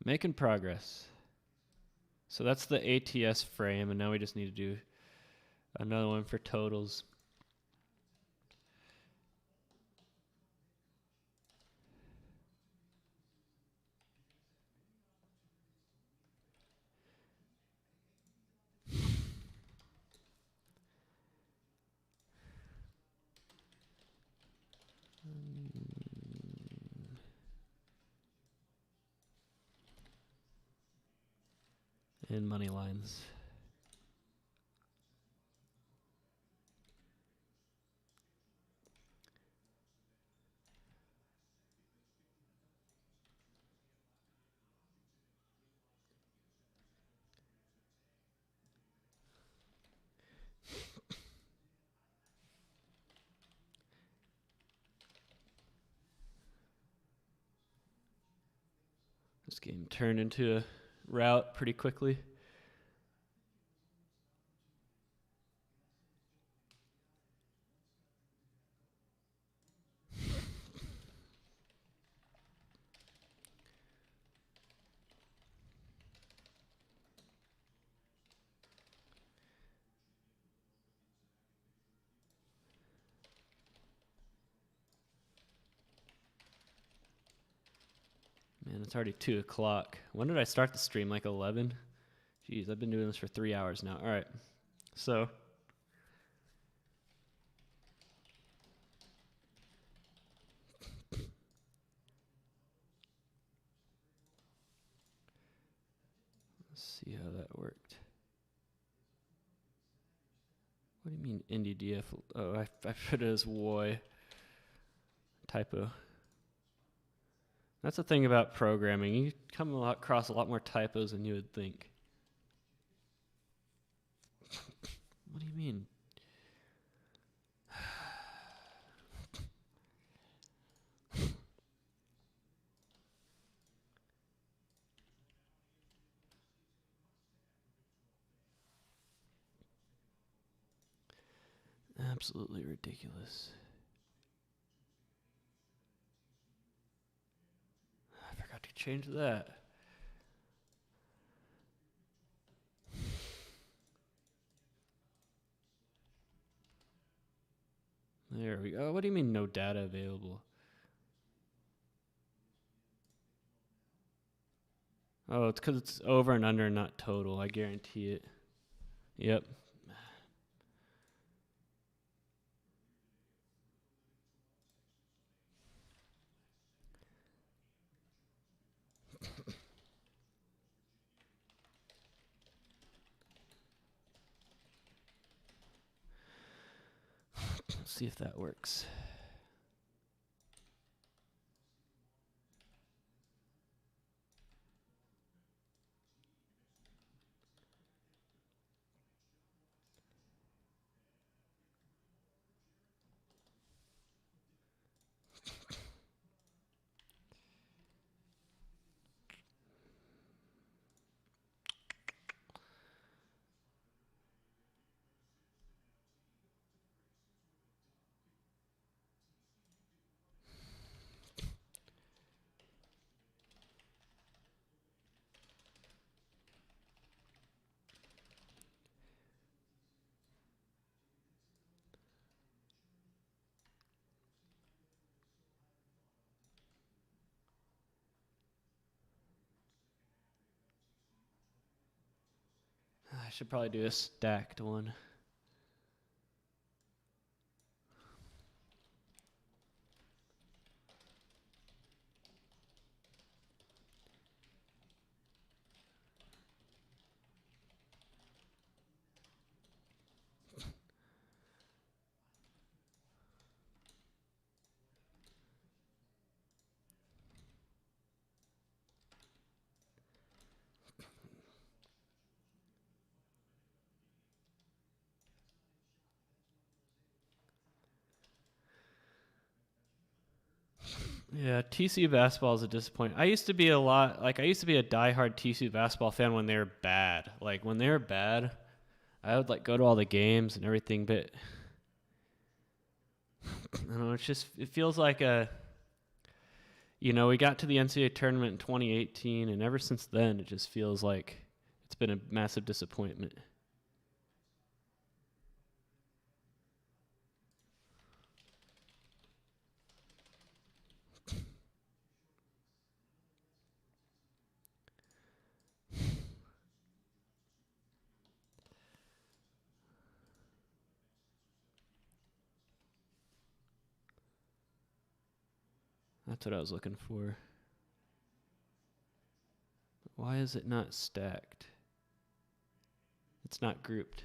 Making progress. So that's the ATS frame, and now we just need to do another one for totals. And money lines. This game turned into a rout pretty quickly. Man, it's already 2 o'clock. When did I start the stream? Like 11? Jeez, I've been doing this for 3 hours now. All right. So let's see how that worked. What do you mean indie DF? Oh, I put it as Woy. Typo. That's the thing about programming. You come across a lot more typos than you would think. What do you mean? Absolutely ridiculous. I forgot to change that. There we go. What do you mean no data available? Oh, it's because it's over and under, not total. I guarantee it. Yep. Let's see if that works. I should probably do a stacked one. Yeah, TCU basketball is a disappointment. I used to be a diehard TCU basketball fan when they were bad. Like when they were bad, I would like go to all the games and everything, but I don't know, it feels like You know, we got to the NCAA tournament in 2018, and ever since then, it just feels like it's been a massive disappointment. That's what I was looking for. Why is it not stacked? It's not grouped.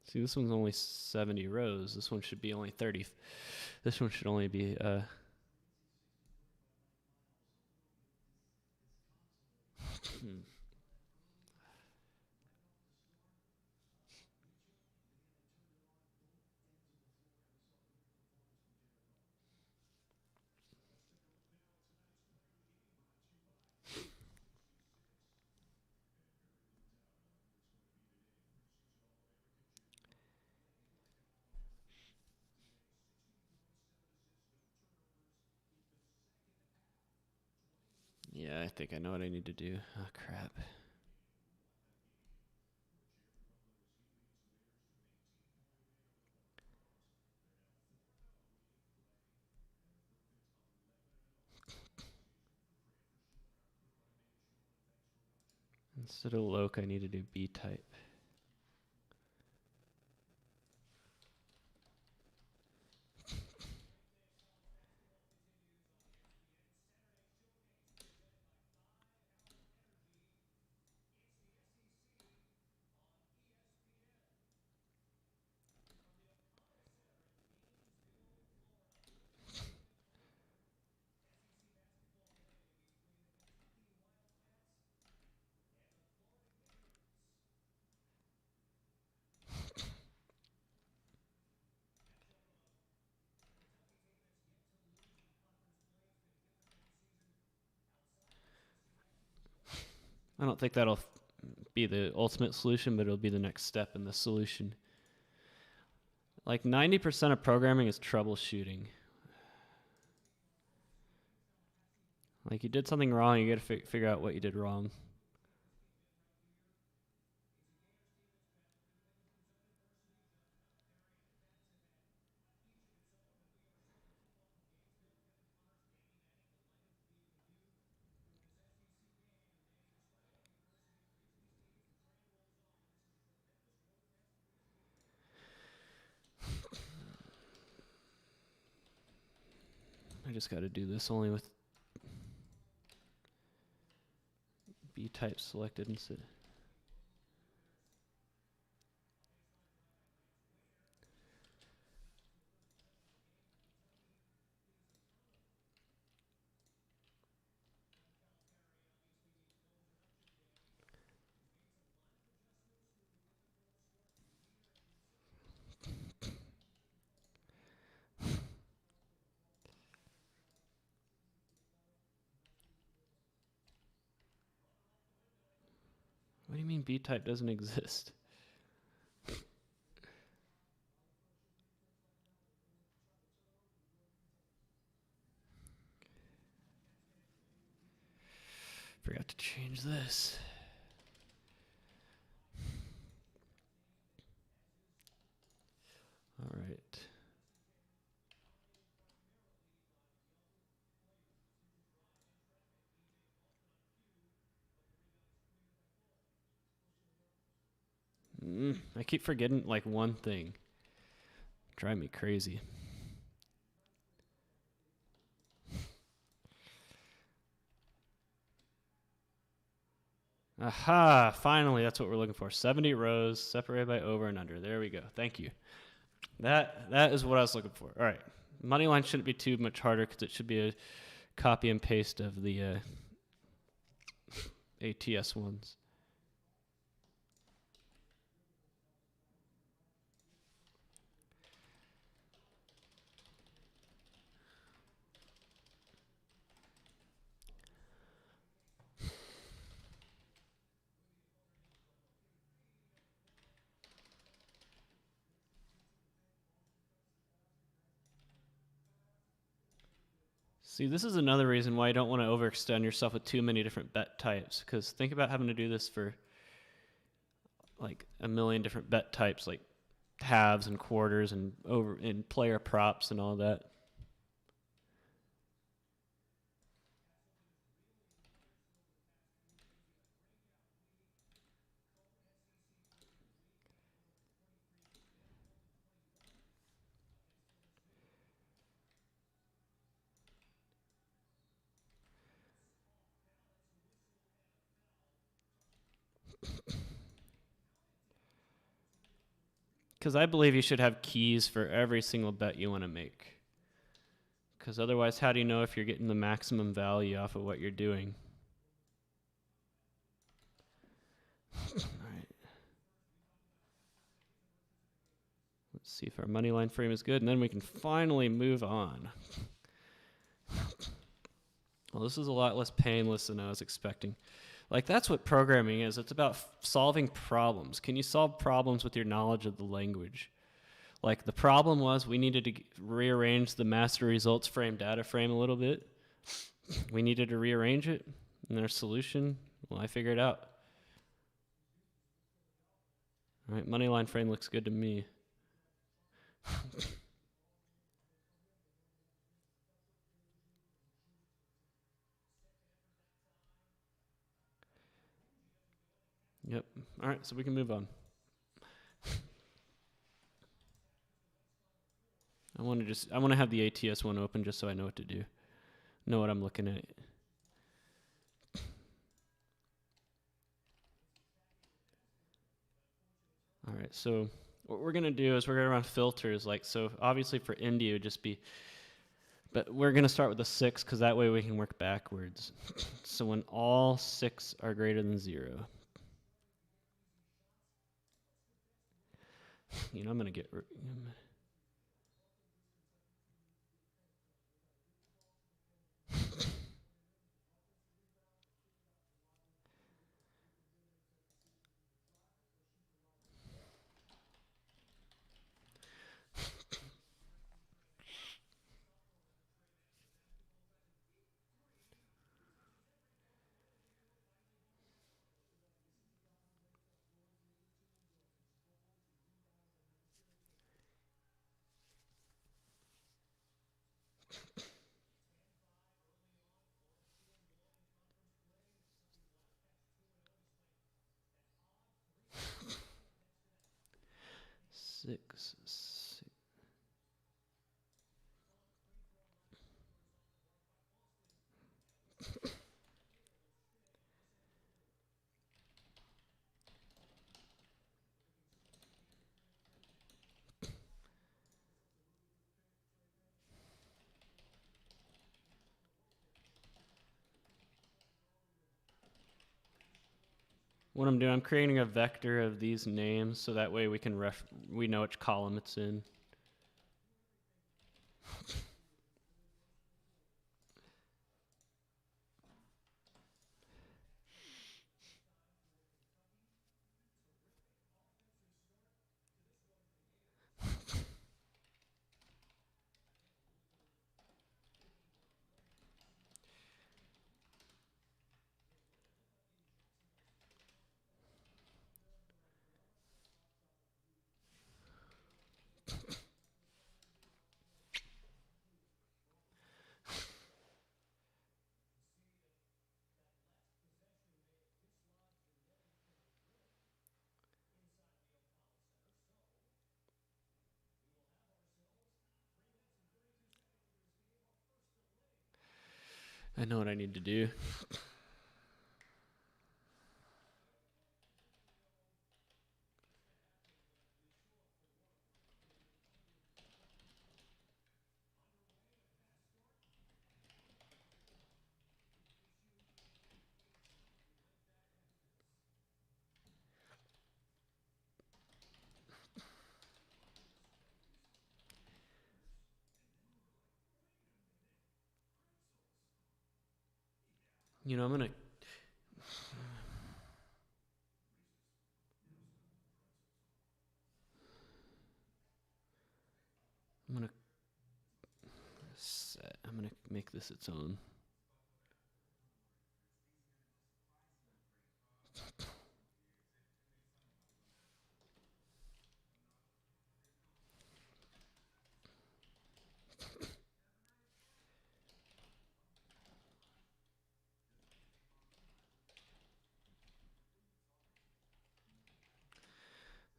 See, this one's only 70 rows. This one should be only 30. This one should only be Yeah, I think I know what I need to do. Oh, crap. Instead of loc, I need to do B-type. I don't think that'll be the ultimate solution, but it'll be the next step in the solution. Like 90% of programming is troubleshooting. Like you did something wrong, you got to figure out what you did wrong. I just got to do this only with B-type selected instead. What do you mean B-type doesn't exist? Forgot to change this. All right. I keep forgetting like one thing. Drive me crazy. Aha! Finally, that's what we're looking for. 70 rows separated by over and under. There we go. Thank you. That is what I was looking for. All right. Money line shouldn't be too much harder because it should be a copy and paste of the ATS ones. See, this is another reason why you don't want to overextend yourself with too many different bet types, because think about having to do this for like a million different bet types, like halves and quarters and player props and all that. Because I believe you should have keys for every single bet you want to make. Because otherwise, how do you know if you're getting the maximum value off of what you're doing? All right. Let's see if our money line frame is good, and then we can finally move on. Well, this is a lot less painless than I was expecting. Like, that's what programming is. It's about solving problems. Can you solve problems with your knowledge of the language? Like, the problem was we needed to rearrange the master results frame data frame a little bit. We needed to rearrange it. And their solution, well, I figured it out. All right, money line frame looks good to me. Yep. All right, so we can move on. I want to have the ATS one open just so I know what to do. Know what I'm looking at. All right, so what we're going to do is we're going to run filters. Like, so obviously for India, it would just be, but we're going to start with a 6 because that way we can work backwards. So when all 6 are greater than 0. You know, I'm going to get... Six. What I'm doing, I'm creating a vector of these names so that way we can we know which column it's in. I know what I need to do. You know, I'm going to I'm going to make this its own.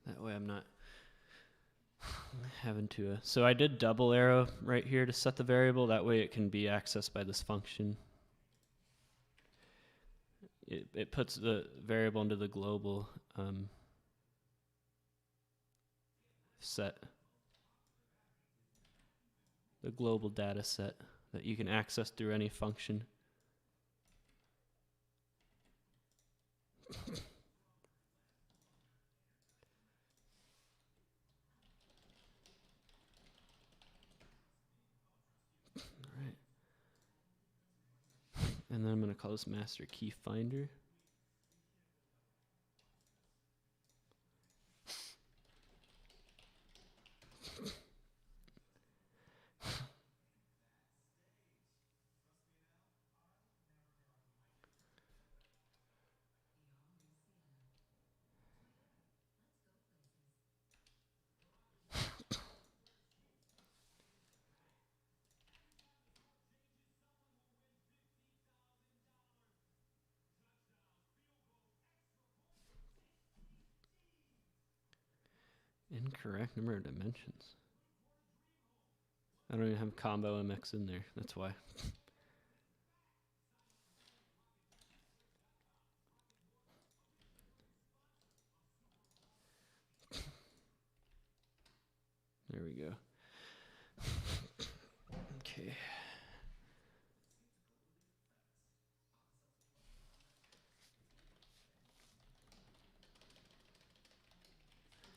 That way I'm not having to... so I did double arrow right here to set the variable. That way it can be accessed by this function. It puts the variable into the global set. The global data set that you can access through any function. And then I'm going to call this master key finder. Incorrect number of dimensions. I don't even have combo MX in there. That's why. There we go. Okay.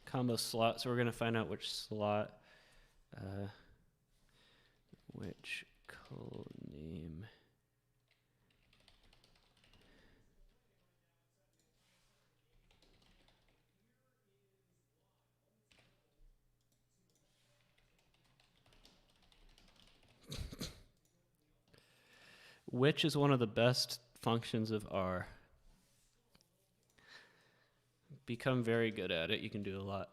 Combo slot. So we're going to find out which slot, which code name. Which is one of the best functions of R. Become very good at it. You can do a lot.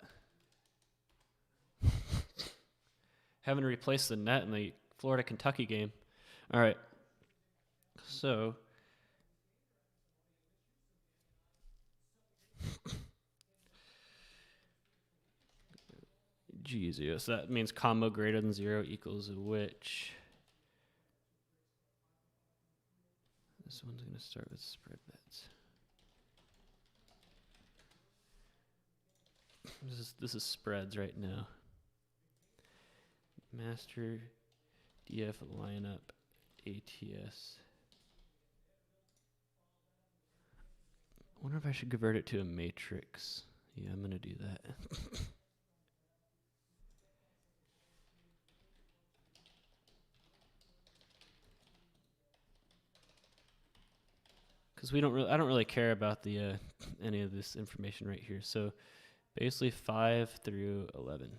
Having to replace the net in the Florida-Kentucky game. All right. So geez, yes, that means combo greater than 0 equals which. This one's going to start with spread bets. This is spreads right now. Master DF lineup ATS. I wonder if I should convert it to a matrix. Yeah, I'm going to do that. Because I don't really care about the any of this information right here. So basically 5 through 11.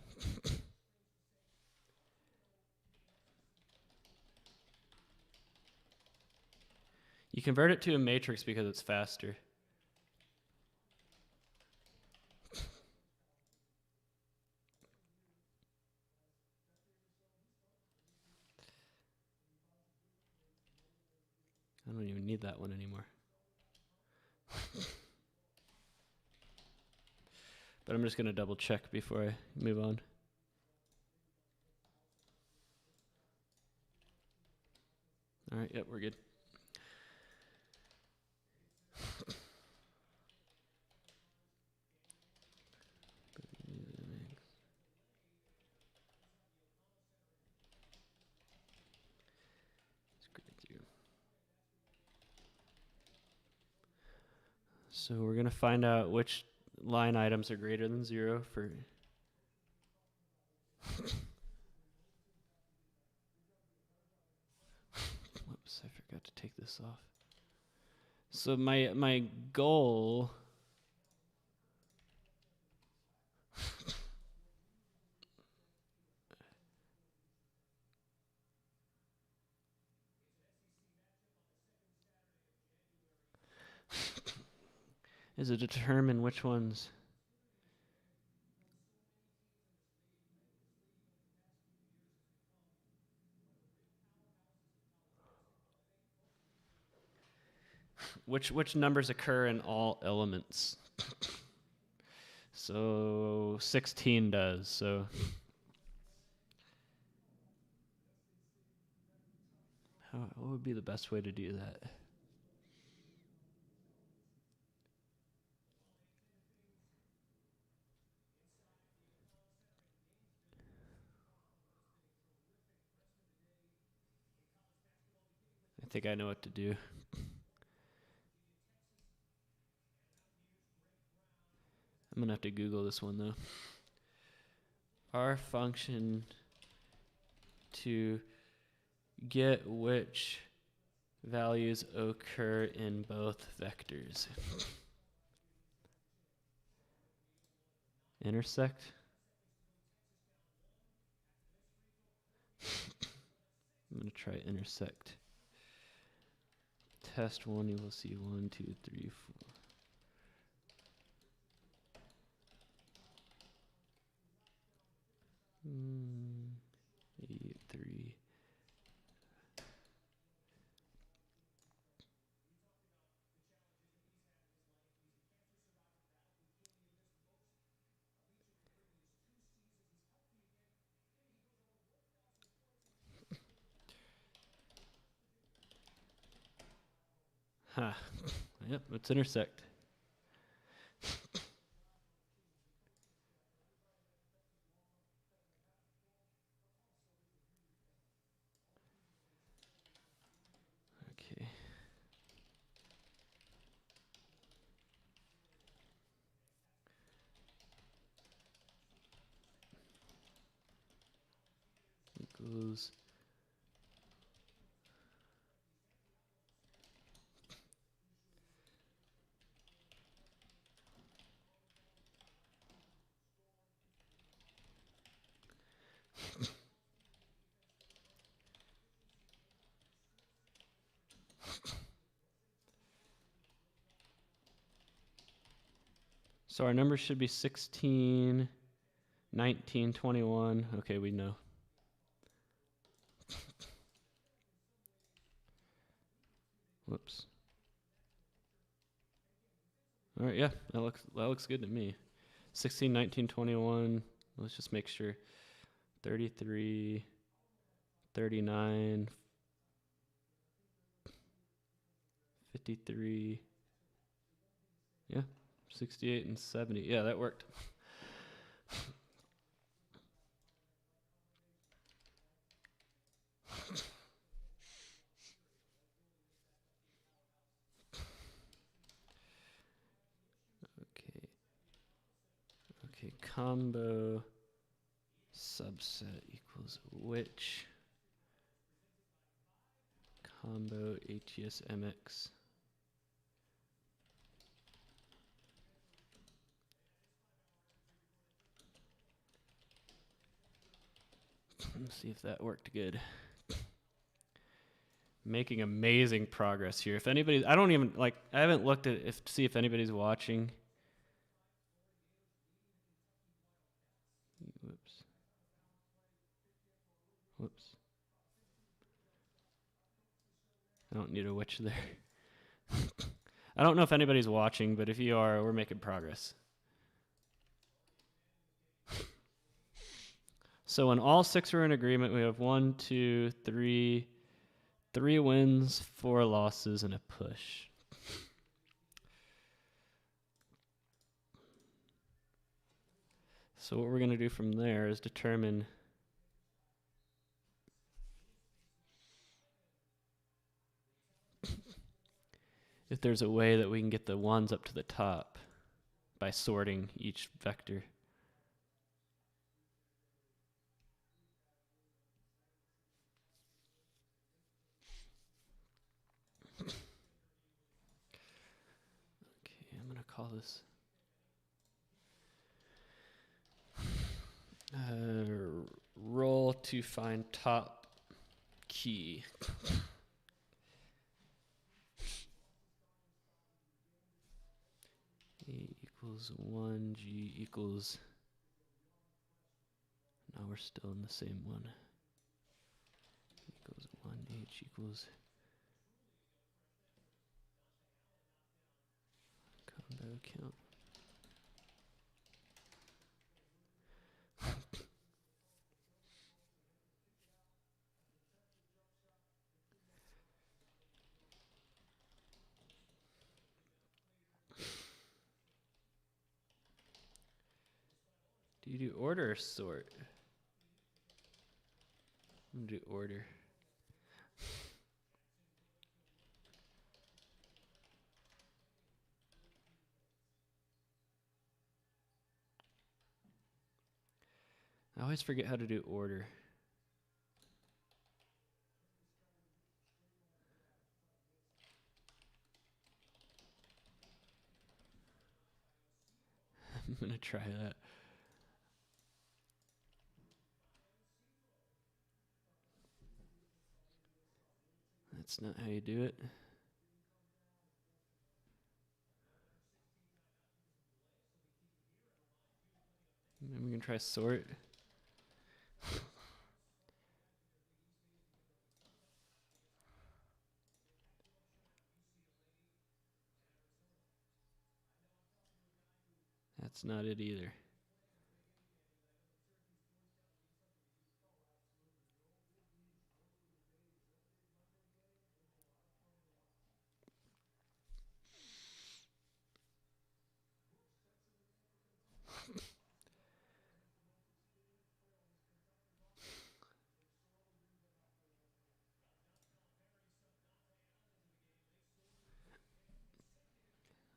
You convert it to a matrix because it's faster. I don't even need that one anymore. But I'm just going to double check before I move on. All right, yep, we're good. So we're going to find out which line items are greater than 0 for... Whoops, I forgot to take this off. So my goal... is it determine which ones. Which numbers occur in all elements? So 16 does. So what would be the best way to do that? I think I know what to do. I'm gonna have to Google this one though. Our function to get which values occur in both vectors. Intersect? I'm gonna try intersect. Test 1, you will see 1, 2, 3, 4. 8, 3. Ha. Yep, let's intersect. Okay. Equals. So our numbers should be 16, 19, 21. Okay, we know. Whoops. All right, yeah, that looks good to me. 16, 19, 21. Let's just make sure. 33, 39, 53. Yeah, 68 and 70. Yeah, that worked. Okay, combo subset equals which combo ATS MX. Let's see if that worked good. Making amazing progress here. If anybody, I haven't looked at it to see if anybody's watching. Whoops. I don't need a witch there. I don't know if anybody's watching, but if you are, we're making progress. So when all 6 are in agreement, we have 1, 2, 3 wins, 4 losses, and a push. So what we're going to do from there is determine if there's a way that we can get the ones up to the top by sorting each vector. Okay, I'm going to call this roll to find top key. equals 1, G equals, now we're still in the same one, equals 1, H equals combo count. Do you do order or sort? I'm gonna do order. I always forget how to do order. I'm gonna try that. That's not how you do it. Maybe we can try sort. That's not it either.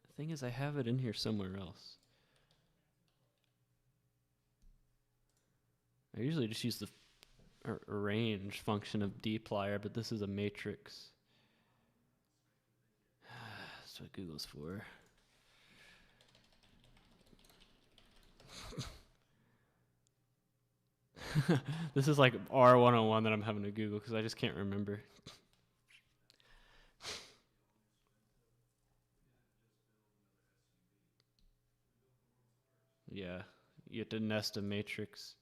The thing is, I have it in here somewhere else. I usually just use the arrange function of dplyr, but this is a matrix. That's what Google's for. This is like R101 that I'm having to Google because I just can't remember. Yeah, you have to nest a matrix.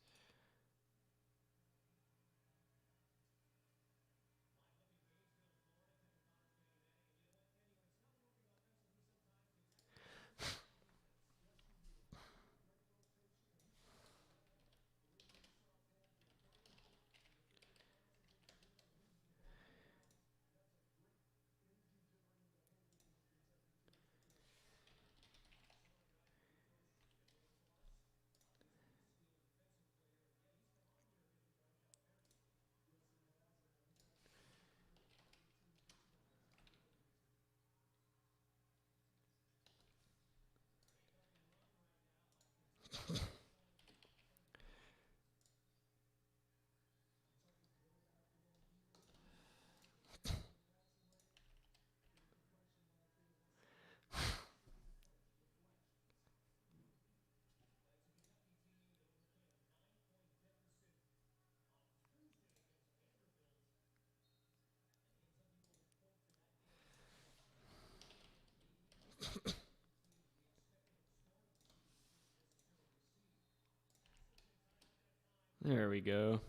There we go.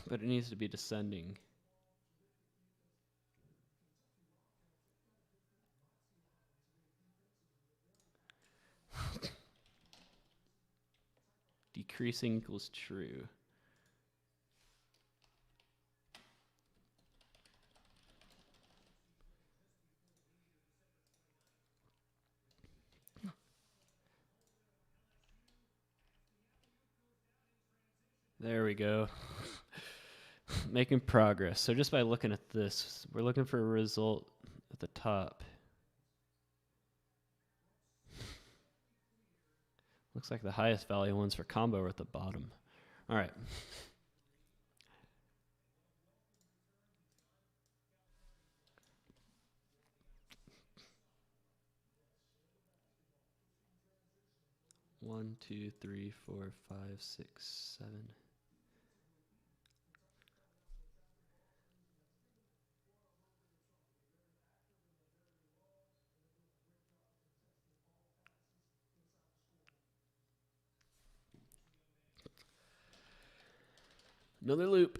But it needs to be descending. Decreasing equals true. There we go. Making progress. So just by looking at this, we're looking for a result at the top. Looks like the highest value ones for combo are at the bottom. All right. One, two, three, four, five, six, seven. Another loop.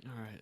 All right.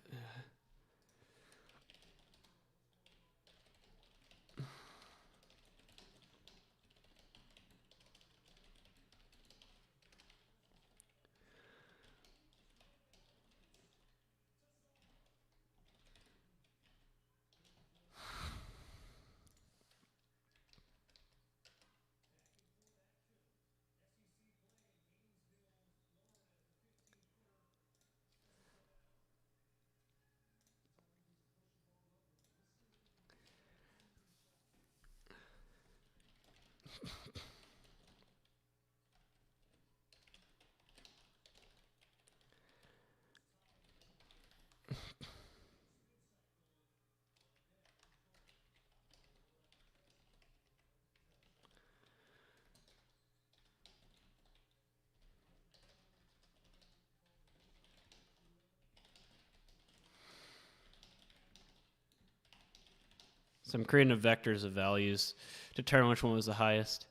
So I'm creating vectors of values to determine which one was the highest.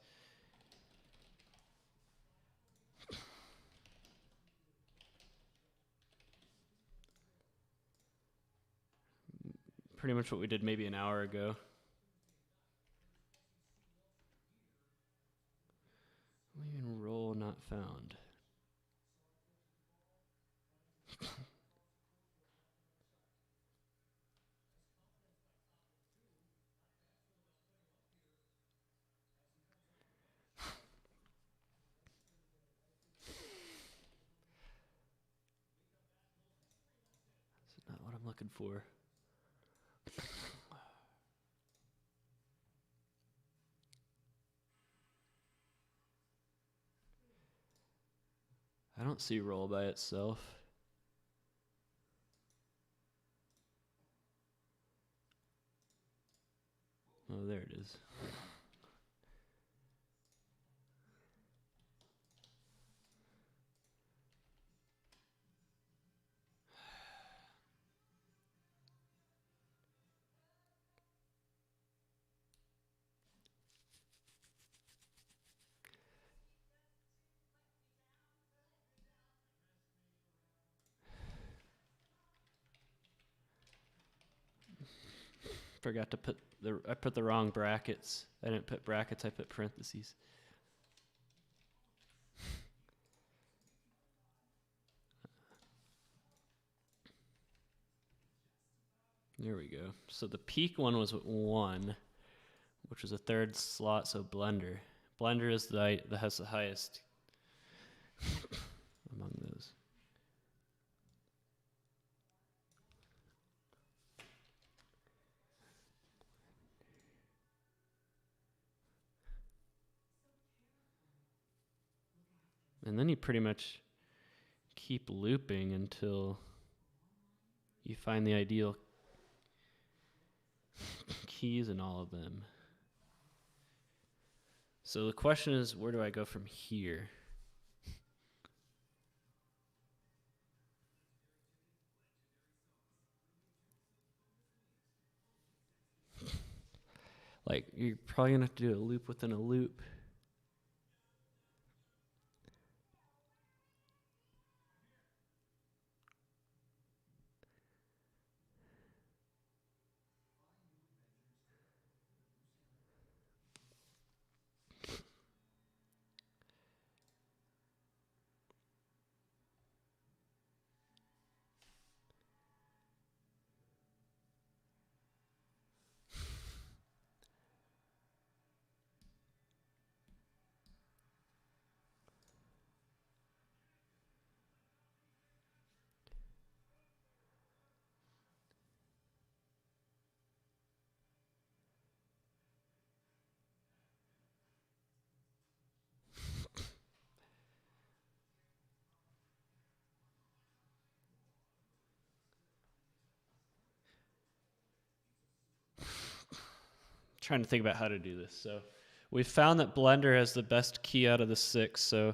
Pretty much what we did maybe an hour ago. Leaving roll not found. That's not what I'm looking for. I don't see roll by itself. Oh, there it is. Forgot to put I put the wrong brackets. I didn't put brackets, I put parentheses. There we go. So the peak one was 1, which was a third slot, so blender. Blender is that has the highest among those. And then you pretty much keep looping until you find the ideal keys in all of them. So the question is, where do I go from here? Like, you're probably going to have to do a loop within a loop. Trying to think about how to do this. So we found that Blender has the best key out of the 6. So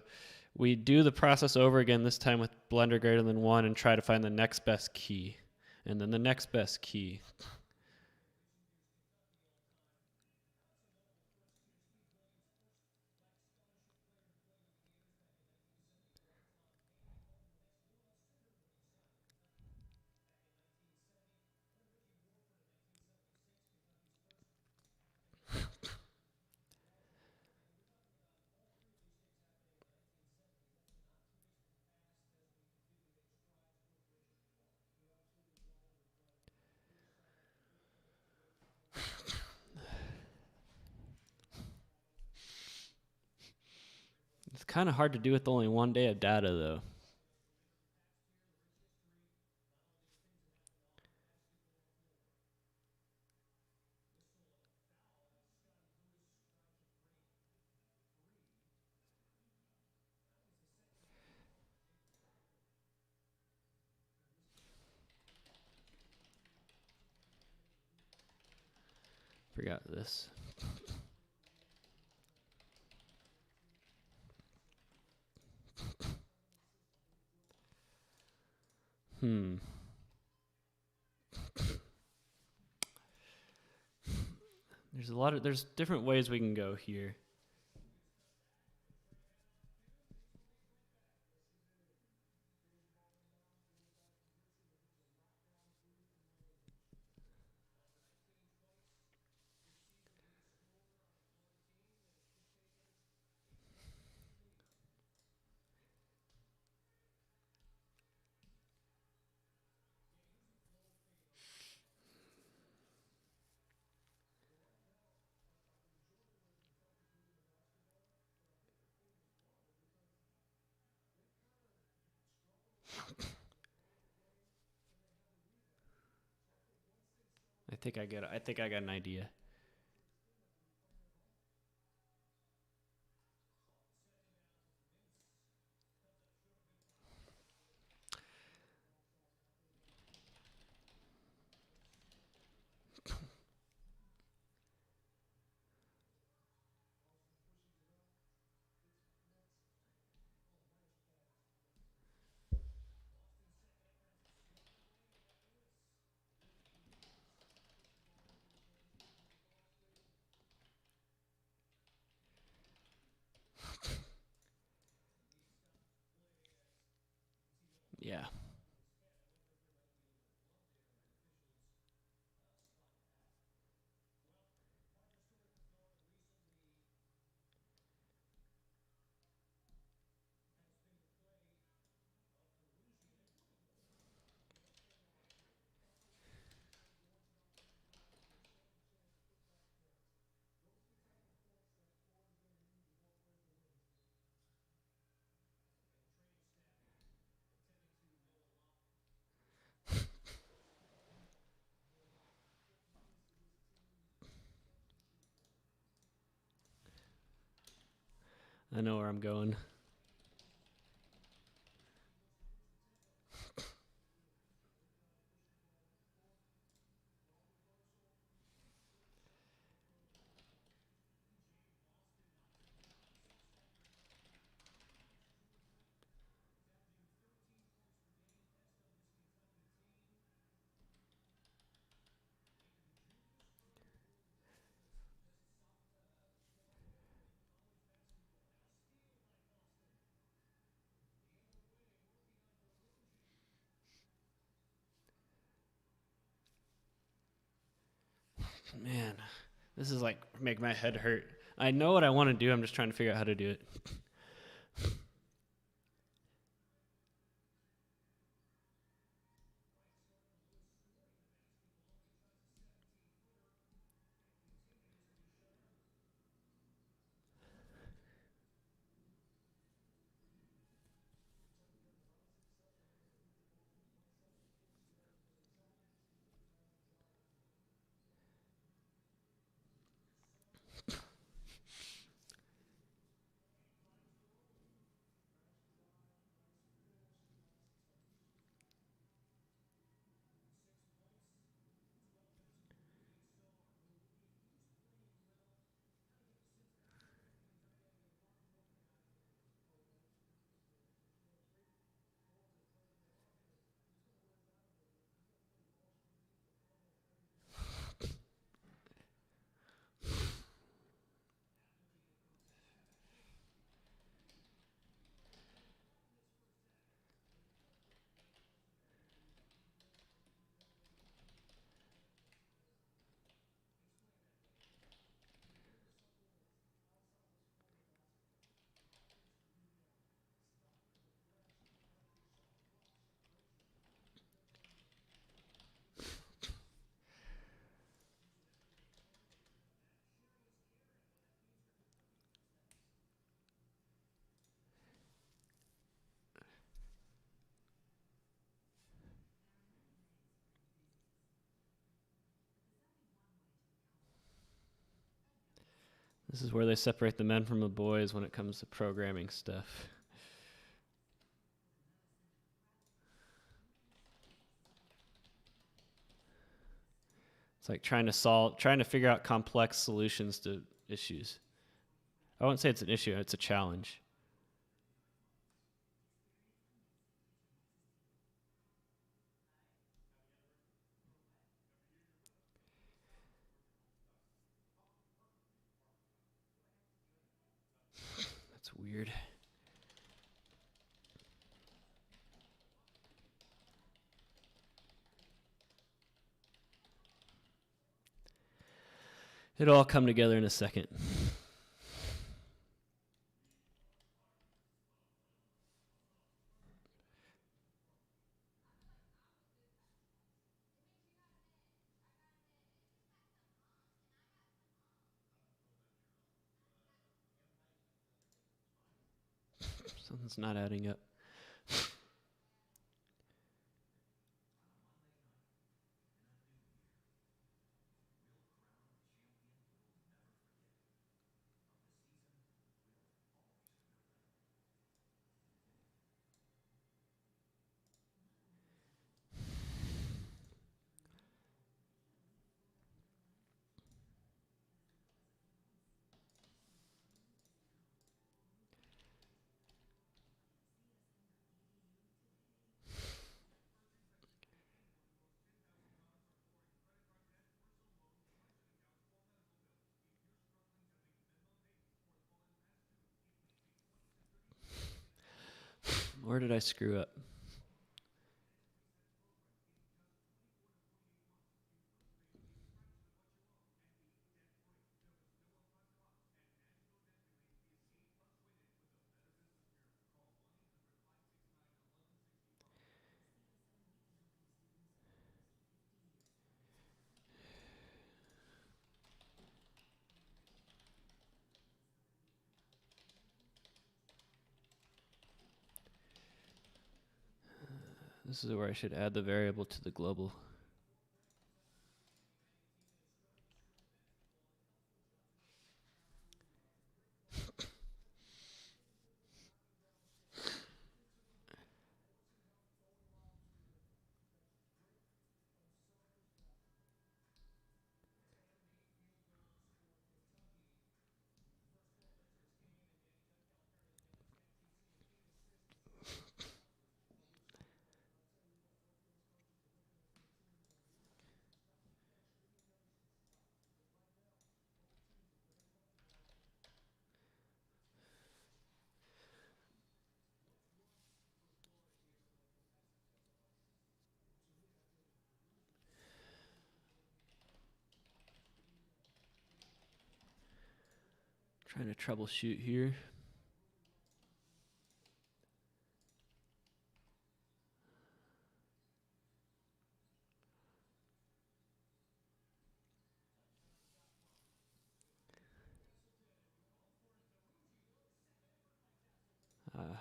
we do the process over again, this time with Blender greater than 1, and try to find the next best key. And then the next best key. It's kind of hard to do with only one day of data, though. Forgot this. There's different ways we can go here. I think I got an idea. Yeah. I know where I'm going. Man, this is like make my head hurt. I know what I want to do. I'm just trying to figure out how to do it. This is where they separate the men from the boys when it comes to programming stuff. It's like trying to figure out complex solutions to issues. I wouldn't say it's an issue, it's a challenge. That's weird. It'll all come together in a second. Something's not adding up. Where did I screw up? This is where I should add the variable to the global. Trying to troubleshoot here. Uh,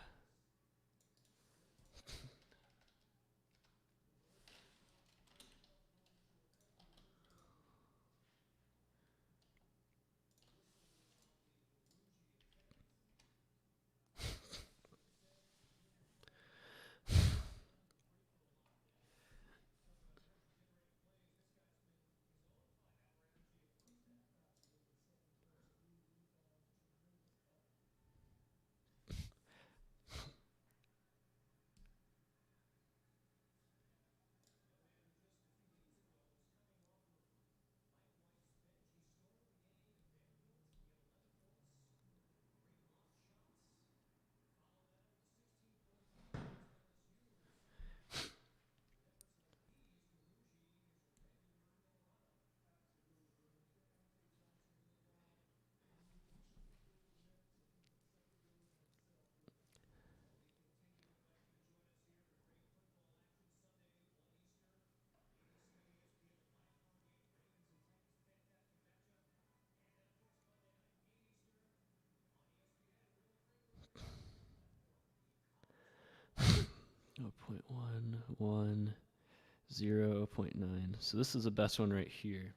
0.110.9. So this is the best one right here.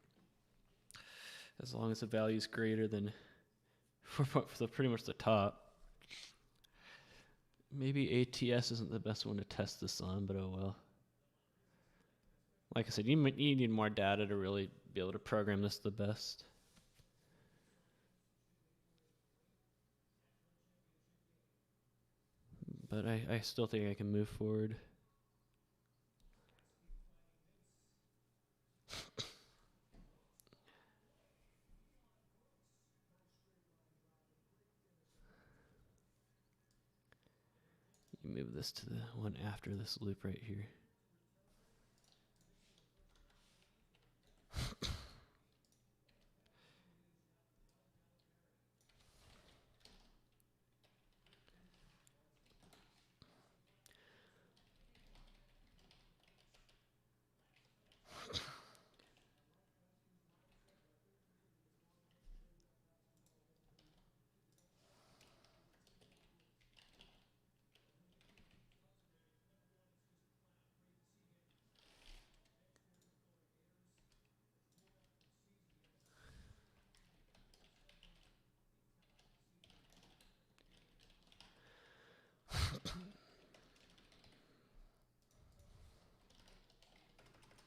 As long as the value is greater than for pretty much the top. Maybe ATS isn't the best one to test this on, but oh well. Like I said, you need more data to really be able to program this the best. But I still think I can move forward. You move this to the one after this loop right here.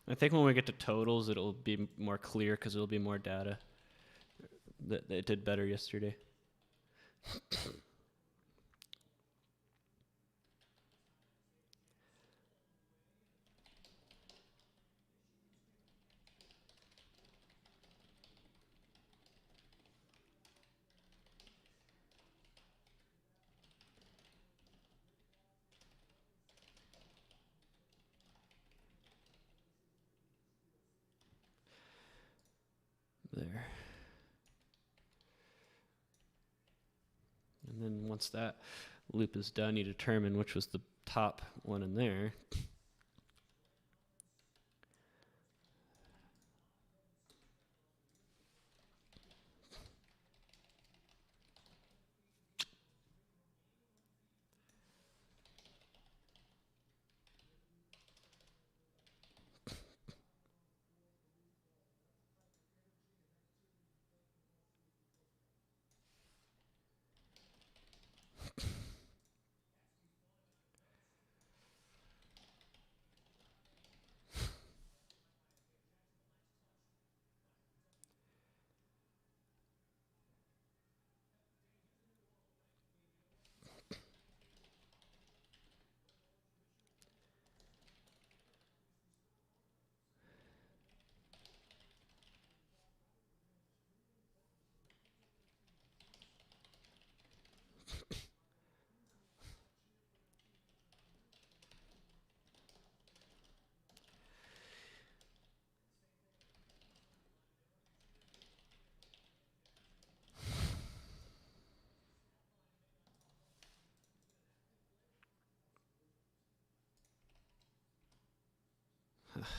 I think when we get to totals, it'll be more clear because it'll be more data. That it did better yesterday. There. And then once that loop is done, you determine which was the top one in there.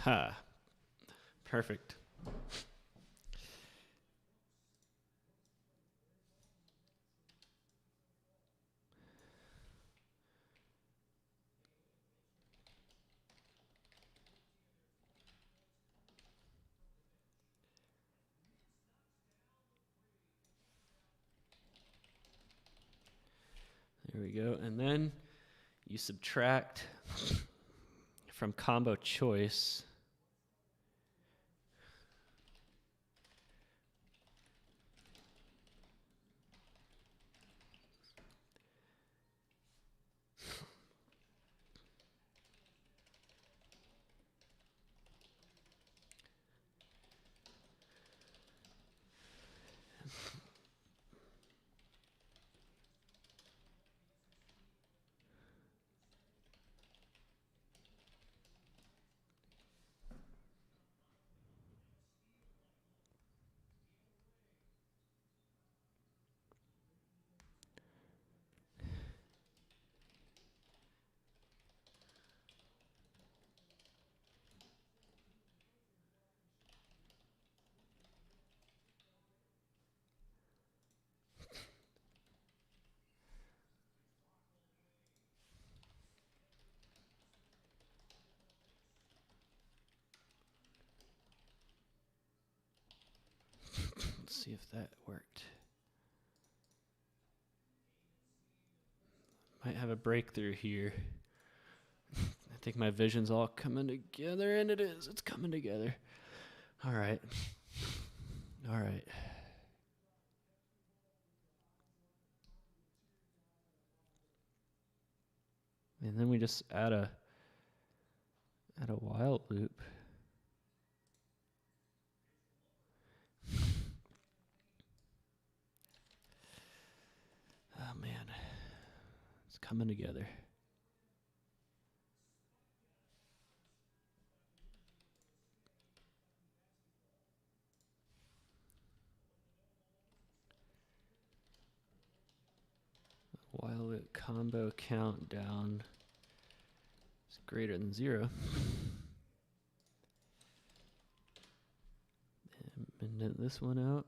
Ha. Perfect. There we go. And then you subtract from combo choice. Let's see if that worked. Might have a breakthrough here. I think my vision's all coming together, and it is. It's coming together. All right. All right. And then we just add a while loop. Oh man, it's coming together. While loop combo countdown is greater than 0. And indent this one out.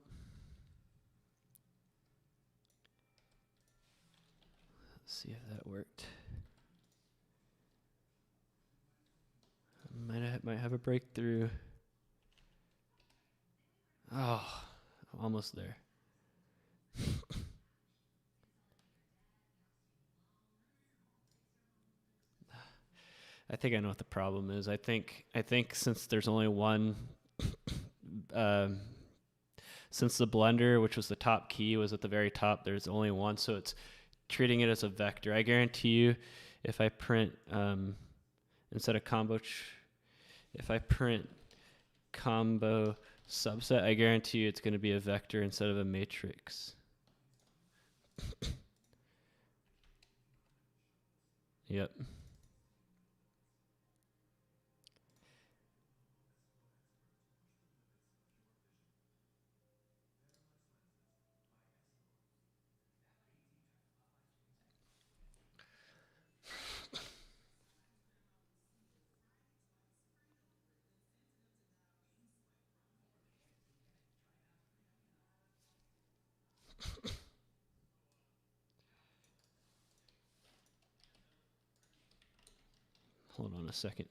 Let's see if that worked. Might have a breakthrough. Oh, almost there. I think I know what the problem is. I think since there's only one, since the blender, which was the top key, was at the very top, there's only one, so it's treating it as a vector. I guarantee you, if I print instead of combo, if I print combo subset, I guarantee you it's going to be a vector instead of a matrix. Yep. Hold on a second.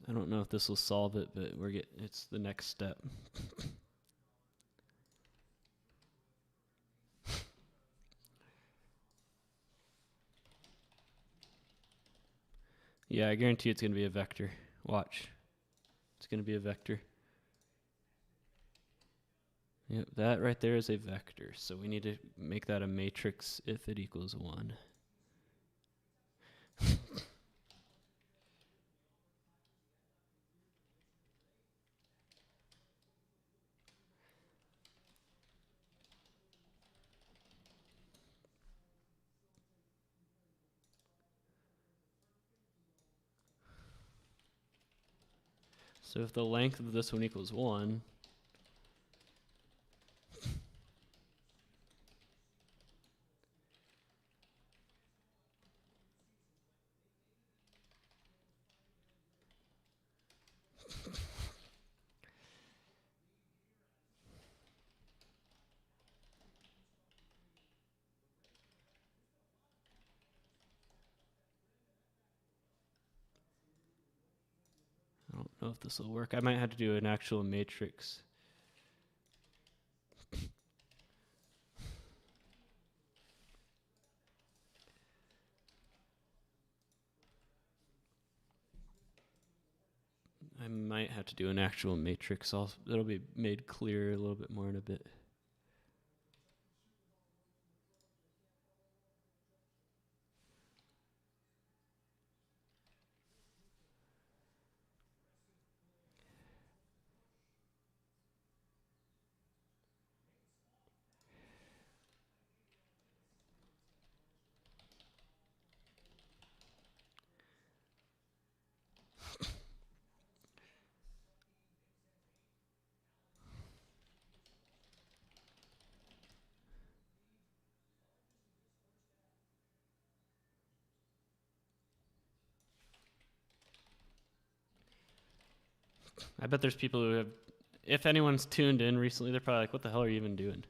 I don't know if this will solve it, but it's the next step. Yeah, I guarantee it's going to be a vector. Watch. It's going to be a vector. Yep, that right there is a vector. So we need to make that a matrix if it equals 1. So if the length of this one equals 1, I don't know if this will work. I might have to do an actual matrix. I might have to do an actual matrix. It'll be made clear a little bit more in a bit. I bet there's people who have, if anyone's tuned in recently, they're probably like, what the hell are you even doing?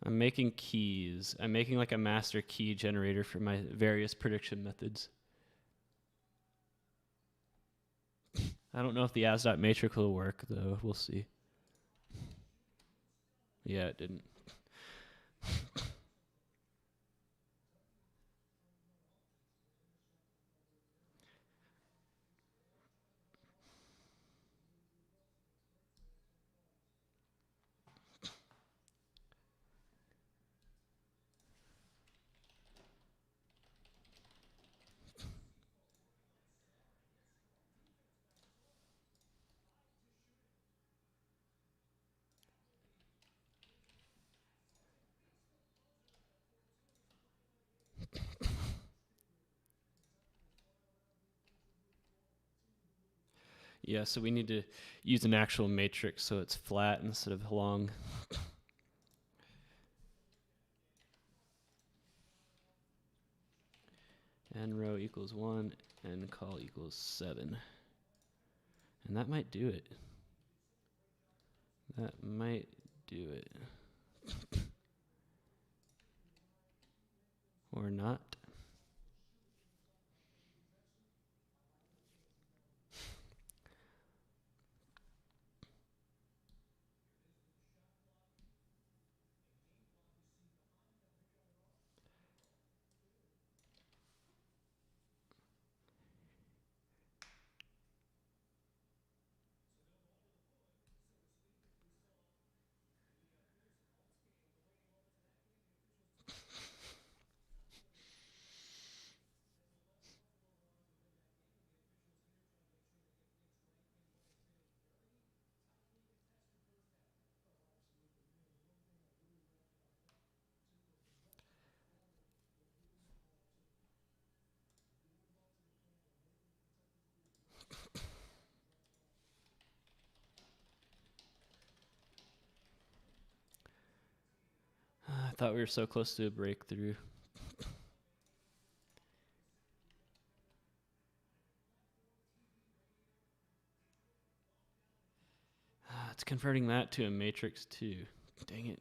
I'm making keys. I'm making like a master key generator for my various prediction methods. I don't know if the as.matrix will work, though. We'll see. Yeah, it didn't. Yeah, so we need to use an actual matrix so it's flat instead of long. N row equals 1, n call equals 7. And that might do it. That might do it. Or not. I thought we were so close to a breakthrough. It's converting that to a matrix too. Dang it.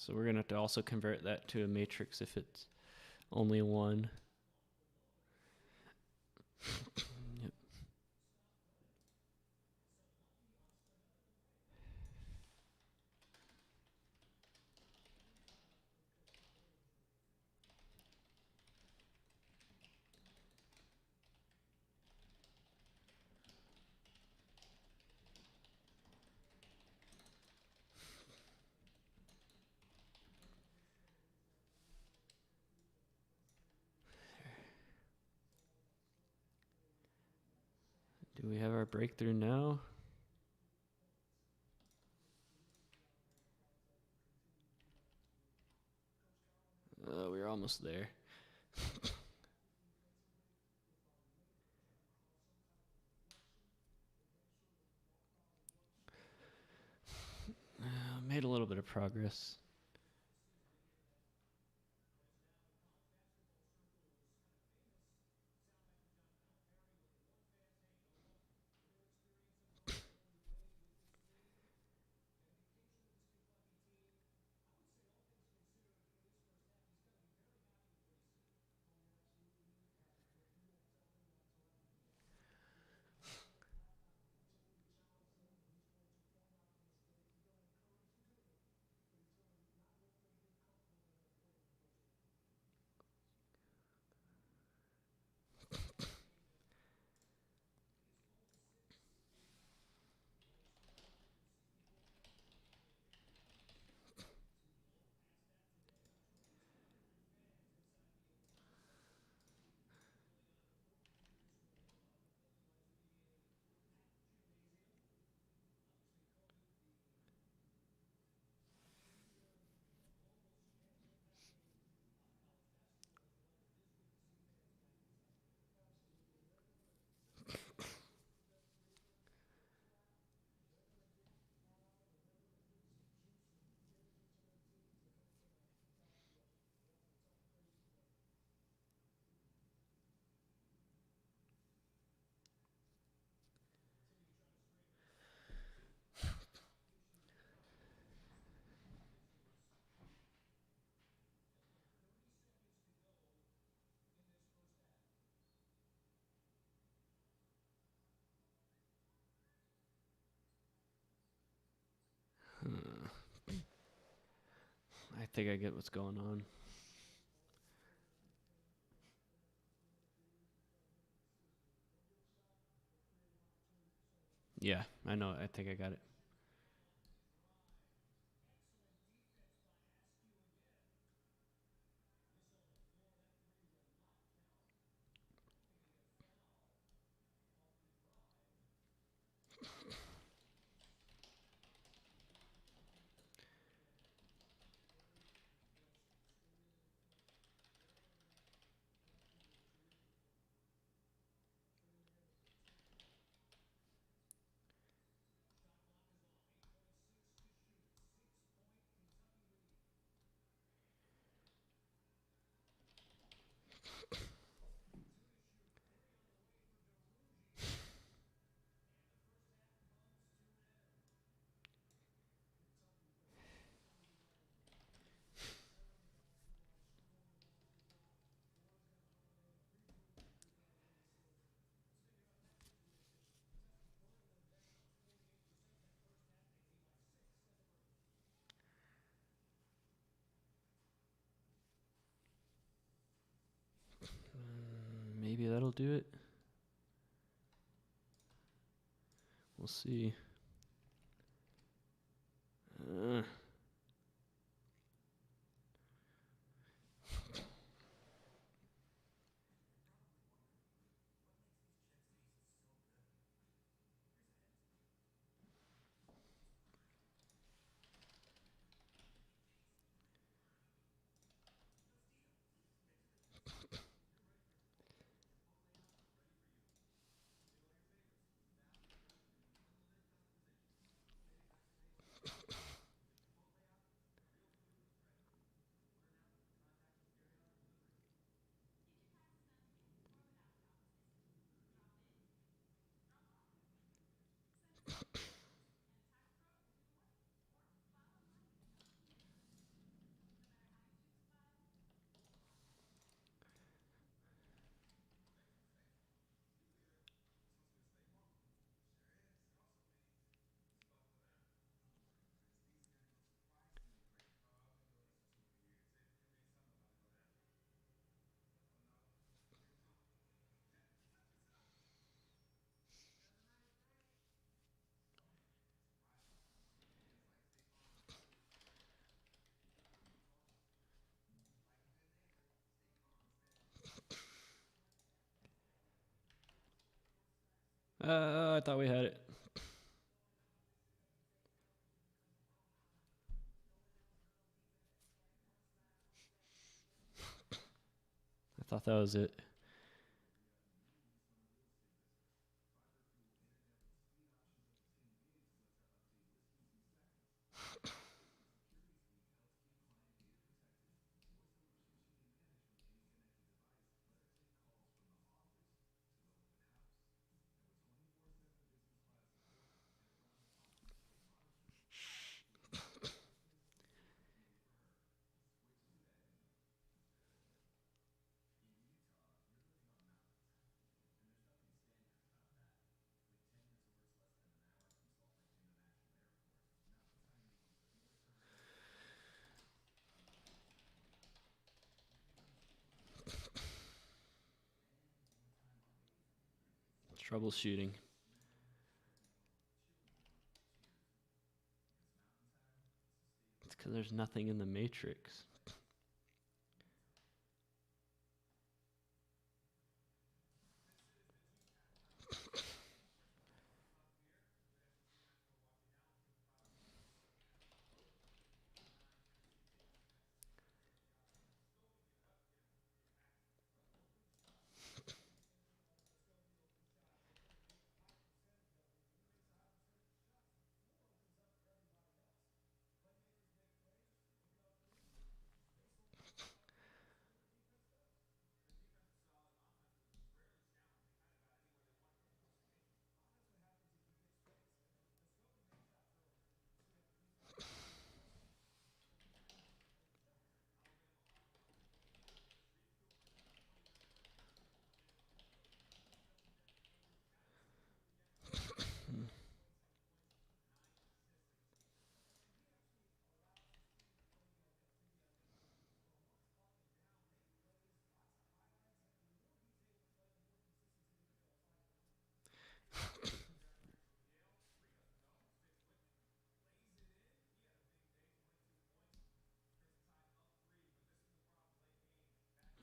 So we're going to have to also convert that to a matrix if it's only one. Yep. Do we have our breakthrough now? We're almost there. Made a little bit of progress. I think I get what's going on. Yeah, I know. I think I got it. Maybe that'll do it. We'll see. I thought we had it. I thought that was it. Troubleshooting. It's because there's nothing in the matrix.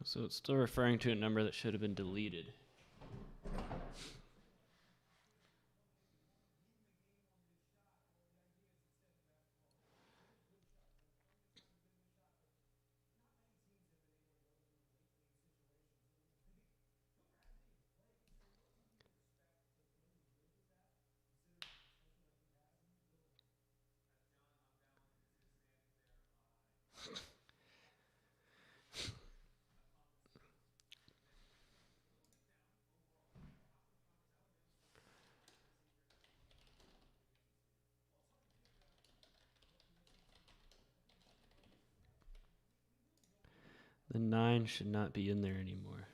So it's still referring to a number that should have been deleted. The 9 should not be in there anymore.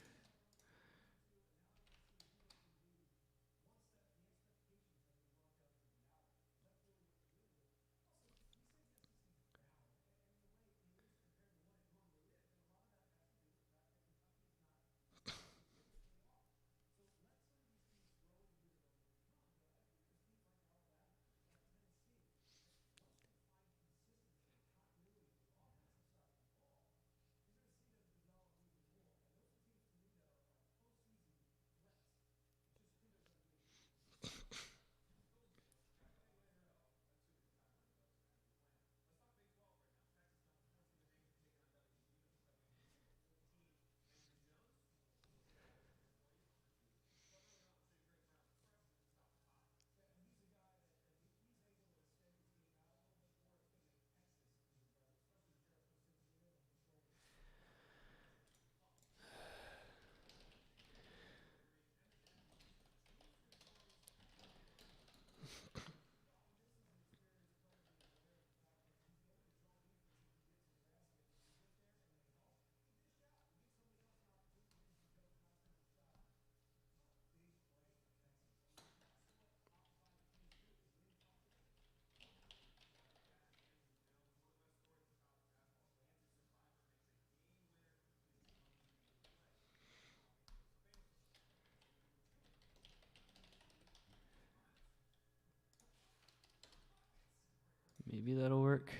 Maybe that'll work.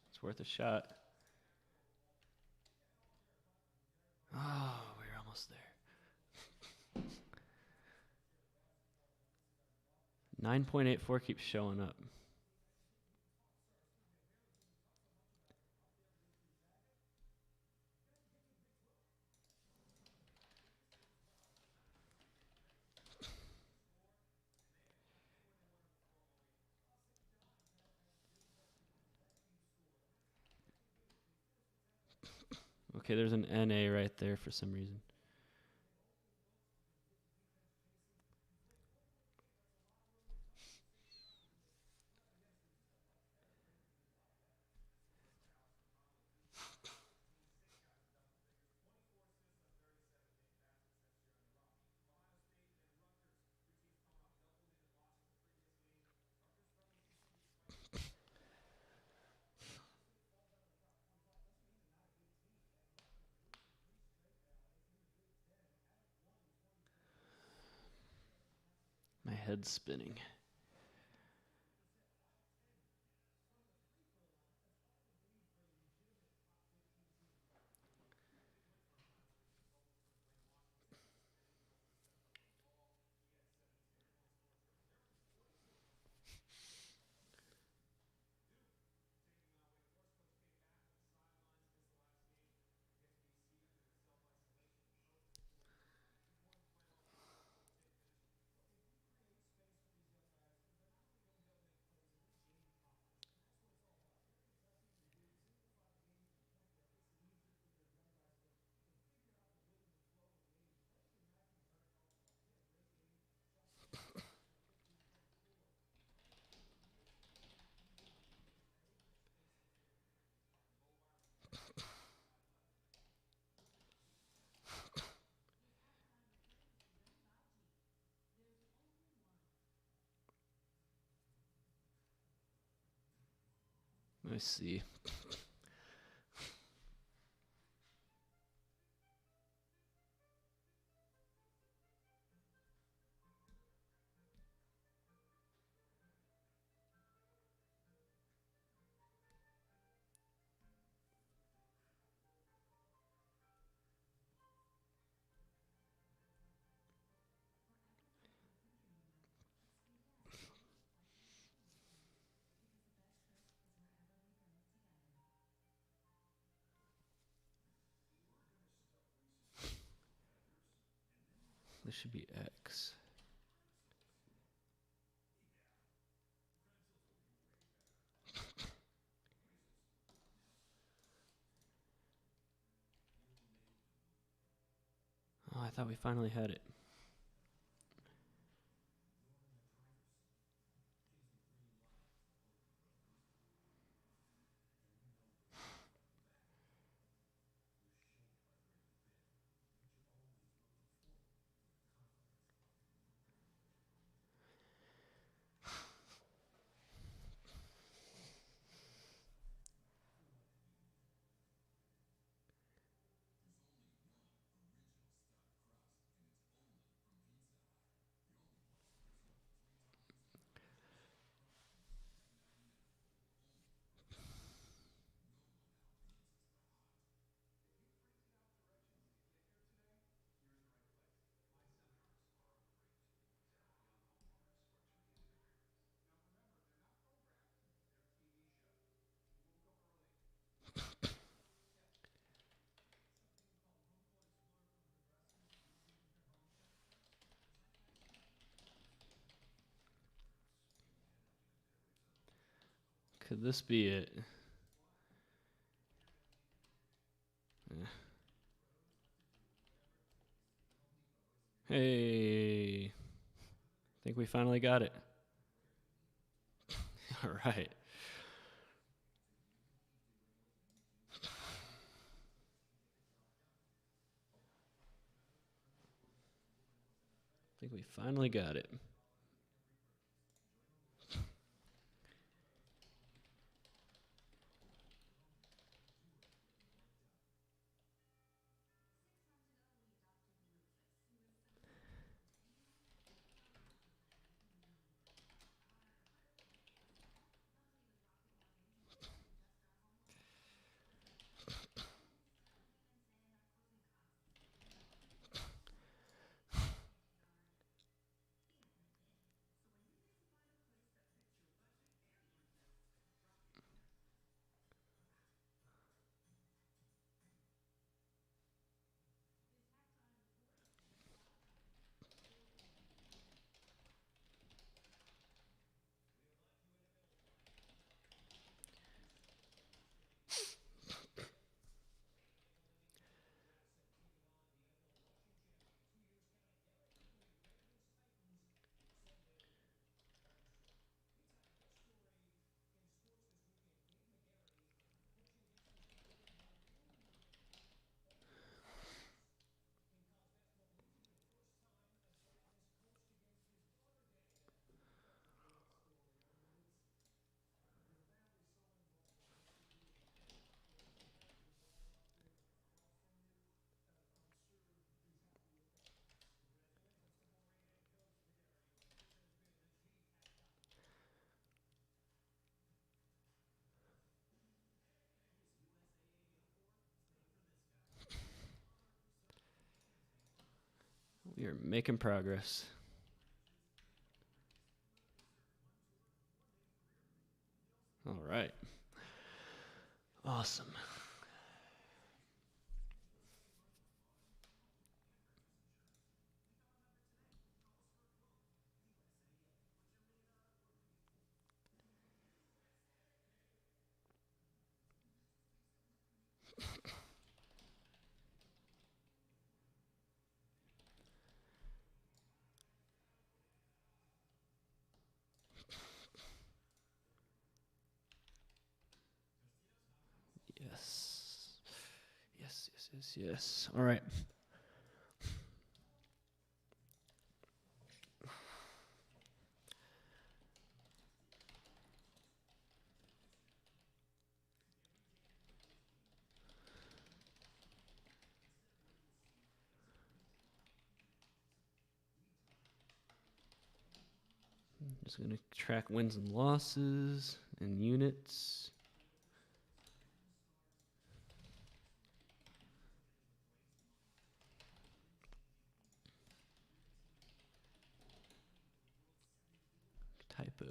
It's worth a shot. Oh, we're almost there. 9.84 keeps showing up. Okay, there's an NA right there for some reason. My head's spinning. Let's see. This should be X. Oh, I thought we finally had it. Could this be it? Hey. I think we finally got it. All right. I think we finally got it. We are making progress. All right. Awesome. Yes. Yes, yes, yes, yes. All right. Just going to track wins and losses and units. Typo.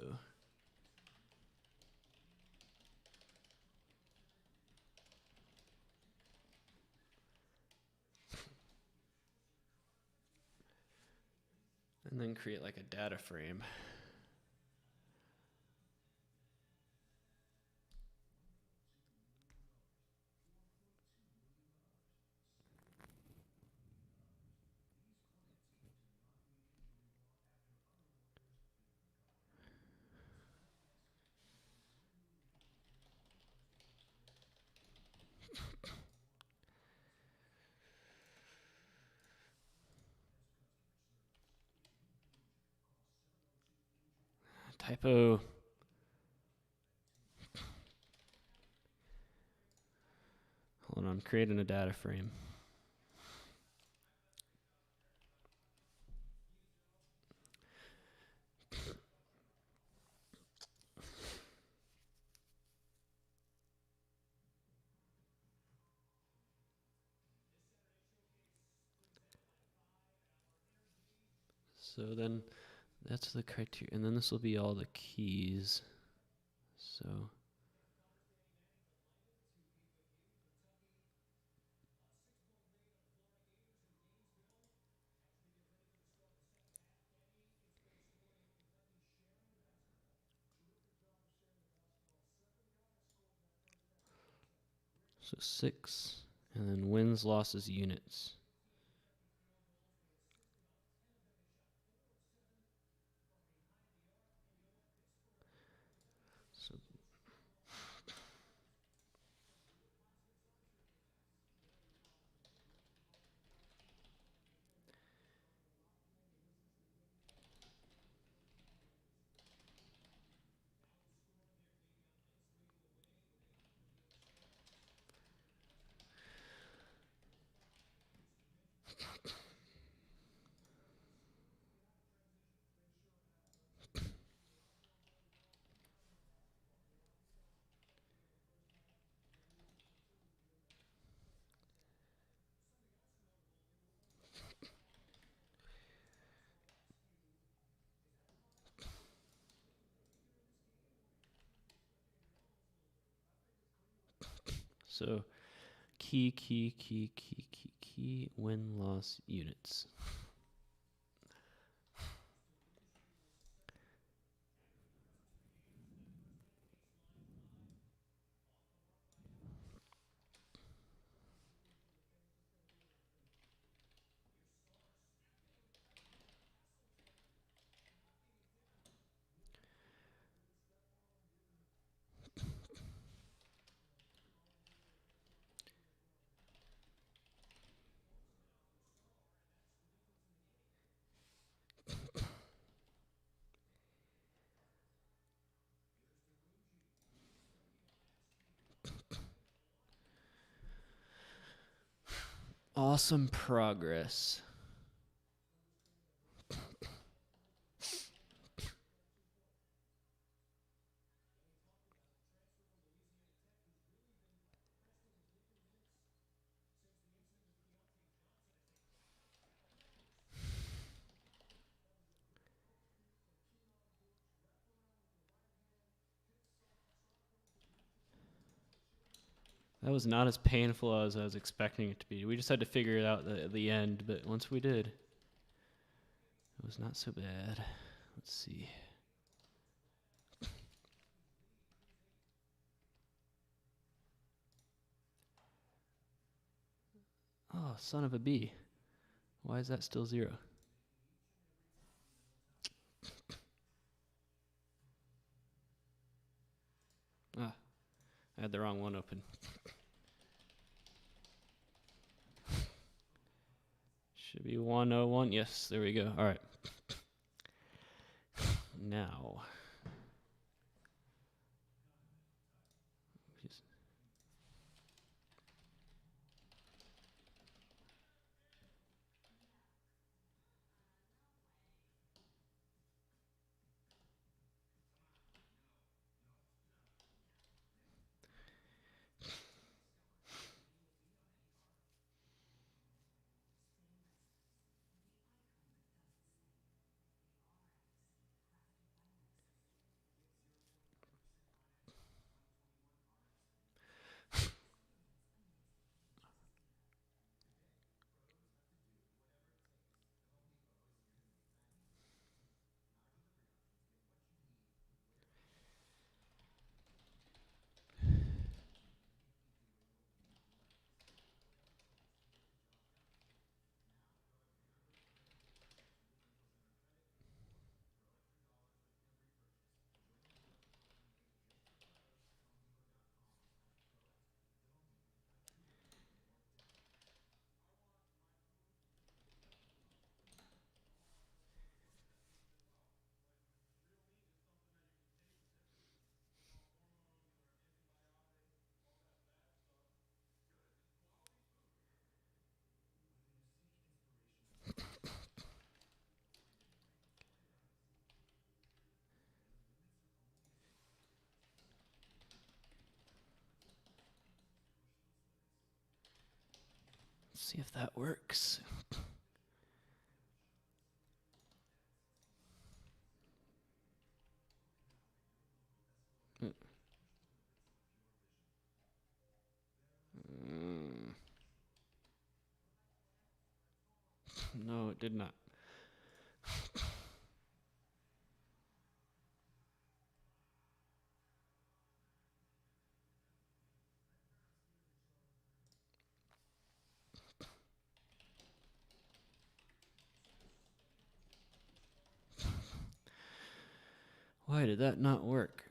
And then create like a data frame. Typo. Hold on, I'm creating a data frame. So then that's the criteria. And then this will be all the keys. So so 6, and then wins, losses, units. So So key, win, loss, units. Awesome progress. That was not as painful as I was expecting it to be. We just had to figure it out at the end, but once we did, it was not so bad. Let's see. Oh, son of a bee. Why is that still 0? Ah, I had the wrong one open. Should be 101. Yes, there we go. All right. Now. See if that works. No, it did not. Why did that not work?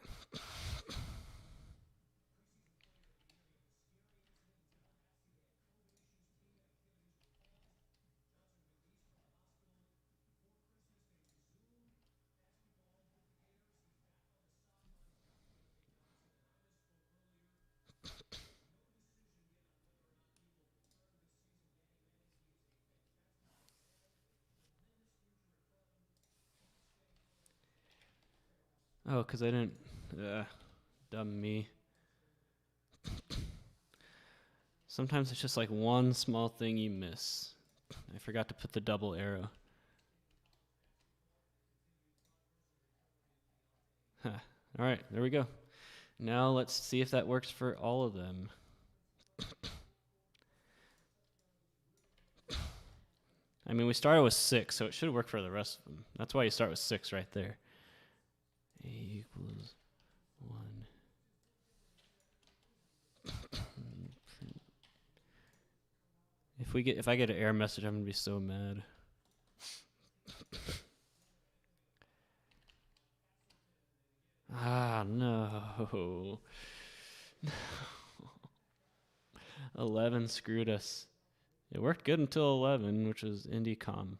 Oh, because I didn't. Dumb me. Sometimes it's just like one small thing you miss. I forgot to put the double arrow. Huh. All right, there we go. Now let's see if that works for all of them. I mean, we started with 6, so it should work for the rest of them. That's why you start with 6 right there. A equals 1. If I get an error message, I'm gonna be so mad. Ah, no. 11 screwed us. It worked good until 11, which was IndyCom.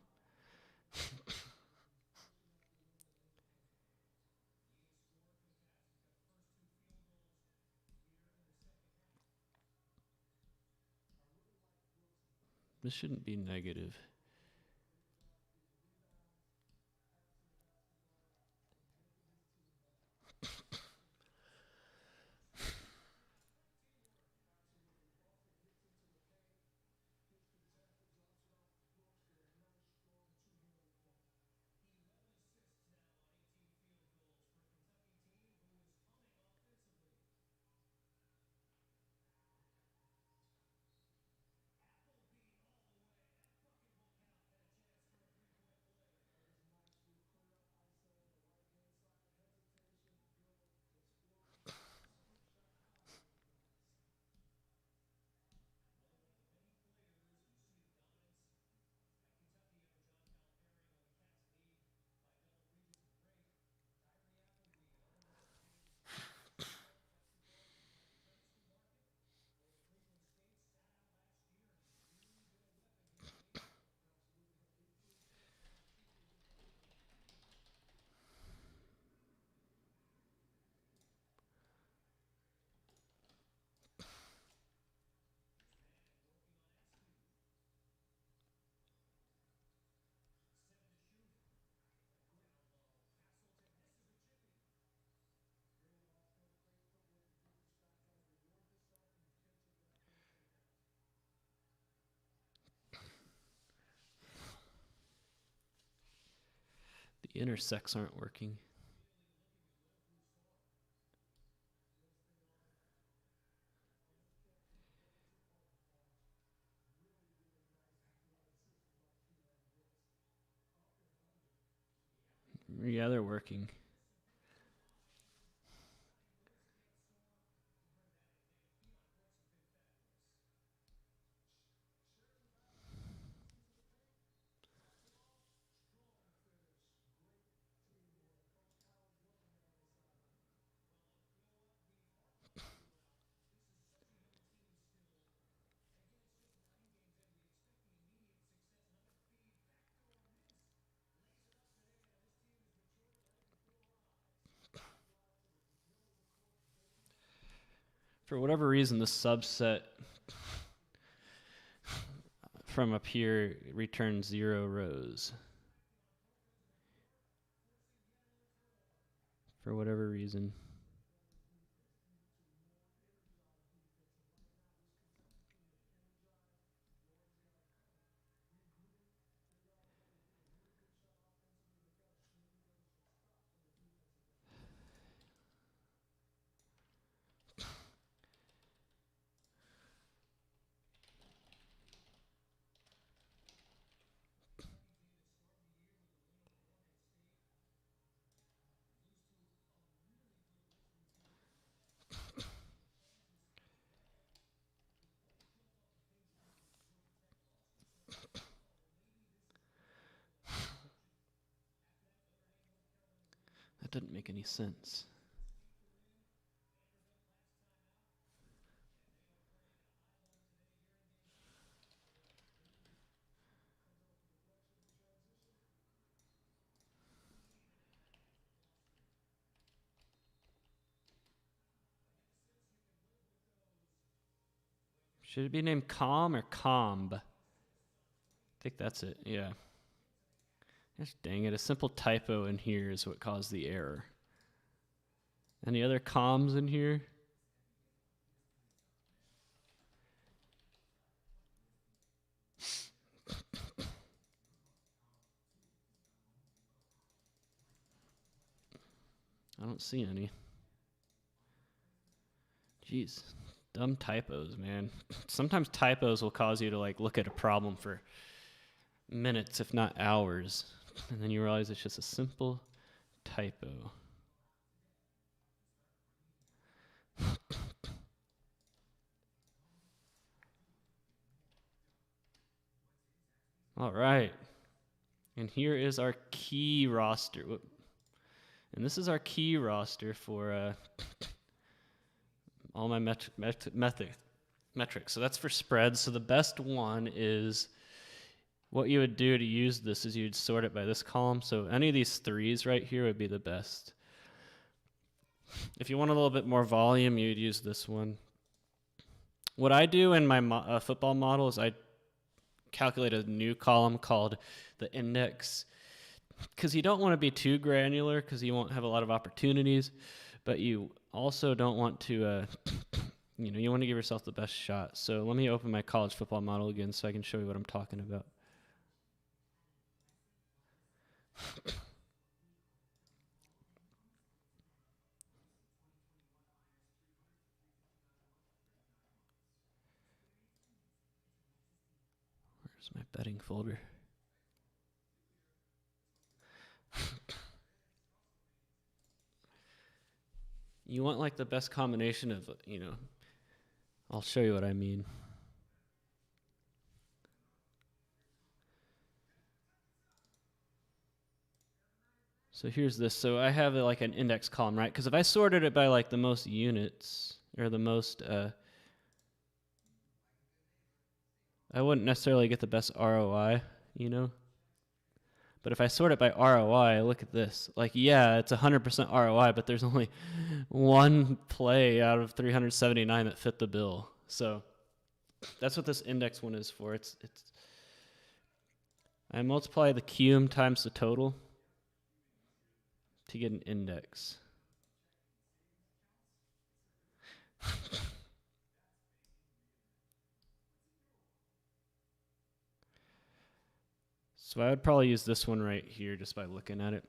This shouldn't be negative. The intersects aren't working. Yeah, they're working. For whatever reason, the subset from up here returns 0 rows. For whatever reason. That didn't make any sense. Should it be named Com or Comb? I think that's it, yeah. Gosh dang it, a simple typo in here is what caused the error. Any other comms in here? I don't see any. Jeez, dumb typos, man. Sometimes typos will cause you to like look at a problem for minutes, if not hours, and then you realize it's just a simple typo. All right. And here is our key roster. And this is our key roster for all my metrics. So that's for spreads. So the best one is, what you would do to use this is you'd sort it by this column. So any of these 3s right here would be the best. If you want a little bit more volume, you'd use this one. What I do in my football model is I calculate a new column called the index, because you don't want to be too granular because you won't have a lot of opportunities, but you also don't want to, you want to give yourself the best shot. So let me open my college football model again so I can show you what I'm talking about. Where's my betting folder? You want like the best combination of, I'll show you what I mean. So here's this. So I have like an index column, right? Because if I sorted it by like the most units or the most, I wouldn't necessarily get the best ROI, But if I sort it by ROI, look at this. Like, yeah, it's 100% ROI, but there's only one play out of 379 that fit the bill. So that's what this index one is for. It's I multiply the cum times the total to get an index. So I would probably use this one right here just by looking at it.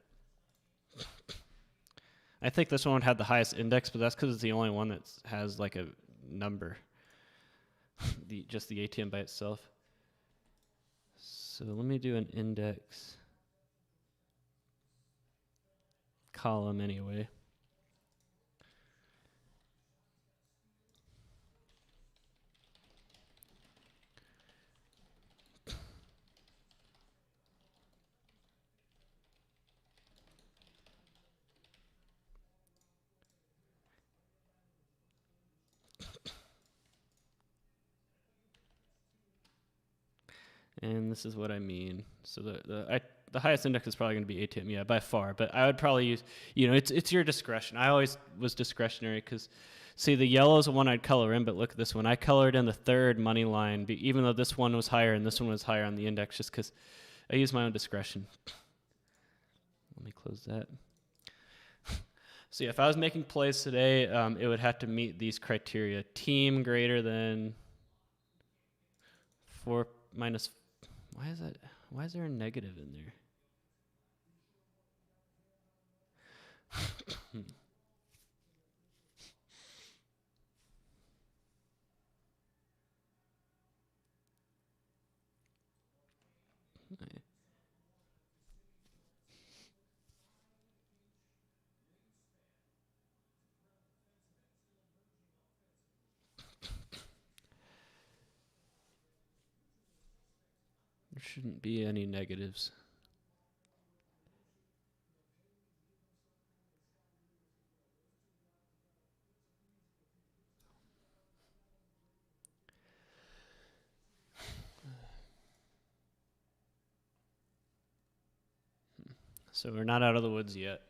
I think this one had the highest index, but that's because it's the only one that has like a number, just the ATM by itself. So let me do an index column anyway. And this is what I mean. So the highest index is probably going to be ATM, yeah, by far. But I would probably use, it's your discretion. I always was discretionary because, see, the yellow is the one I'd color in, but look at this one. I colored in the third money line, even though this one was higher and this one was higher on the index, just because I use my own discretion. Let me close that. So yeah, if I was making plays today, it would have to meet these criteria. Team greater than 4 minus. Why is that? Why is there a negative in there? There shouldn't be any negatives. So we're not out of the woods yet.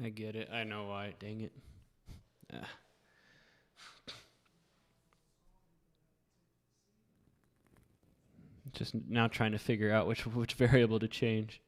I get it. I know why. Dang it. Just now trying to figure out which variable to change.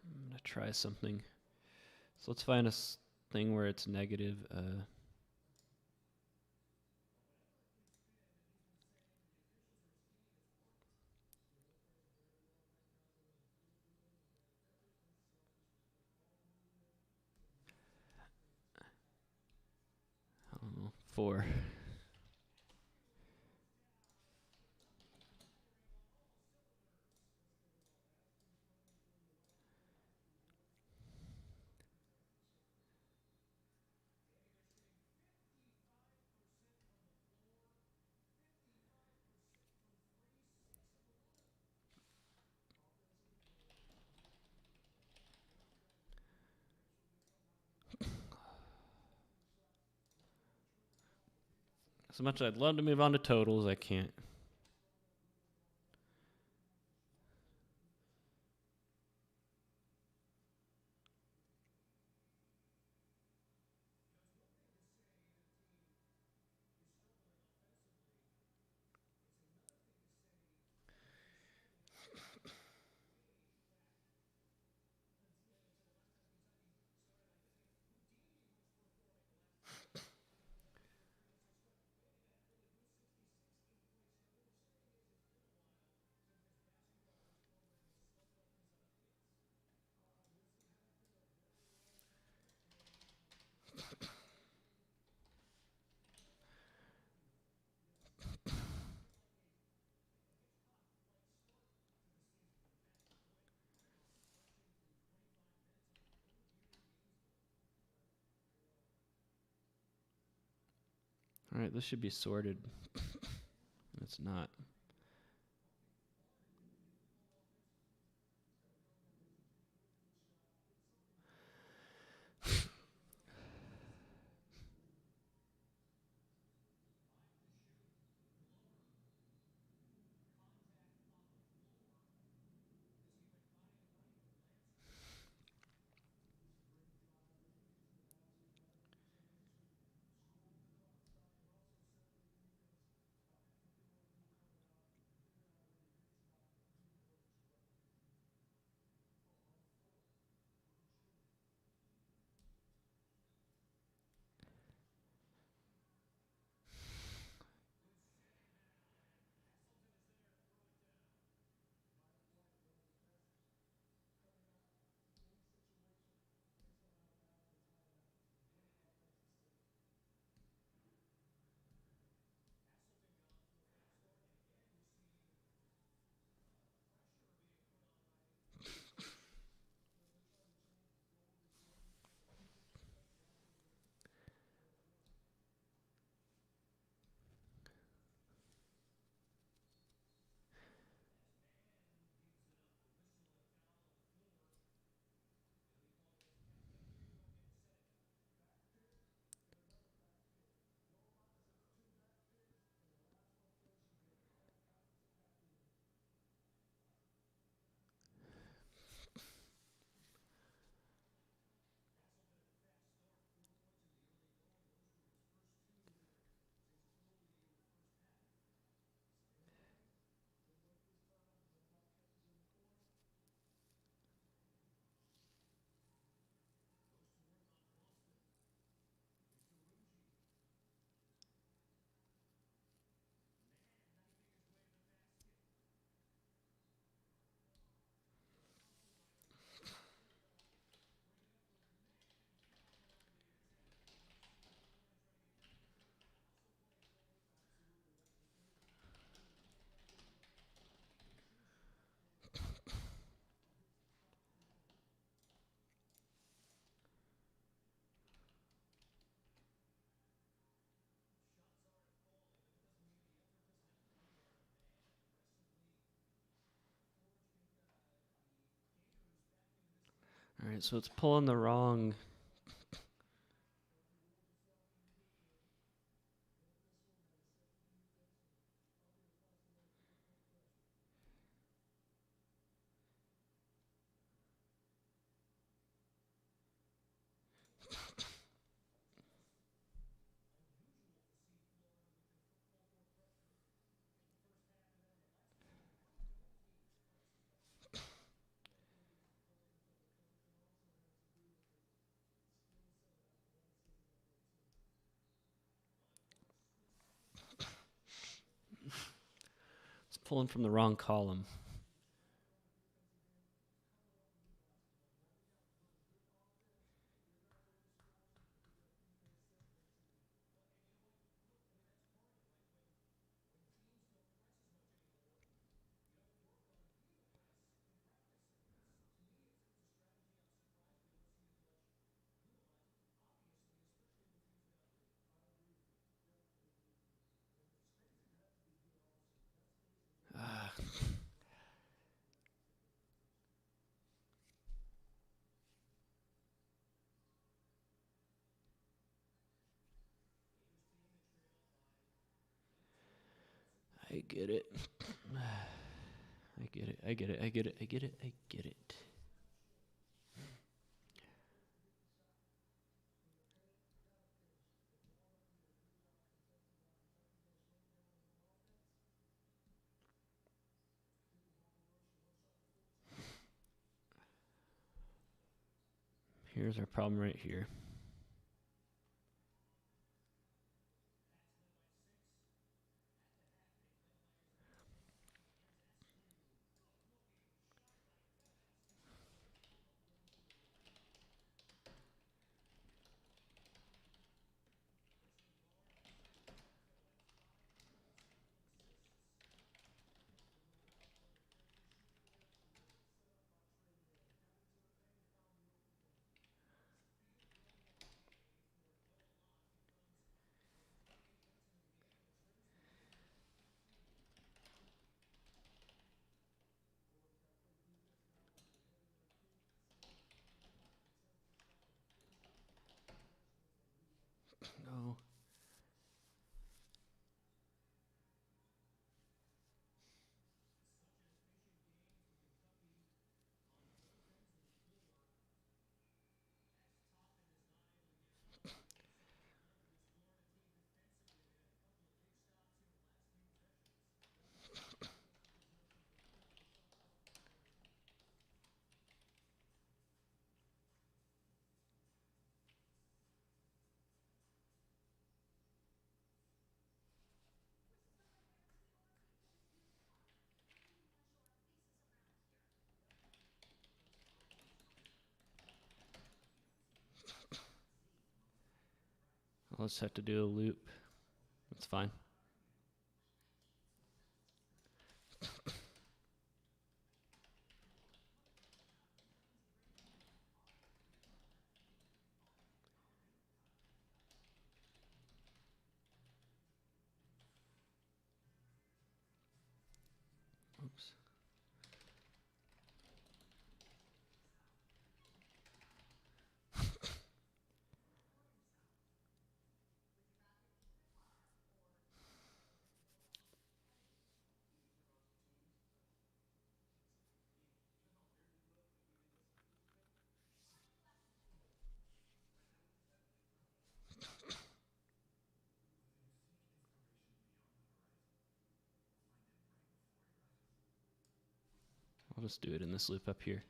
I'm going to try something. So let's find a thing where it's negative. 4. As much as I'd love to move on to totals, I can't. All right, this should be sorted. It's not. All right, so it's pulling the wrong. It's pulling from the wrong column. Ah. I get it. I get it. I get it. I get it. I get it. I get it. Here's our problem right here. I'll just have to do a loop. That's fine. Oops. I'll just do it in this loop up here.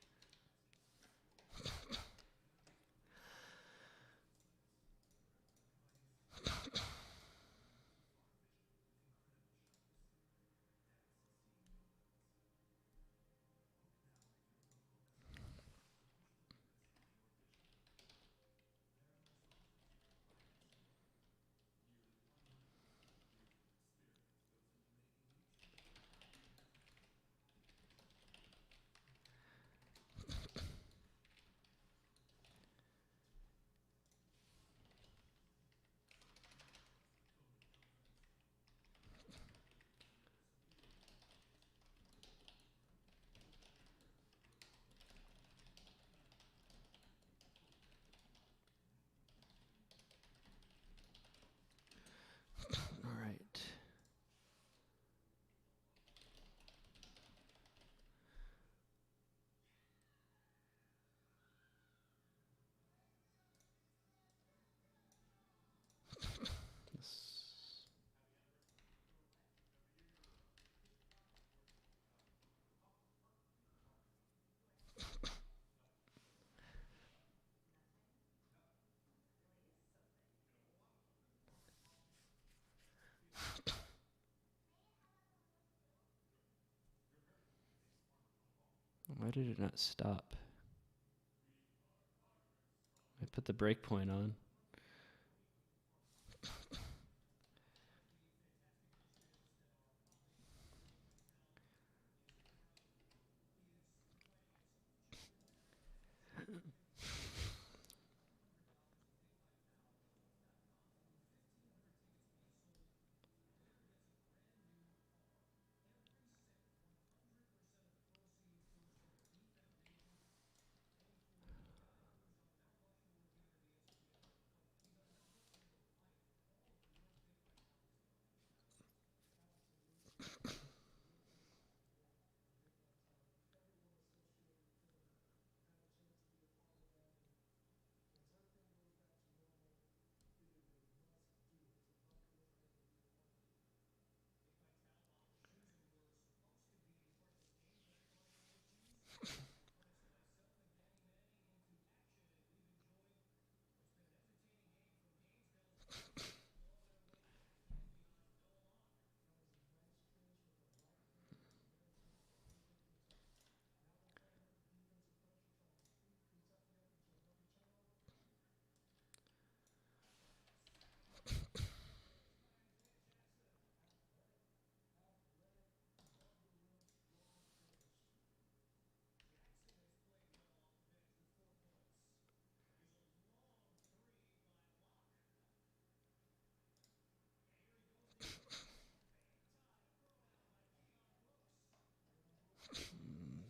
All right. Why did it not stop? I put the breakpoint on.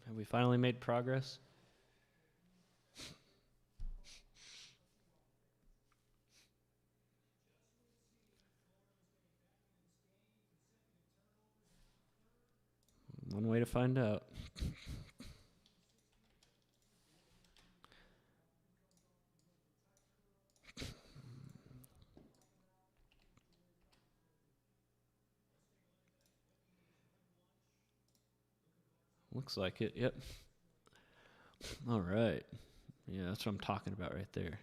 Have we finally made progress? One way to find out. Looks like it, yep. All right. Yeah, that's what I'm talking about right there.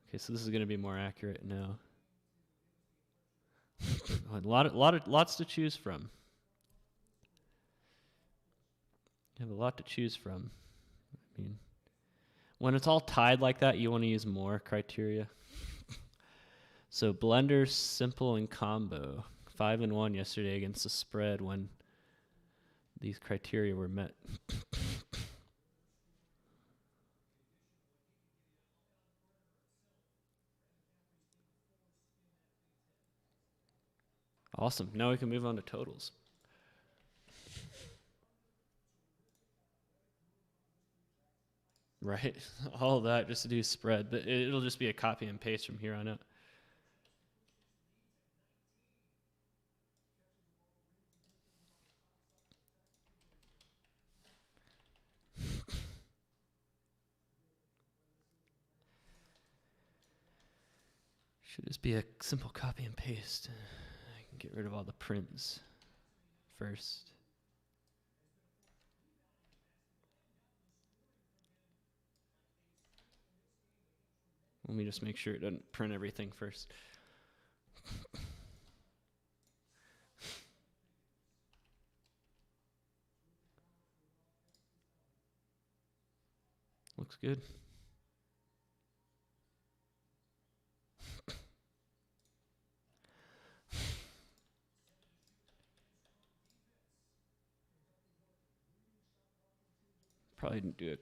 Okay, so this is going to be more accurate now. Lots to choose from. You have a lot to choose from. I mean, when it's all tied like that, you want to use more criteria. So blender, simple, and combo. 5-1 yesterday against the spread when these criteria were met. Awesome. Now we can move on to totals. Right? All of that just to do spread. But it'll just be a copy and paste from here on out. Should just be a simple copy and paste. I can get rid of all the prints first. Let me just make sure it doesn't print everything first. Looks good. Probably didn't do it.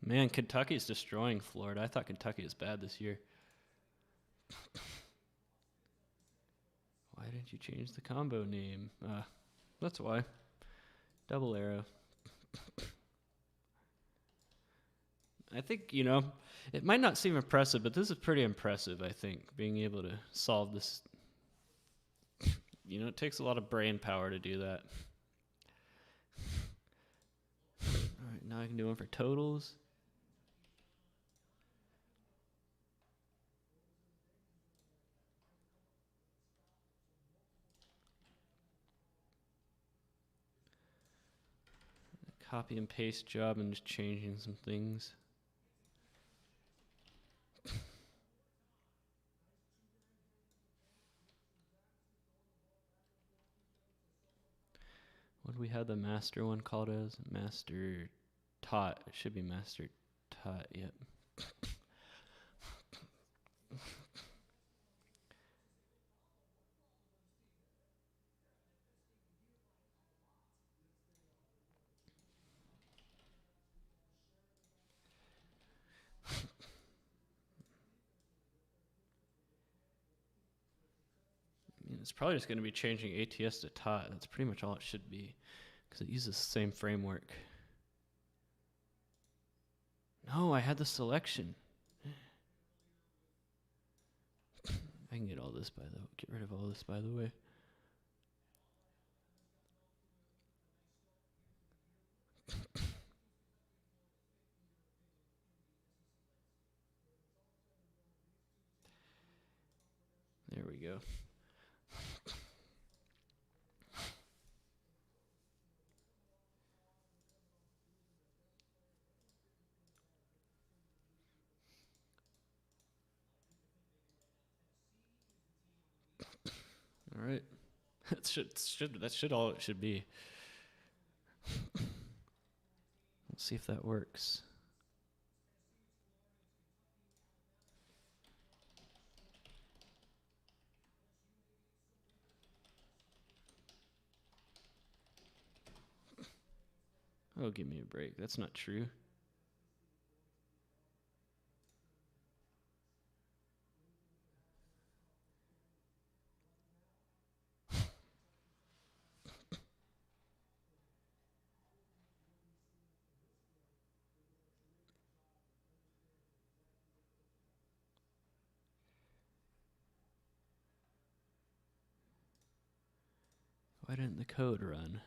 Man, Kentucky's destroying Florida. I thought Kentucky was bad this year. Why didn't you change the combo name? That's why. Double arrow. I think, it might not seem impressive, but this is pretty impressive, I think, being able to solve this. It takes a lot of brain power to do that. All right, now I can do one for totals. Copy and paste job and just changing some things. What do we have the master one called as? Master taught. It should be master taught. Yep. It's probably just going to be changing ATS to taught. That's pretty much all it should be because it uses the same framework. No, I had the selection. I can get rid of all this, by the way. There we go. All right. That should all it should be. Let's see if that works. Oh, give me a break. That's not true. Why didn't the code run?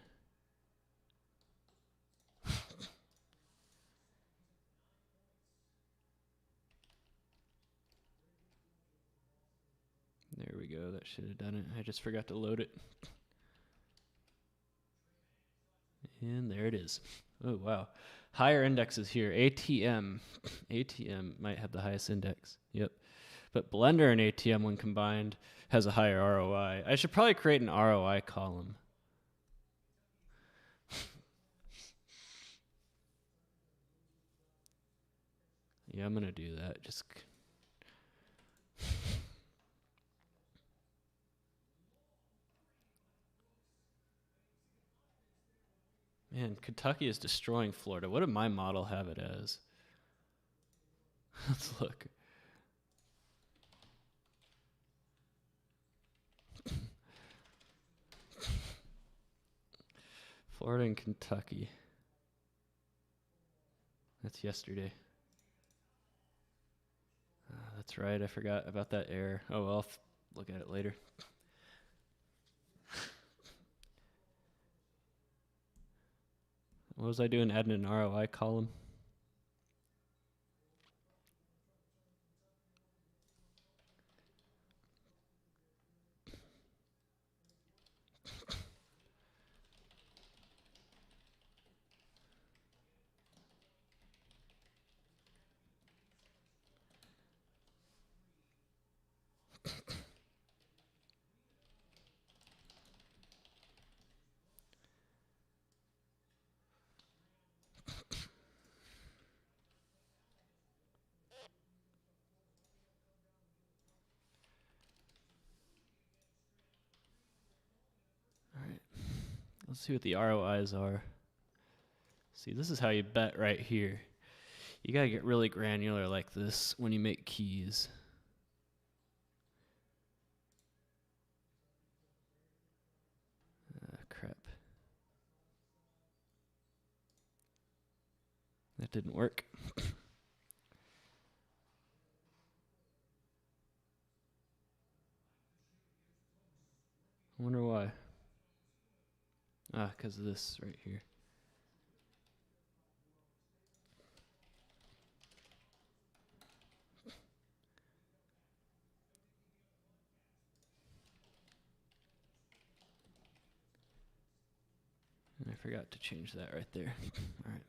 There we go. That should have done it. I just forgot to load it. And there it is. Oh, wow. Higher indexes here. ATM. ATM might have the highest index. Yep. But Blender and ATM, when combined, has a higher ROI. I should probably create an ROI column. Yeah, I'm going to do that. Just... Man, Kentucky is destroying Florida. What did my model have it as? Let's look. Florida and Kentucky. That's yesterday. That's right. I forgot about that error. Oh, well, I'll look at it later. What was I doing? Adding an ROI column? Let's see what the ROIs are. See, this is how you bet right here. You gotta get really granular like this when you make keys. Crap. That didn't work. I wonder why. Because of this right here. And I forgot to change that right there. All right.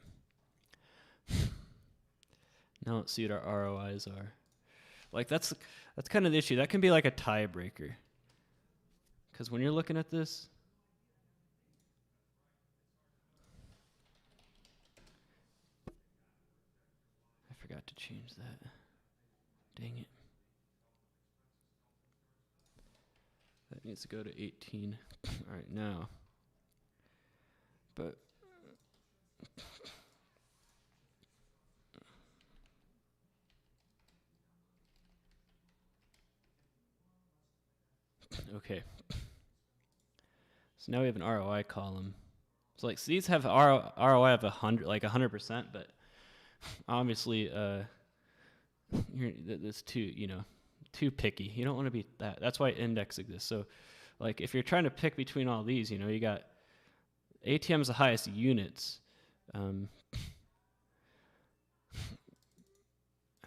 Now let's see what our ROIs are. Like that's kind of the issue. That can be like a tiebreaker. Because when you're looking at this, I forgot to change that. Dang it. That needs to go to 18. All right, now. But okay. So now we have an ROI column. So like so these have ROI of 100, like 100%, but obviously it's too picky. You don't want to be that. That's why index exists. So like if you're trying to pick between all these, you got ATM's the highest units. I'm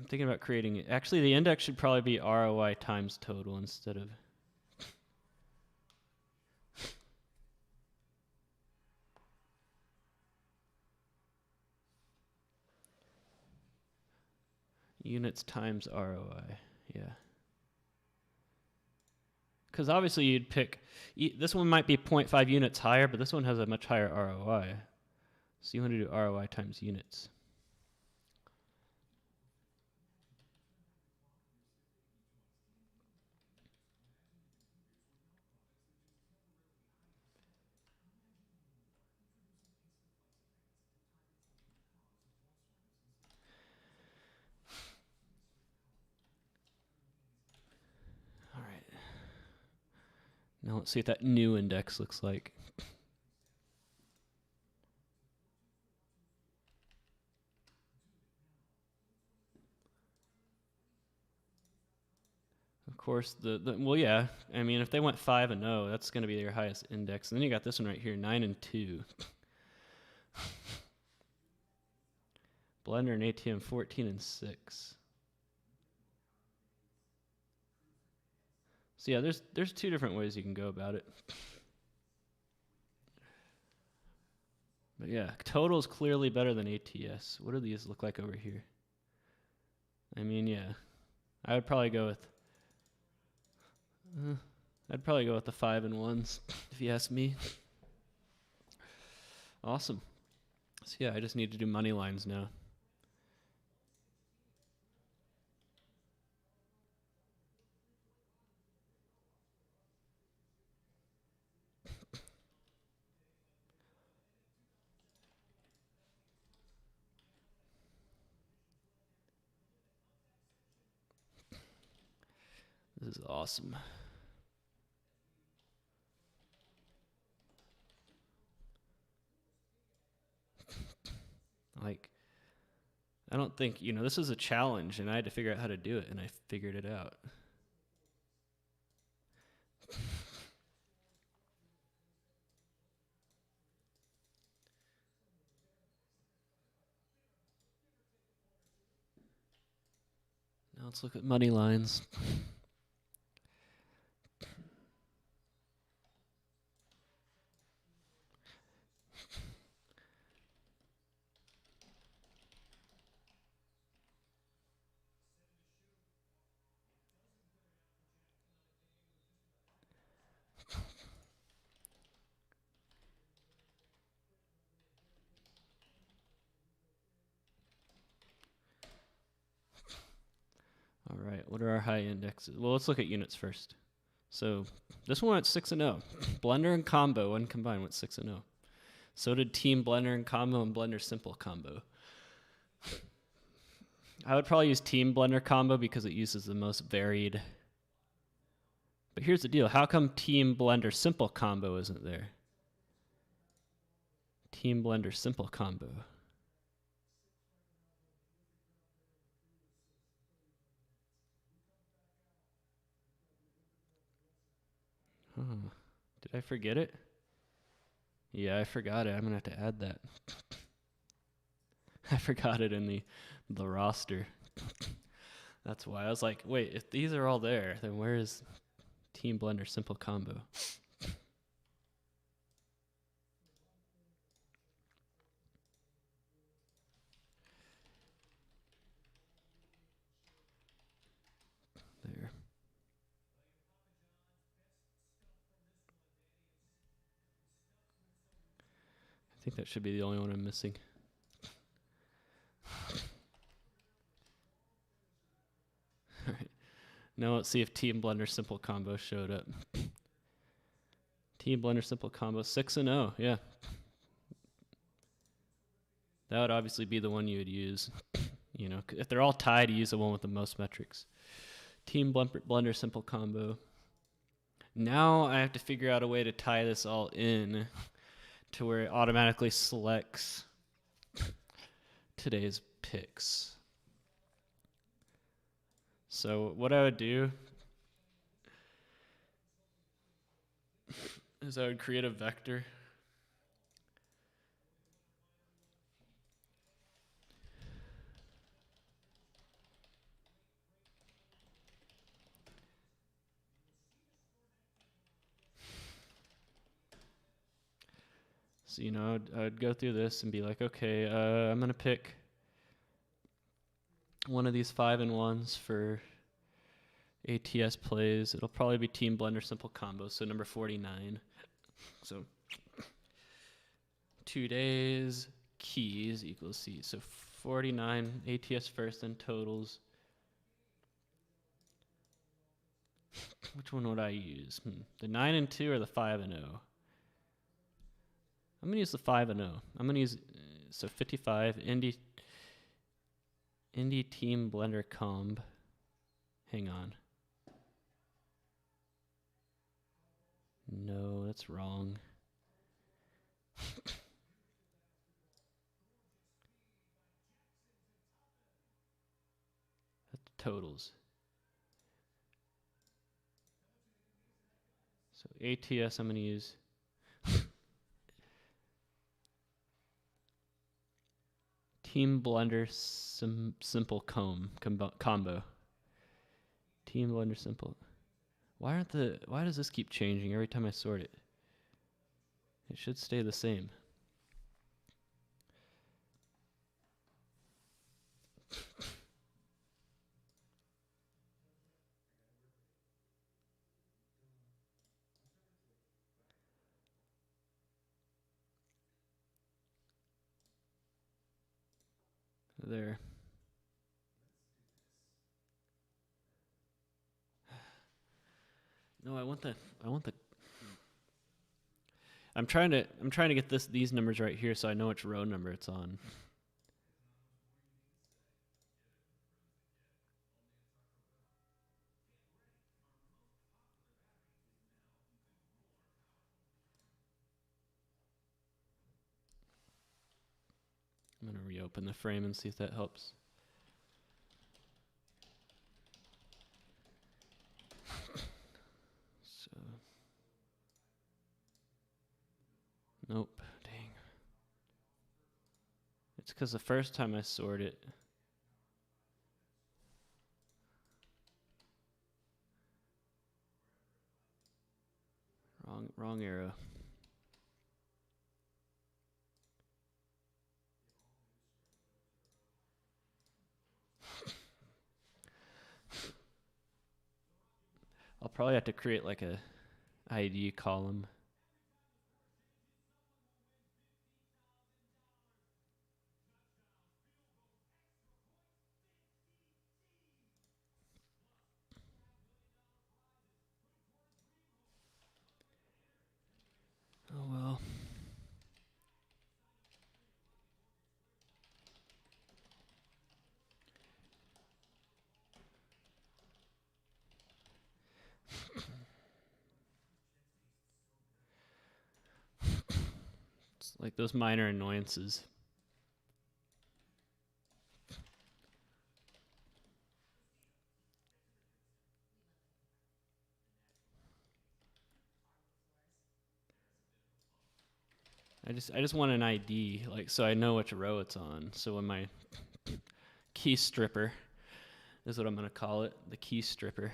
thinking about creating it. Actually, the index should probably be ROI times total instead of units times ROI. Yeah. Because obviously you'd pick, this one might be 0.5 units higher, but this one has a much higher ROI. So you want to do ROI times units. All right. Now let's see what that new index looks like. Of course, well, yeah. I mean, if they went 5-0, that's going to be their highest index. And then you got this one right here, 9-2. Blender and ATM 14-6. So yeah, there's two different ways you can go about it. But yeah, total is clearly better than ATS. What do these look like over here? I mean, yeah, I would probably go with. I'd probably go with the 5-1s if you ask me. Awesome. So yeah, I just need to do money lines now. This is awesome. Like, I don't think, this is a challenge, and I had to figure out how to do it, and I figured it out. Now let's look at money lines. All right, what are our high indexes? Well, let's look at units first. So this one went 6-0. Blender and Combo, when combined, went 6-0. So did Team Blender and Combo and Blender Simple Combo. I would probably use Team Blender Combo because it uses the most varied. But here's the deal. How come Team Blender Simple Combo isn't there? Team Blender Simple Combo. Huh. Did I forget it? Yeah, I forgot it. I'm going to have to add that. I forgot it in the roster. That's why I was like, wait, if these are all there, then where is Team Blender Simple Combo? There. I think that should be the only one I'm missing. All right. Now let's see if Team Blender Simple Combo showed up. Team Blender Simple Combo 6-0. Yeah. That would obviously be the one you would use. If they're all tied, use the one with the most metrics. Team Blender Simple Combo. Now I have to figure out a way to tie this all in to where it automatically selects today's picks. So what I would do is I would create a vector. So, I'd go through this and be like, okay, I'm going to pick one of these 5-1s for ATS plays. It'll probably be Team Blender Simple Combo, so number 49. So 2 days, keys equals C. So 49, ATS first, then totals. Which one would I use? The 9-2 or the 5-0? I'm going to use the 5-0. I'm going to use, 55, Indie Team Blender Comb. Hang on. No, that's wrong. That's totals. So ATS, I'm going to use Team Blender Simple Combo. Team Blender Simple. Why does this keep changing every time I sort it? It should stay the same. There. No, I want the I'm trying to get these numbers right here so I know which row number it's on. I'm going to reopen the frame and see if that helps. So, nope, dang. It's because the first time I sort it, wrong arrow. I'll probably have to create like a ID column. Oh well. It's like those minor annoyances. I just want an ID, like so I know which row it's on. So when my key stripper is what I'm gonna call it, the key stripper,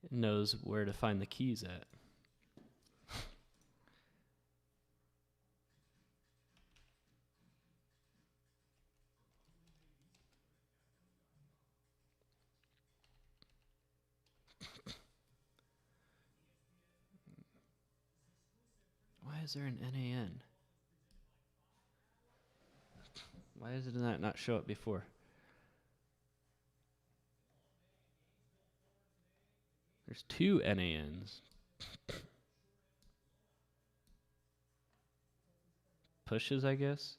it knows where to find the keys at. Why is there an NAN? Why did that not show up before? There's two NANs. Pushes, I guess.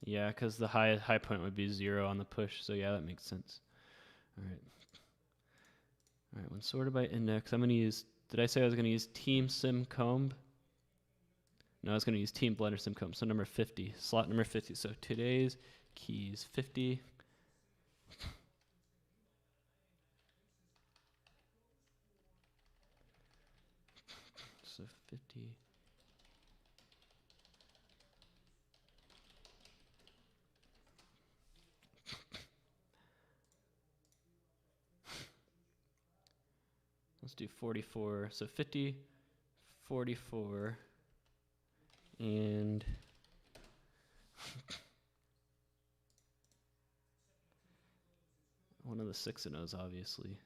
Yeah, because the high point would be 0 on the push. So yeah, that makes sense. All right. All right. When sorted by index, I'm gonna use. Did I say I was gonna use Team Sim Comb? No, I was gonna use Team Blender Sim Comb. So number 50, slot number 50. So today's keys 50. So 50. Let's do 44. So 50, 44, and one of the 6 and O's, obviously.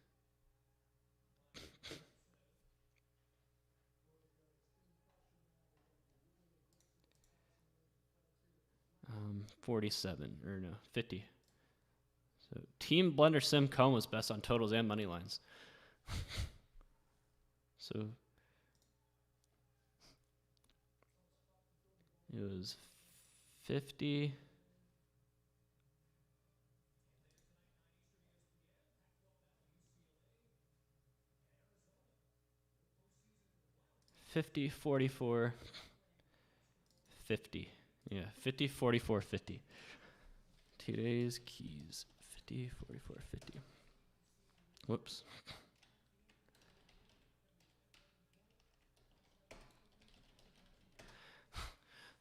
47, or no, 50. So Team Blender Sim Comb was best on totals and money lines. So it was 50. 50, 44, 50. Yeah, 50, 44, 50. Today's keys, 50, 44, 50. Whoops.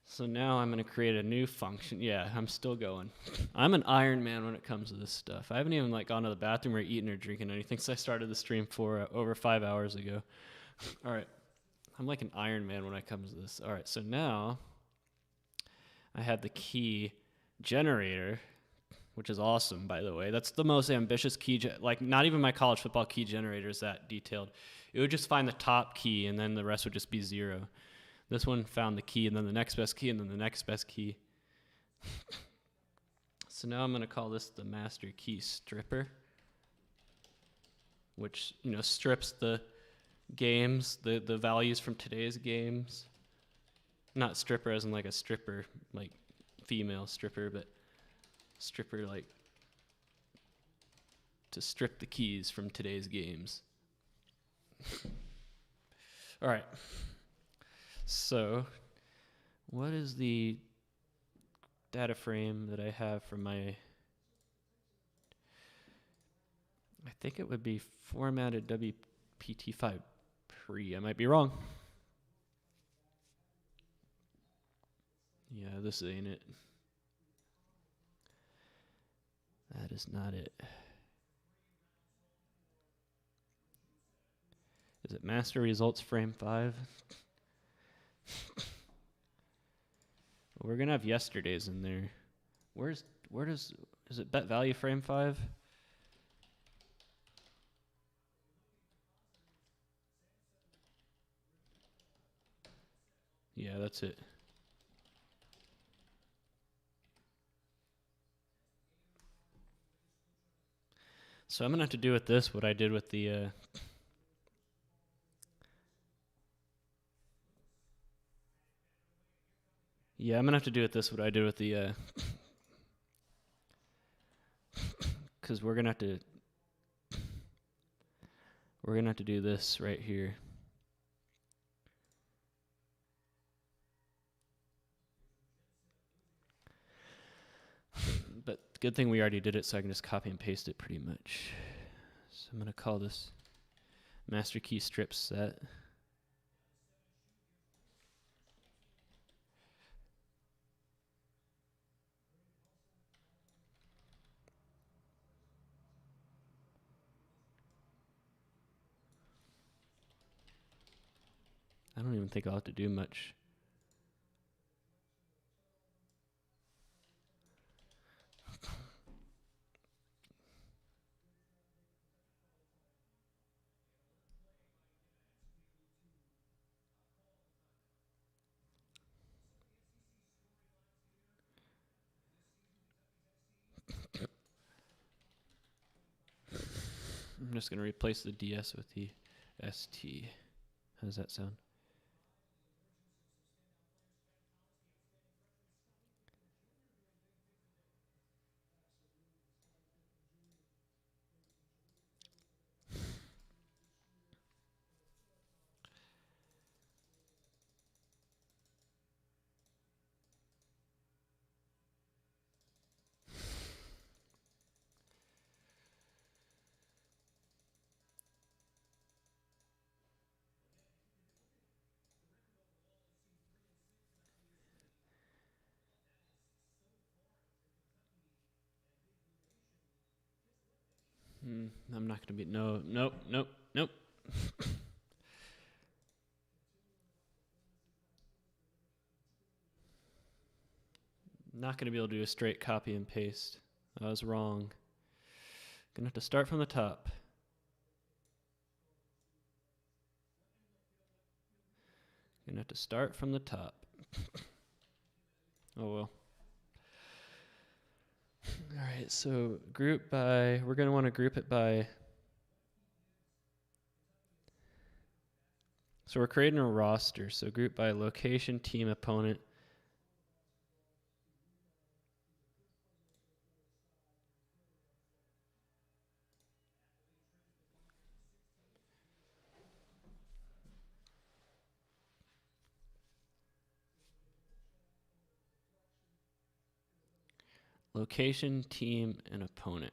So now I'm going to create a new function. Yeah, I'm still going. I'm an Iron Man when it comes to this stuff. I haven't even like gone to the bathroom or eaten or drinking anything since I started the stream over 5 hours ago. All right. I'm like an Iron Man when it comes to this. All right, so now I have the key generator, which is awesome, by the way. That's the most ambitious key. Like, not even my college football key generator is that detailed. It would just find the top key, and then the rest would just be 0. This one found the key, and then the next best key, and then the next best key. So now I'm going to call this the master key stripper, which, strips the games, the values from today's games. Not stripper as in like a stripper, like female stripper, but stripper like to strip the keys from today's games. All right. So, what is the data frame that I have from my... I think it would be formatted WPT5 pre. I might be wrong. Yeah, this ain't it. That is not it. Is it master results frame 5? We're gonna have yesterday's in there. Is it bet value frame 5? Yeah, that's it. So I'm gonna have to do with this what I did with the yeah, I'm gonna have to do with this what I did with the because we're gonna have to do this right here. But good thing we already did it, so I can just copy and paste it pretty much. So I'm gonna call this master key strip set. I don't even think I'll have to do much. I'm just going to replace the DS with the ST. How does that sound? I'm not going to be... Nope. Not going to be able to do a straight copy and paste. I was wrong. Gonna have to start from the top. Gonna have to start from the top. Oh well. Alright, so group by... We're going to want to group it by... So we're creating a roster. So group by location, team, opponent. Location, team, and opponent.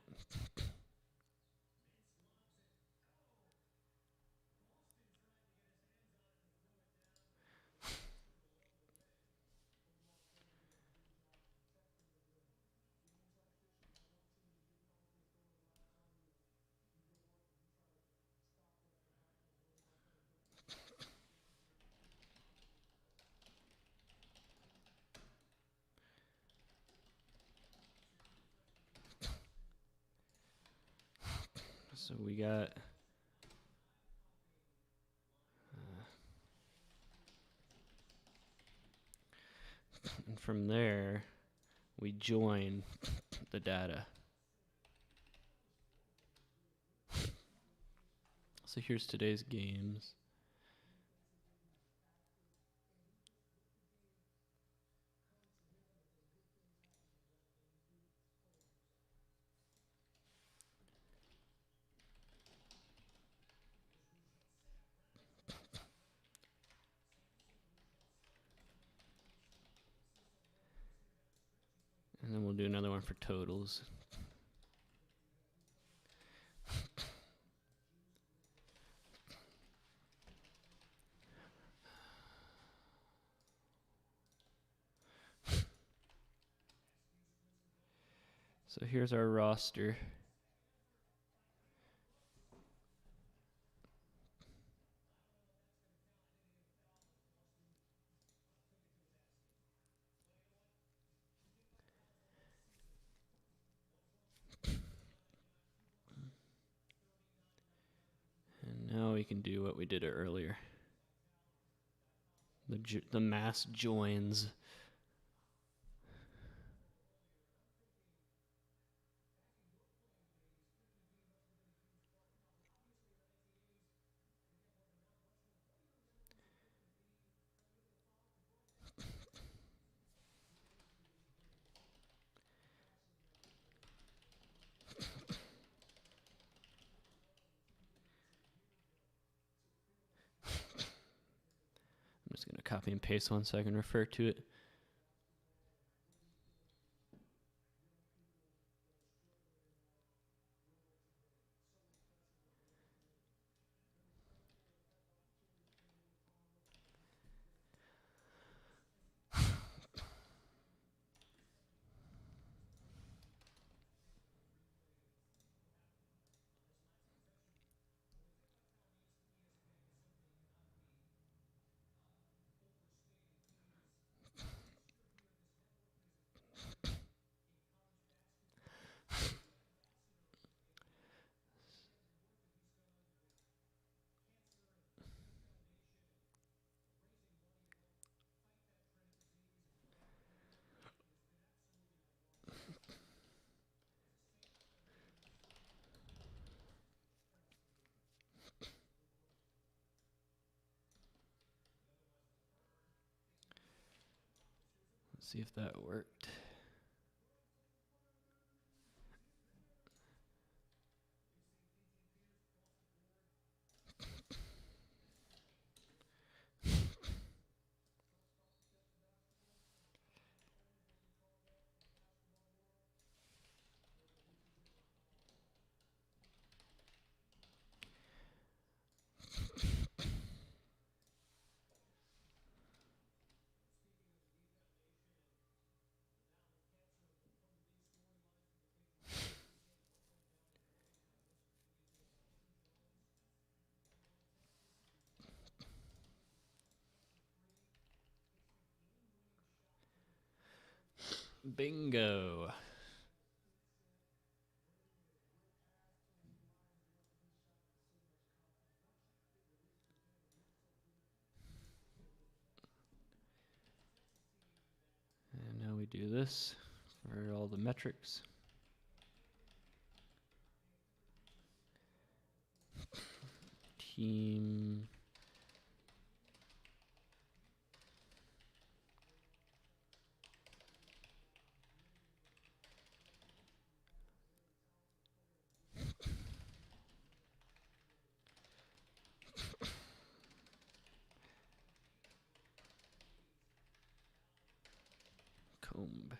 So we got and from there we join the data. So here's today's games. And then we'll do another one for totals. So here's our roster. And now we can do what we did earlier. The mass joins. I'm just going to copy and paste one so I can refer to it. Let's see if that worked. Bingo. And now we do this for all the metrics. Team. Comb.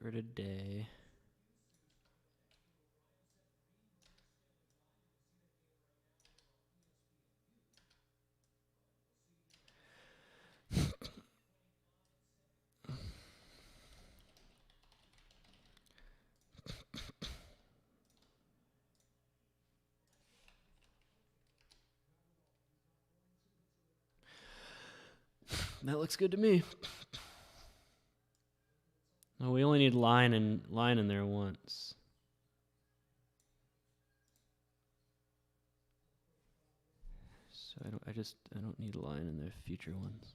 favorite a day. That looks good to me. Oh, we only need line in there once. So I don't need line in the future ones.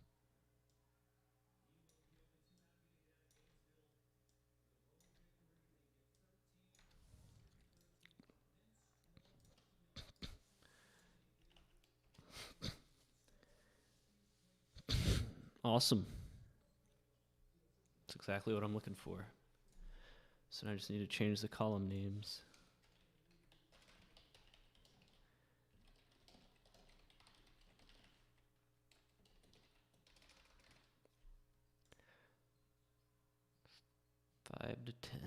Awesome. That's exactly what I'm looking for. So now I just need to change the column names. Five to 10.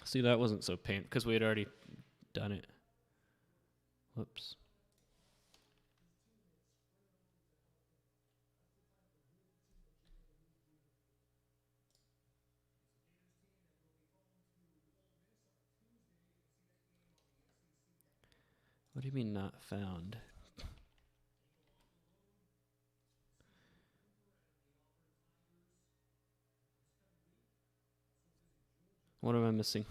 See, that wasn't so painful because we had already done it. Whoops. What do you mean not found? What am I missing?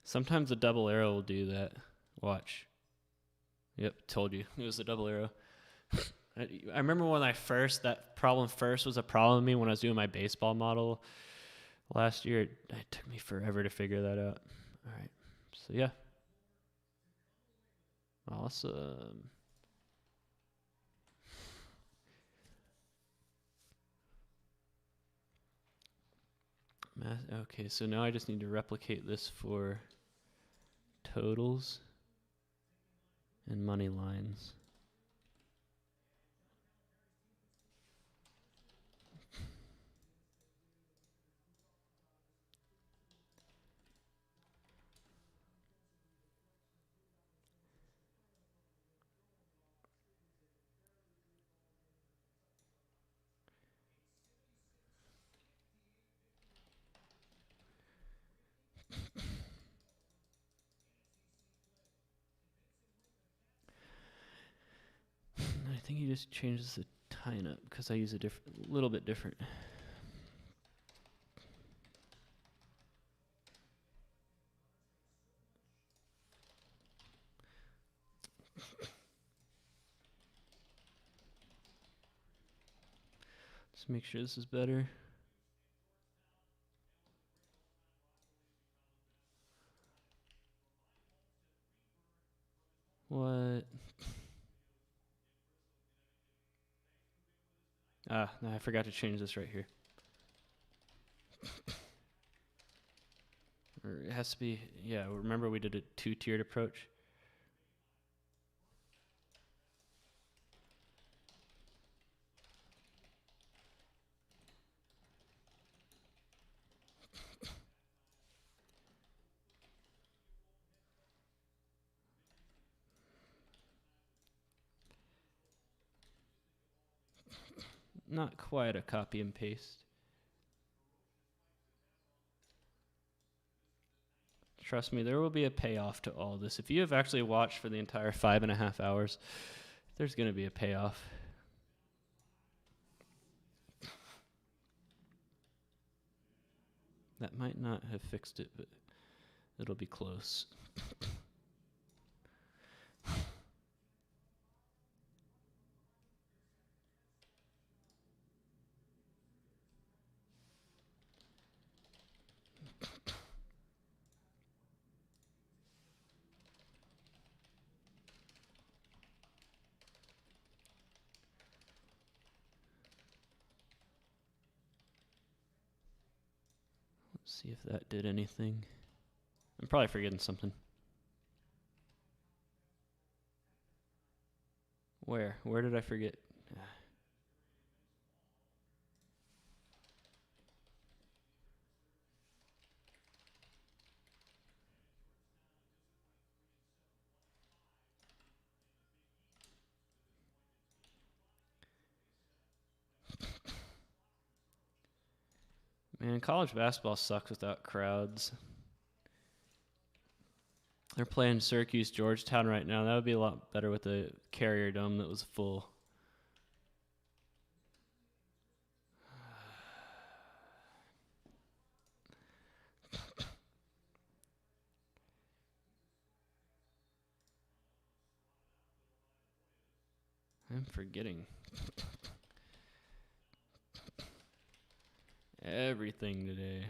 Sometimes a double arrow will do that. Watch. Yep, told you. It was the double arrow. I remember when that problem first was a problem with me when I was doing my baseball model last year. It took me forever to figure that out. All right. So, yeah. Awesome. Okay, so now I just need to replicate this for totals and money lines. I think he just changes the tying up because I use a little bit different. Just make sure this is better. What? No, I forgot to change this right here. Or it has to be, yeah, remember we did a two-tiered approach? Not quite a copy and paste. Trust me, there will be a payoff to all this. If you have actually watched for the entire 5.5 hours, there's going to be a payoff. That might not have fixed it, but it'll be close. See if that did anything. I'm probably forgetting something. Where? Where did I forget? Man, college basketball sucks without crowds. They're playing Syracuse, Georgetown right now. That would be a lot better with a Carrier Dome that was full. I'm forgetting everything today.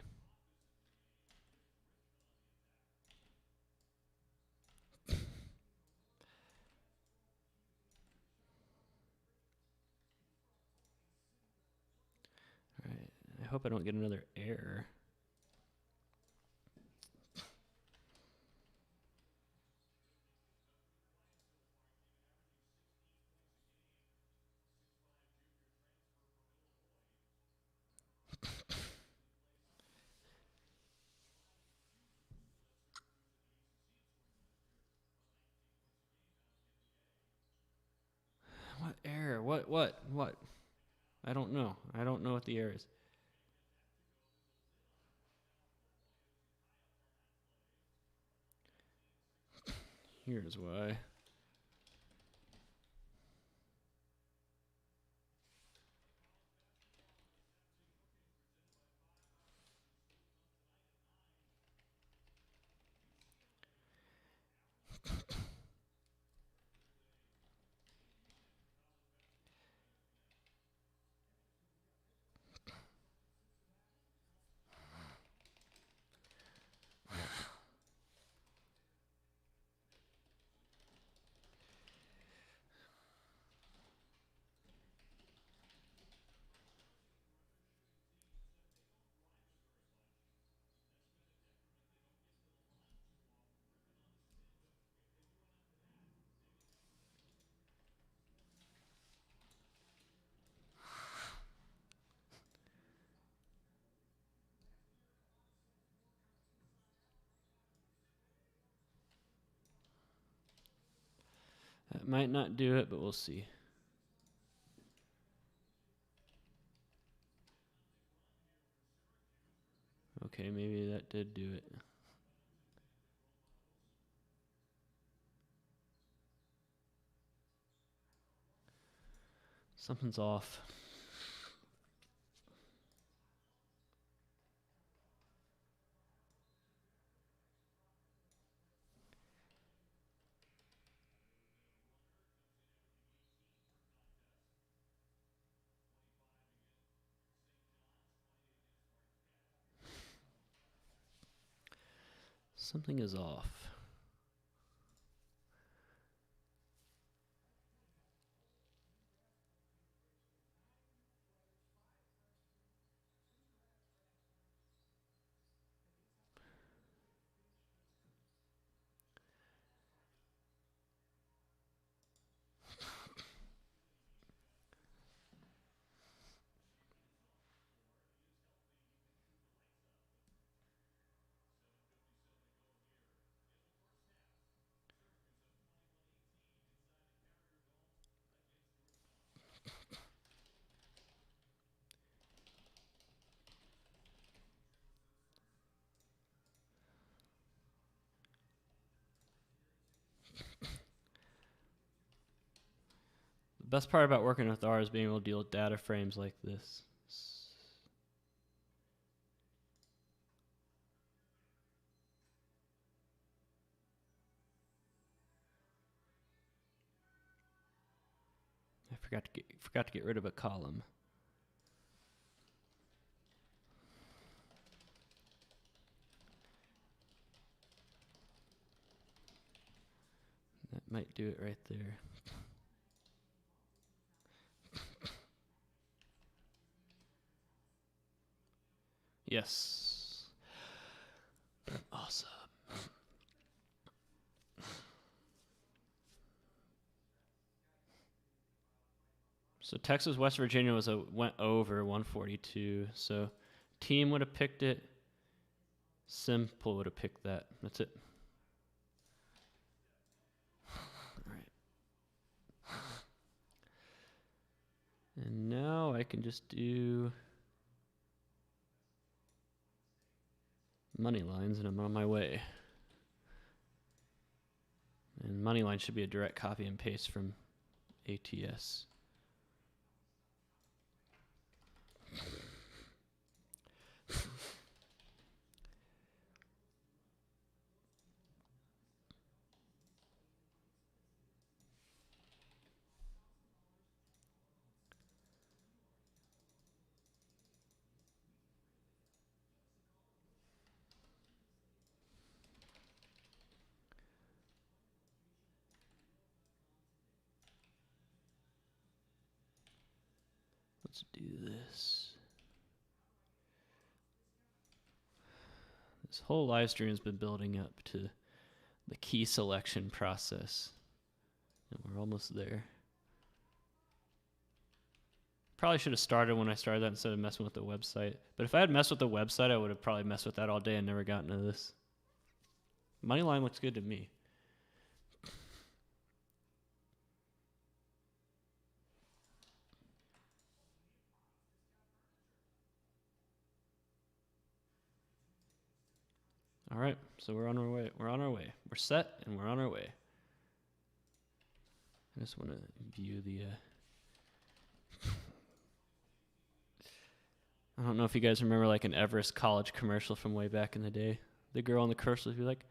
All right. I hope I don't get another error. What error? What? I don't know. I don't know what the error is. Here's why. That might not do it, but we'll see. Okay, maybe that did do it. Something's off. Something is off. The best part about working with R is being able to deal with data frames like this. I forgot to get rid of a column. That might do it right there. Yes. Awesome. So Texas, West Virginia went over 142. So team would have picked it. Simple would have picked that. That's it. All right. And now I can just do money lines, and I'm on my way. And money line should be a direct copy and paste from ATS. Let's do this. This whole live stream has been building up to the key selection process. And we're almost there. Probably should have started when I started that instead of messing with the website. But if I had messed with the website, I would have probably messed with that all day and never gotten to this. Moneyline looks good to me. All right, so we're on our way. We're on our way. We're set, and we're on our way. I just want to view the... I don't know if you guys remember like an Everest College commercial from way back in the day. The girl in the commercial would be like,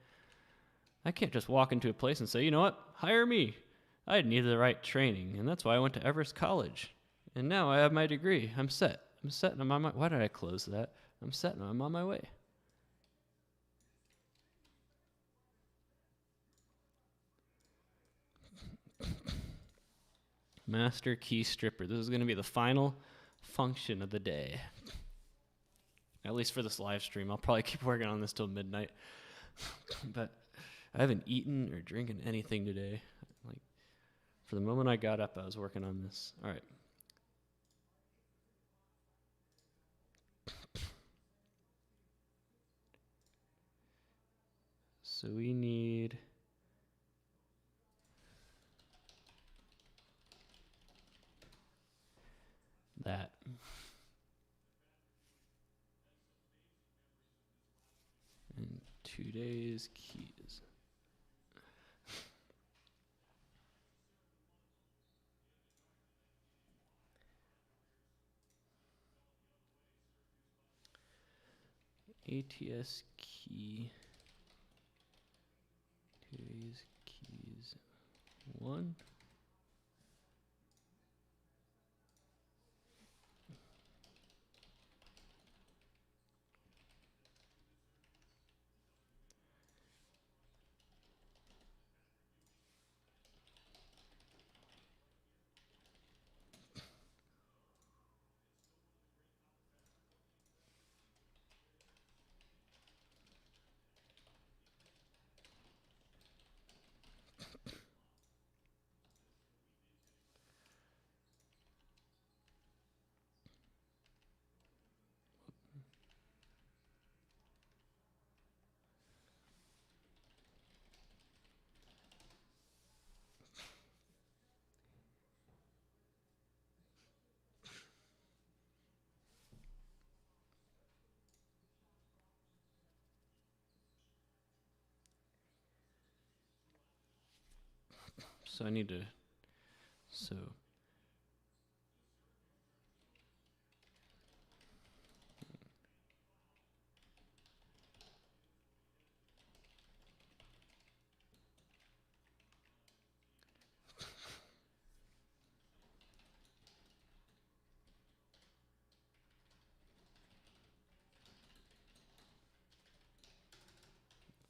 I can't just walk into a place and say, you know what, hire me. I needed the right training, and that's why I went to Everest College. And now I have my degree. I'm set. I'm set, and I'm on my... Why did I close that? I'm set, and I'm on my way. Master key stripper. This is going to be the final function of the day. At least for this live stream. I'll probably keep working on this till midnight. But I haven't eaten or drinking anything today. Like, for the moment I got up, I was working on this. All right. So we need... that. And 2 days keys. ATS key. 2 days keys. 1. So I need to... So...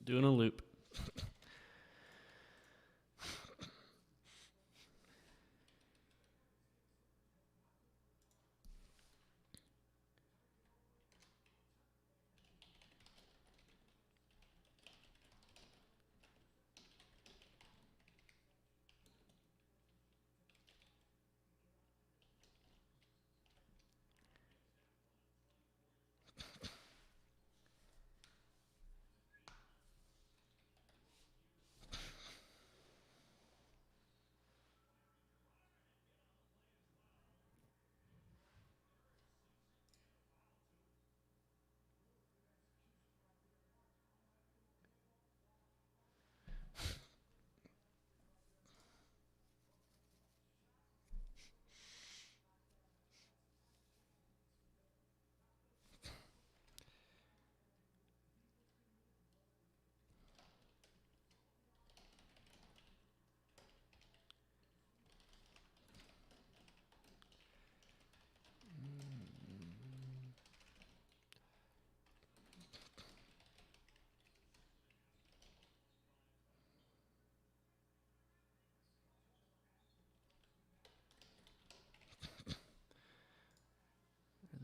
Doing a loop.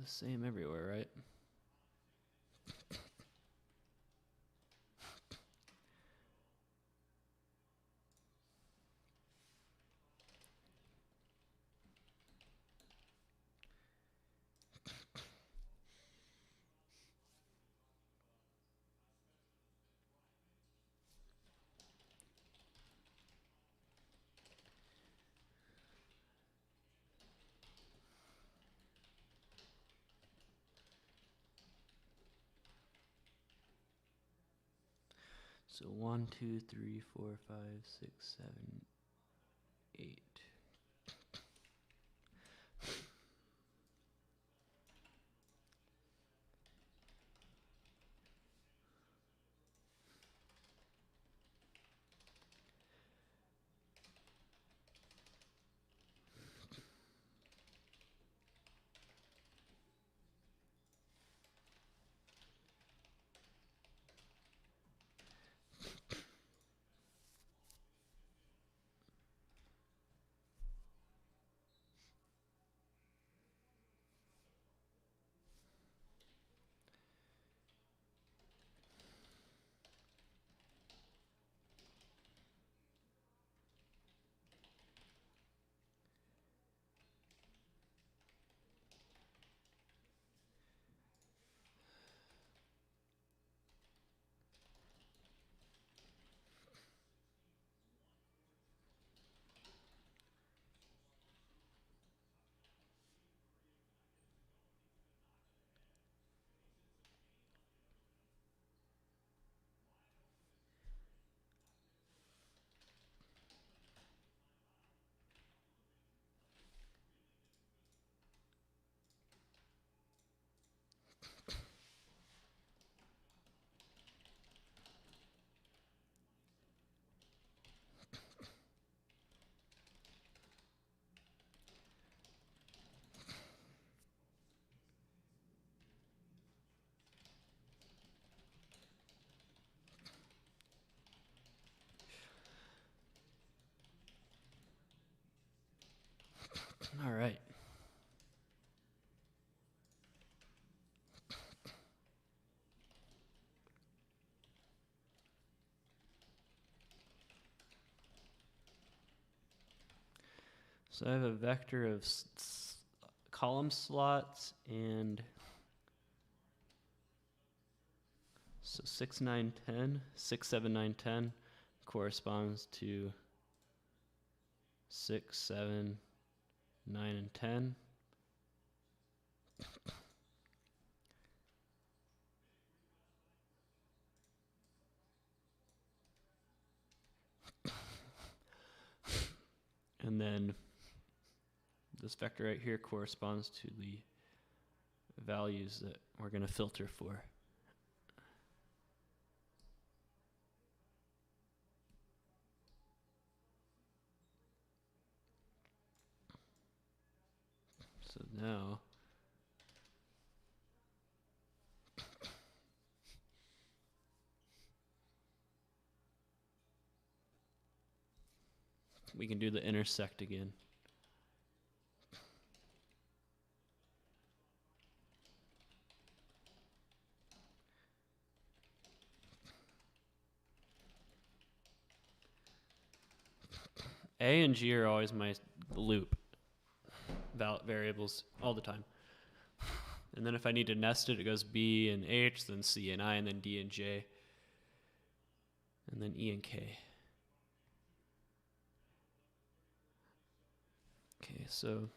same everywhere, right? So 1, 2, 3, 4, 5, 6, 7, 8. All right. So I have a vector of column slots, and so 6, 9, 10, 6, 7, 9, 10 corresponds to 6, 7, 9, and 10. And then this vector right here corresponds to the values that we're going to filter for. So now we can do the intersect again. A and G are always my loop variables all the time. And then if I need to nest it, it goes B and H, then C and I, and then D and J, and then E and K. Okay, so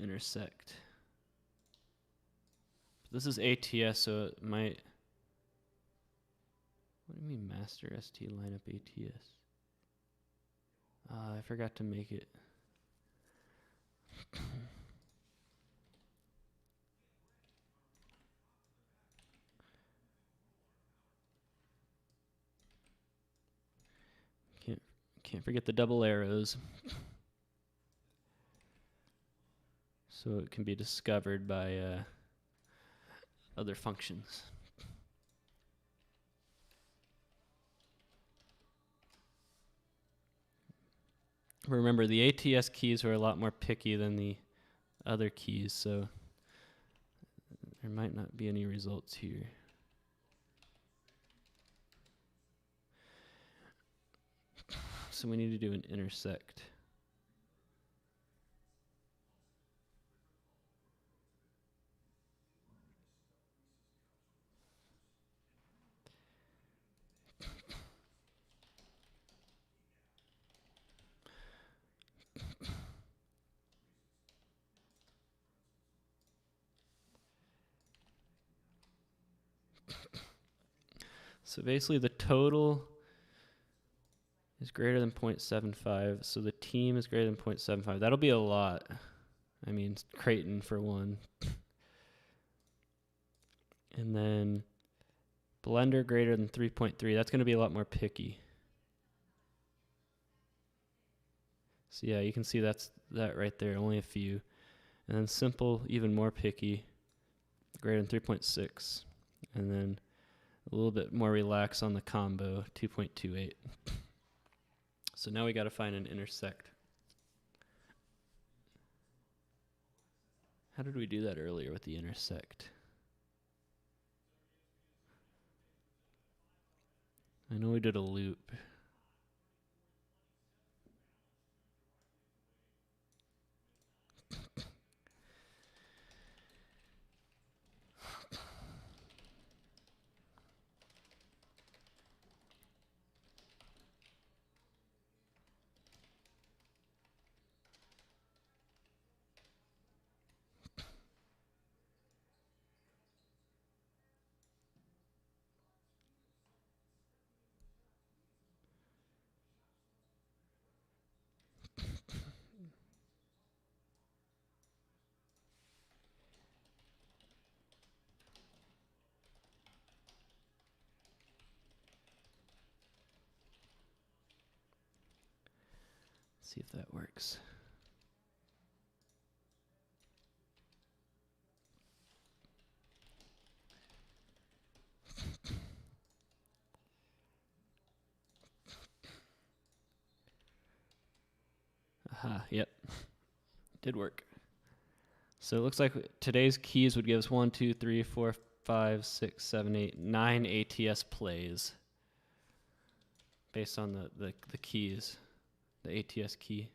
intersect. This is ATS, so it might... What do you mean master ST lineup ATS? I forgot to make it. Can't forget the double arrows. So it can be discovered by other functions. Remember, the ATS keys are a lot more picky than the other keys, so there might not be any results here. So we need to do an intersect. So basically the total is greater than 0.75, so the team is greater than 0.75. That'll be a lot. I mean, Creighton for one. And then Blender greater than 3.3. That's going to be a lot more picky. So yeah, you can see that's that right there, only a few. And then Simple, even more picky, greater than 3.6. And then a little bit more relaxed on the combo, 2.28. So now we got to find an intersect. How did we do that earlier with the intersect? I know we did a loop. See if that works. Aha, yep. Did work. So it looks like today's keys would give us 1, 2, 3, 4, 5, 6, 7, 8, 9 ATS plays based on the keys, the ATS key.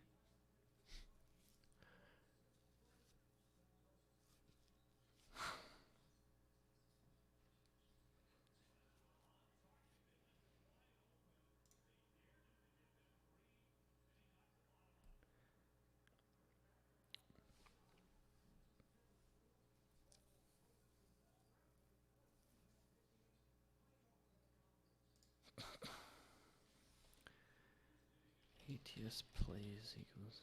ATS plays equals.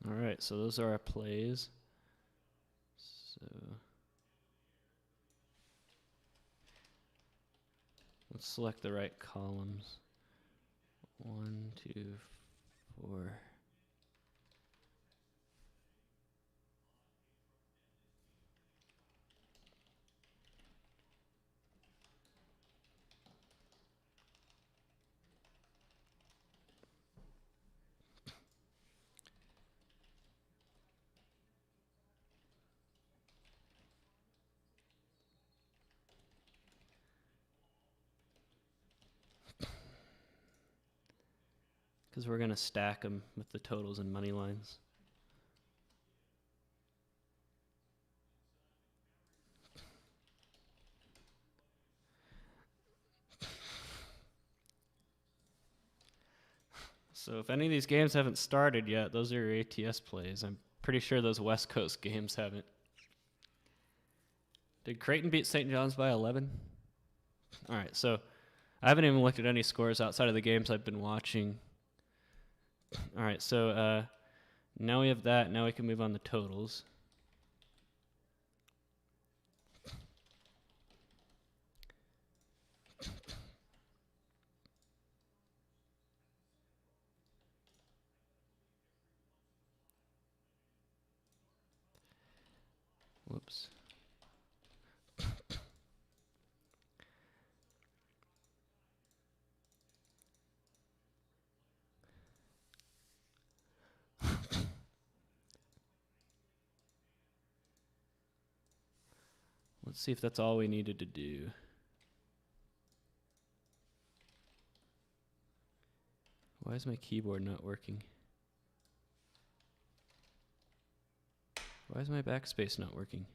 All right, so those are our plays. So let's select the right columns. 1, 2, 4. because we're going to stack them with the totals and money lines. So if any of these games haven't started yet, those are your ATS plays. I'm pretty sure those West Coast games haven't. Did Creighton beat St. John's by 11? All right, so I haven't even looked at any scores outside of the games I've been watching. All right, so now we have that. Now we can move on to totals. Whoops. Let's see if that's all we needed to do. Why is my keyboard not working? Why is my backspace not working?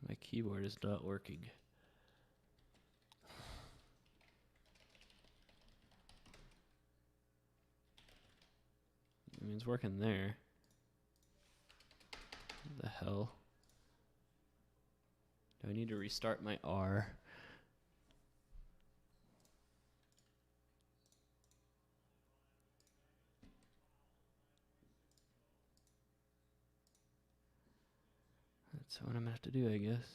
My keyboard is not working. I mean, it's working there. What the hell? Do I need to restart my R? That's what I'm gonna have to do, I guess.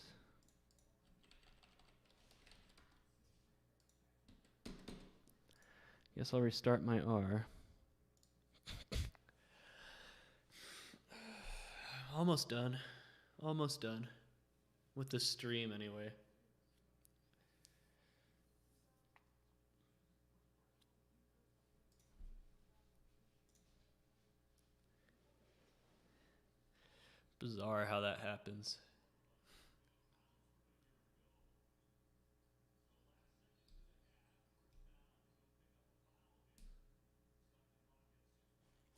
Guess I'll restart my R. Almost done. Almost done. With the stream, anyway. Bizarre how that happens.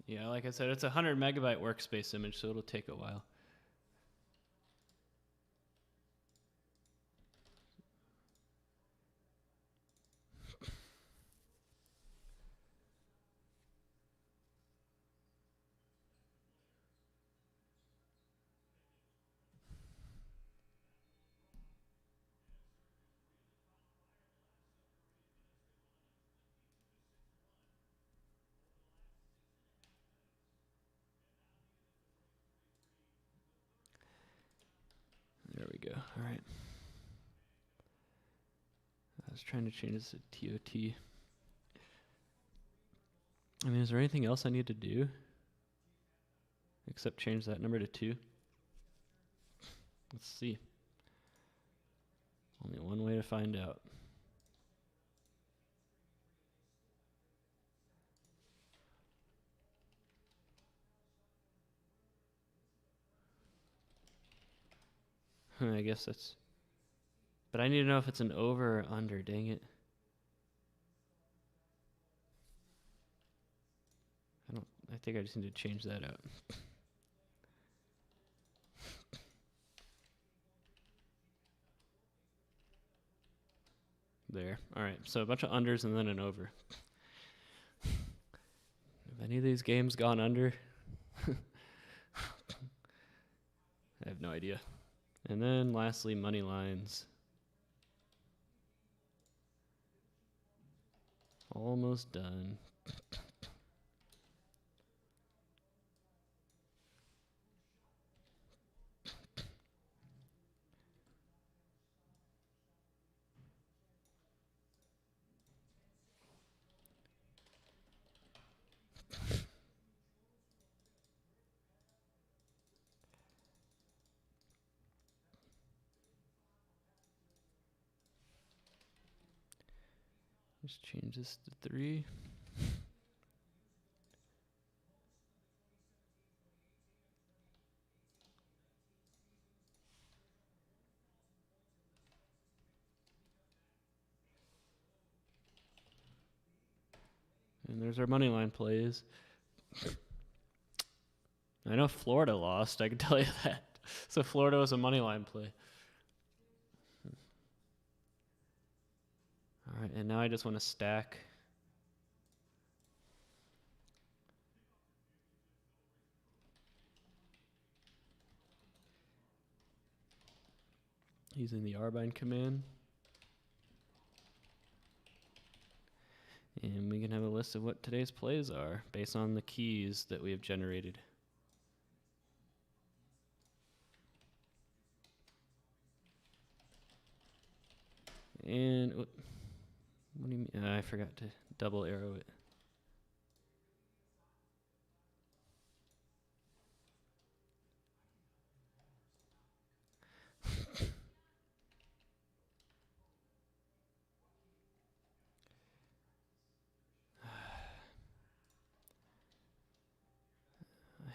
Yeah, like I said, it's a 100 megabyte workspace image, so it'll take a while. There we go. All right. I was trying to change this to TOT. I mean, is there anything else I need to do? Except change that number to 2? Let's see. Only one way to find out. I guess that's... But I need to know if it's an over or under, dang it. I think I just need to change that out. There. All right, so a bunch of unders and then an over. Have any of these games gone under? I have no idea. And then lastly, money lines. Almost done. Just change this to 3. And there's our money line plays. I know Florida lost, I can tell you that. So Florida was a money line play. All right, and now I just want to stack. Using the Arbine command. And we can have a list of what today's plays are based on the keys that we have generated. And what do you mean? I forgot to double arrow it.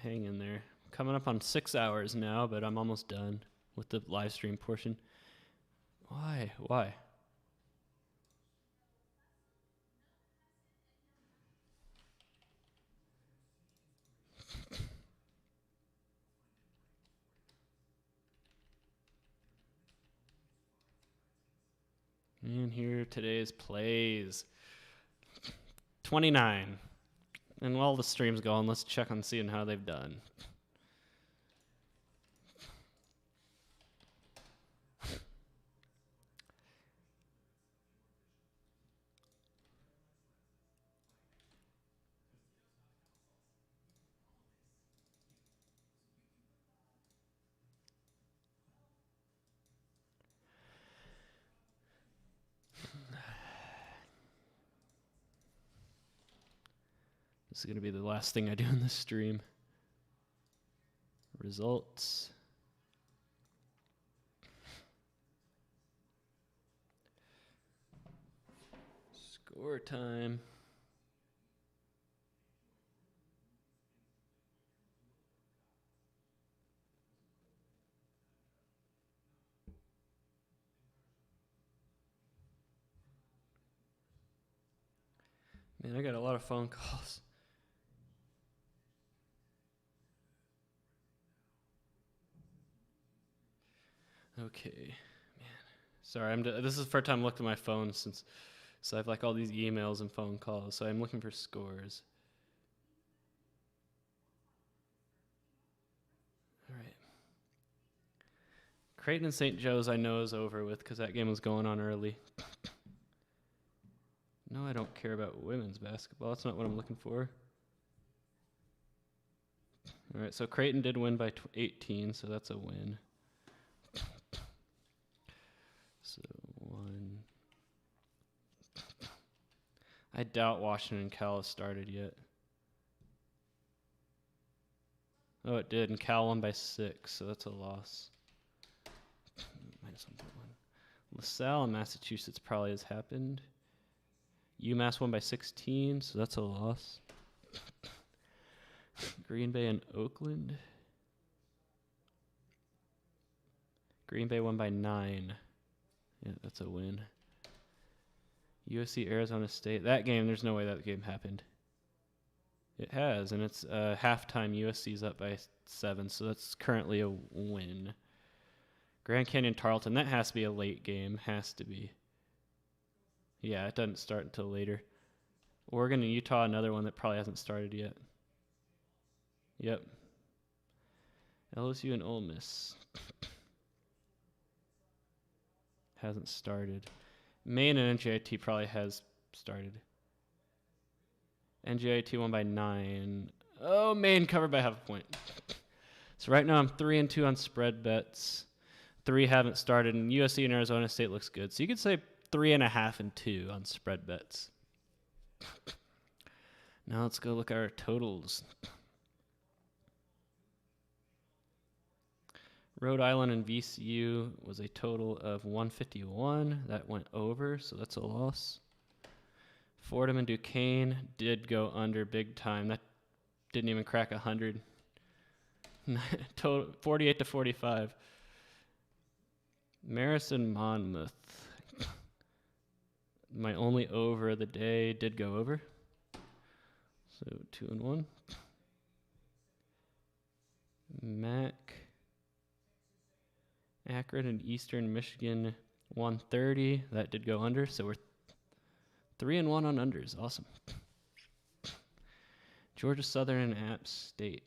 Hang in there. Coming up on 6 hours now, but I'm almost done with the live stream portion. Why? And here today's plays. 29. And while the stream's going, let's check on seeing how they've done. This is going to be the last thing I do in this stream. Results. Score time. Man, I got a lot of phone calls. Okay, man. Sorry, this is the first time I looked at my phone so I have like all these emails and phone calls. So I'm looking for scores. All right. Creighton and St. Joe's I know is over with because that game was going on early. No, I don't care about women's basketball. That's not what I'm looking for. All right, so Creighton did win by 18, so that's a win. So 1. I doubt Washington and Cal has started yet. Oh, it did, and Cal won by 6, so that's a loss. Minus 1.1. LaSalle and Massachusetts probably has happened. UMass won by 16, so that's a loss. Green Bay and Oakland. Green Bay won by 9. Yeah, that's a win. USC, Arizona State. That game, there's no way that game happened. It has, and it's halftime. USC's up by 7, so that's currently a win. Grand Canyon, Tarleton. That has to be a late game. Has to be. Yeah, it doesn't start until later. Oregon and Utah, another one that probably hasn't started yet. Yep. LSU and Ole Miss. Hasn't started. Maine and NJIT probably has started. NJIT won by 9. Oh, Maine covered by half a point. So right now I'm 3-2 on spread bets. 3 haven't started, and USC and Arizona State looks good. So you could say 3.5 and 2 on spread bets. Now let's go look at our totals. Rhode Island and VCU was a total of 151. That went over, so that's a loss. Fordham and Duquesne did go under big time. That didn't even crack 100. Total 48-45. Marist, Monmouth. My only over of the day did go over. So 2 and 1. MAC, Akron and Eastern Michigan 130. That did go under, so we're 3 and 1 on unders. Awesome. Georgia Southern and App State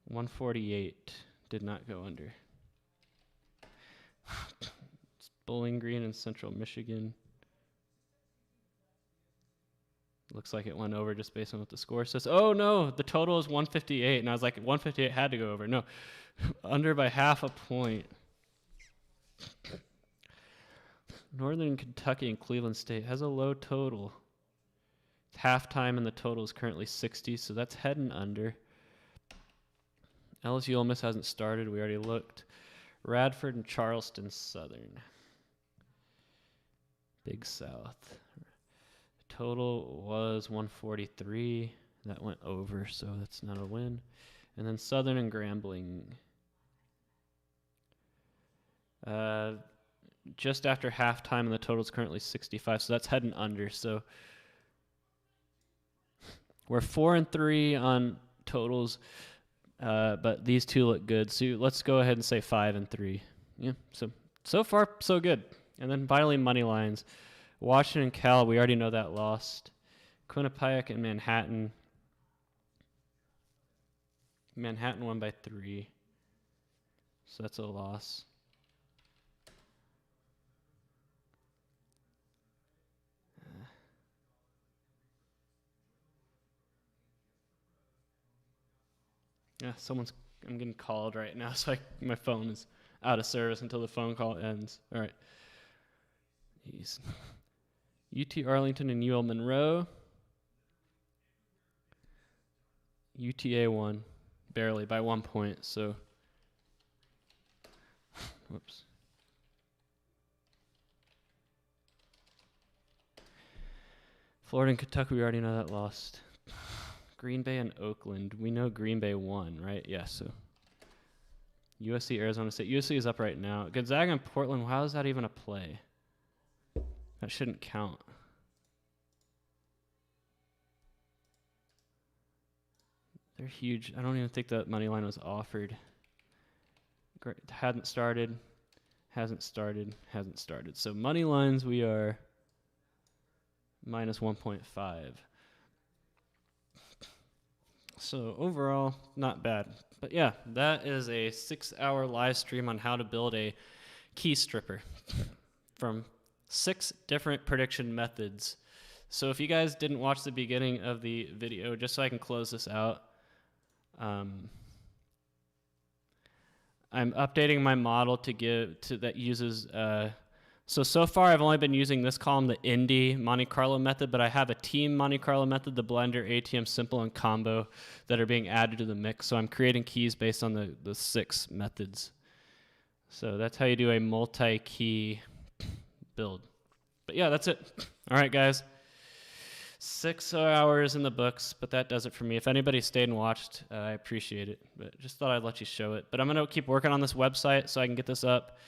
148 did not go under. It's Bowling Green and Central Michigan. Looks like it went over just based on what the score says. Oh no, the total is 158, and I was like, 158 had to go over. No, under by half a point. Northern Kentucky and Cleveland State has a low total. It's halftime, and the total is currently 60, so that's heading under. LSU Ole Miss hasn't started. We already looked. Radford and Charleston Southern. Big South. Total was 143. That went over, so that's not a win. And then Southern and Grambling. Just after halftime, and the total is currently 65, so that's heading under. So we're 4 and 3 on totals, but these two look good. So let's go ahead and say 5 and 3. Yeah. So far so good. And then finally money lines. Washington, Cal, we already know that lost. Quinnipiac and Manhattan. Manhattan won by 3. So that's a loss. Yeah, I'm getting called right now, so my phone is out of service until the phone call ends. All right. Jeez. UT Arlington and UL Monroe. UTA won, barely, by 1 point, so. Whoops. Florida and Kentucky, we already know that lost. Green Bay and Oakland. We know Green Bay won, right? Yeah, so. USC, Arizona State. USC is up right now. Gonzaga and Portland, how is that even a play? That shouldn't count. They're huge. I don't even think that money line was offered. Hadn't started, hasn't started, hasn't started. So money lines, we are minus 1.5. So overall, not bad. But yeah, that is a 6-hour live stream on how to build a key stripper from 6 different prediction methods. So if you guys didn't watch the beginning of the video, just so I can close this out, I'm updating my model that uses, so far I've only been using this column, the Indy Monte Carlo method, but I have a team Monte Carlo method, the blender, ATM, simple, and combo that are being added to the mix. So I'm creating keys based on the 6 methods. So that's how you do a multi-key build. But yeah, that's it. All right, guys. 6 hours in the books, but that does it for me. If anybody stayed and watched, I appreciate it. But just thought I'd let you show it. But I'm going to keep working on this website so I can get this up.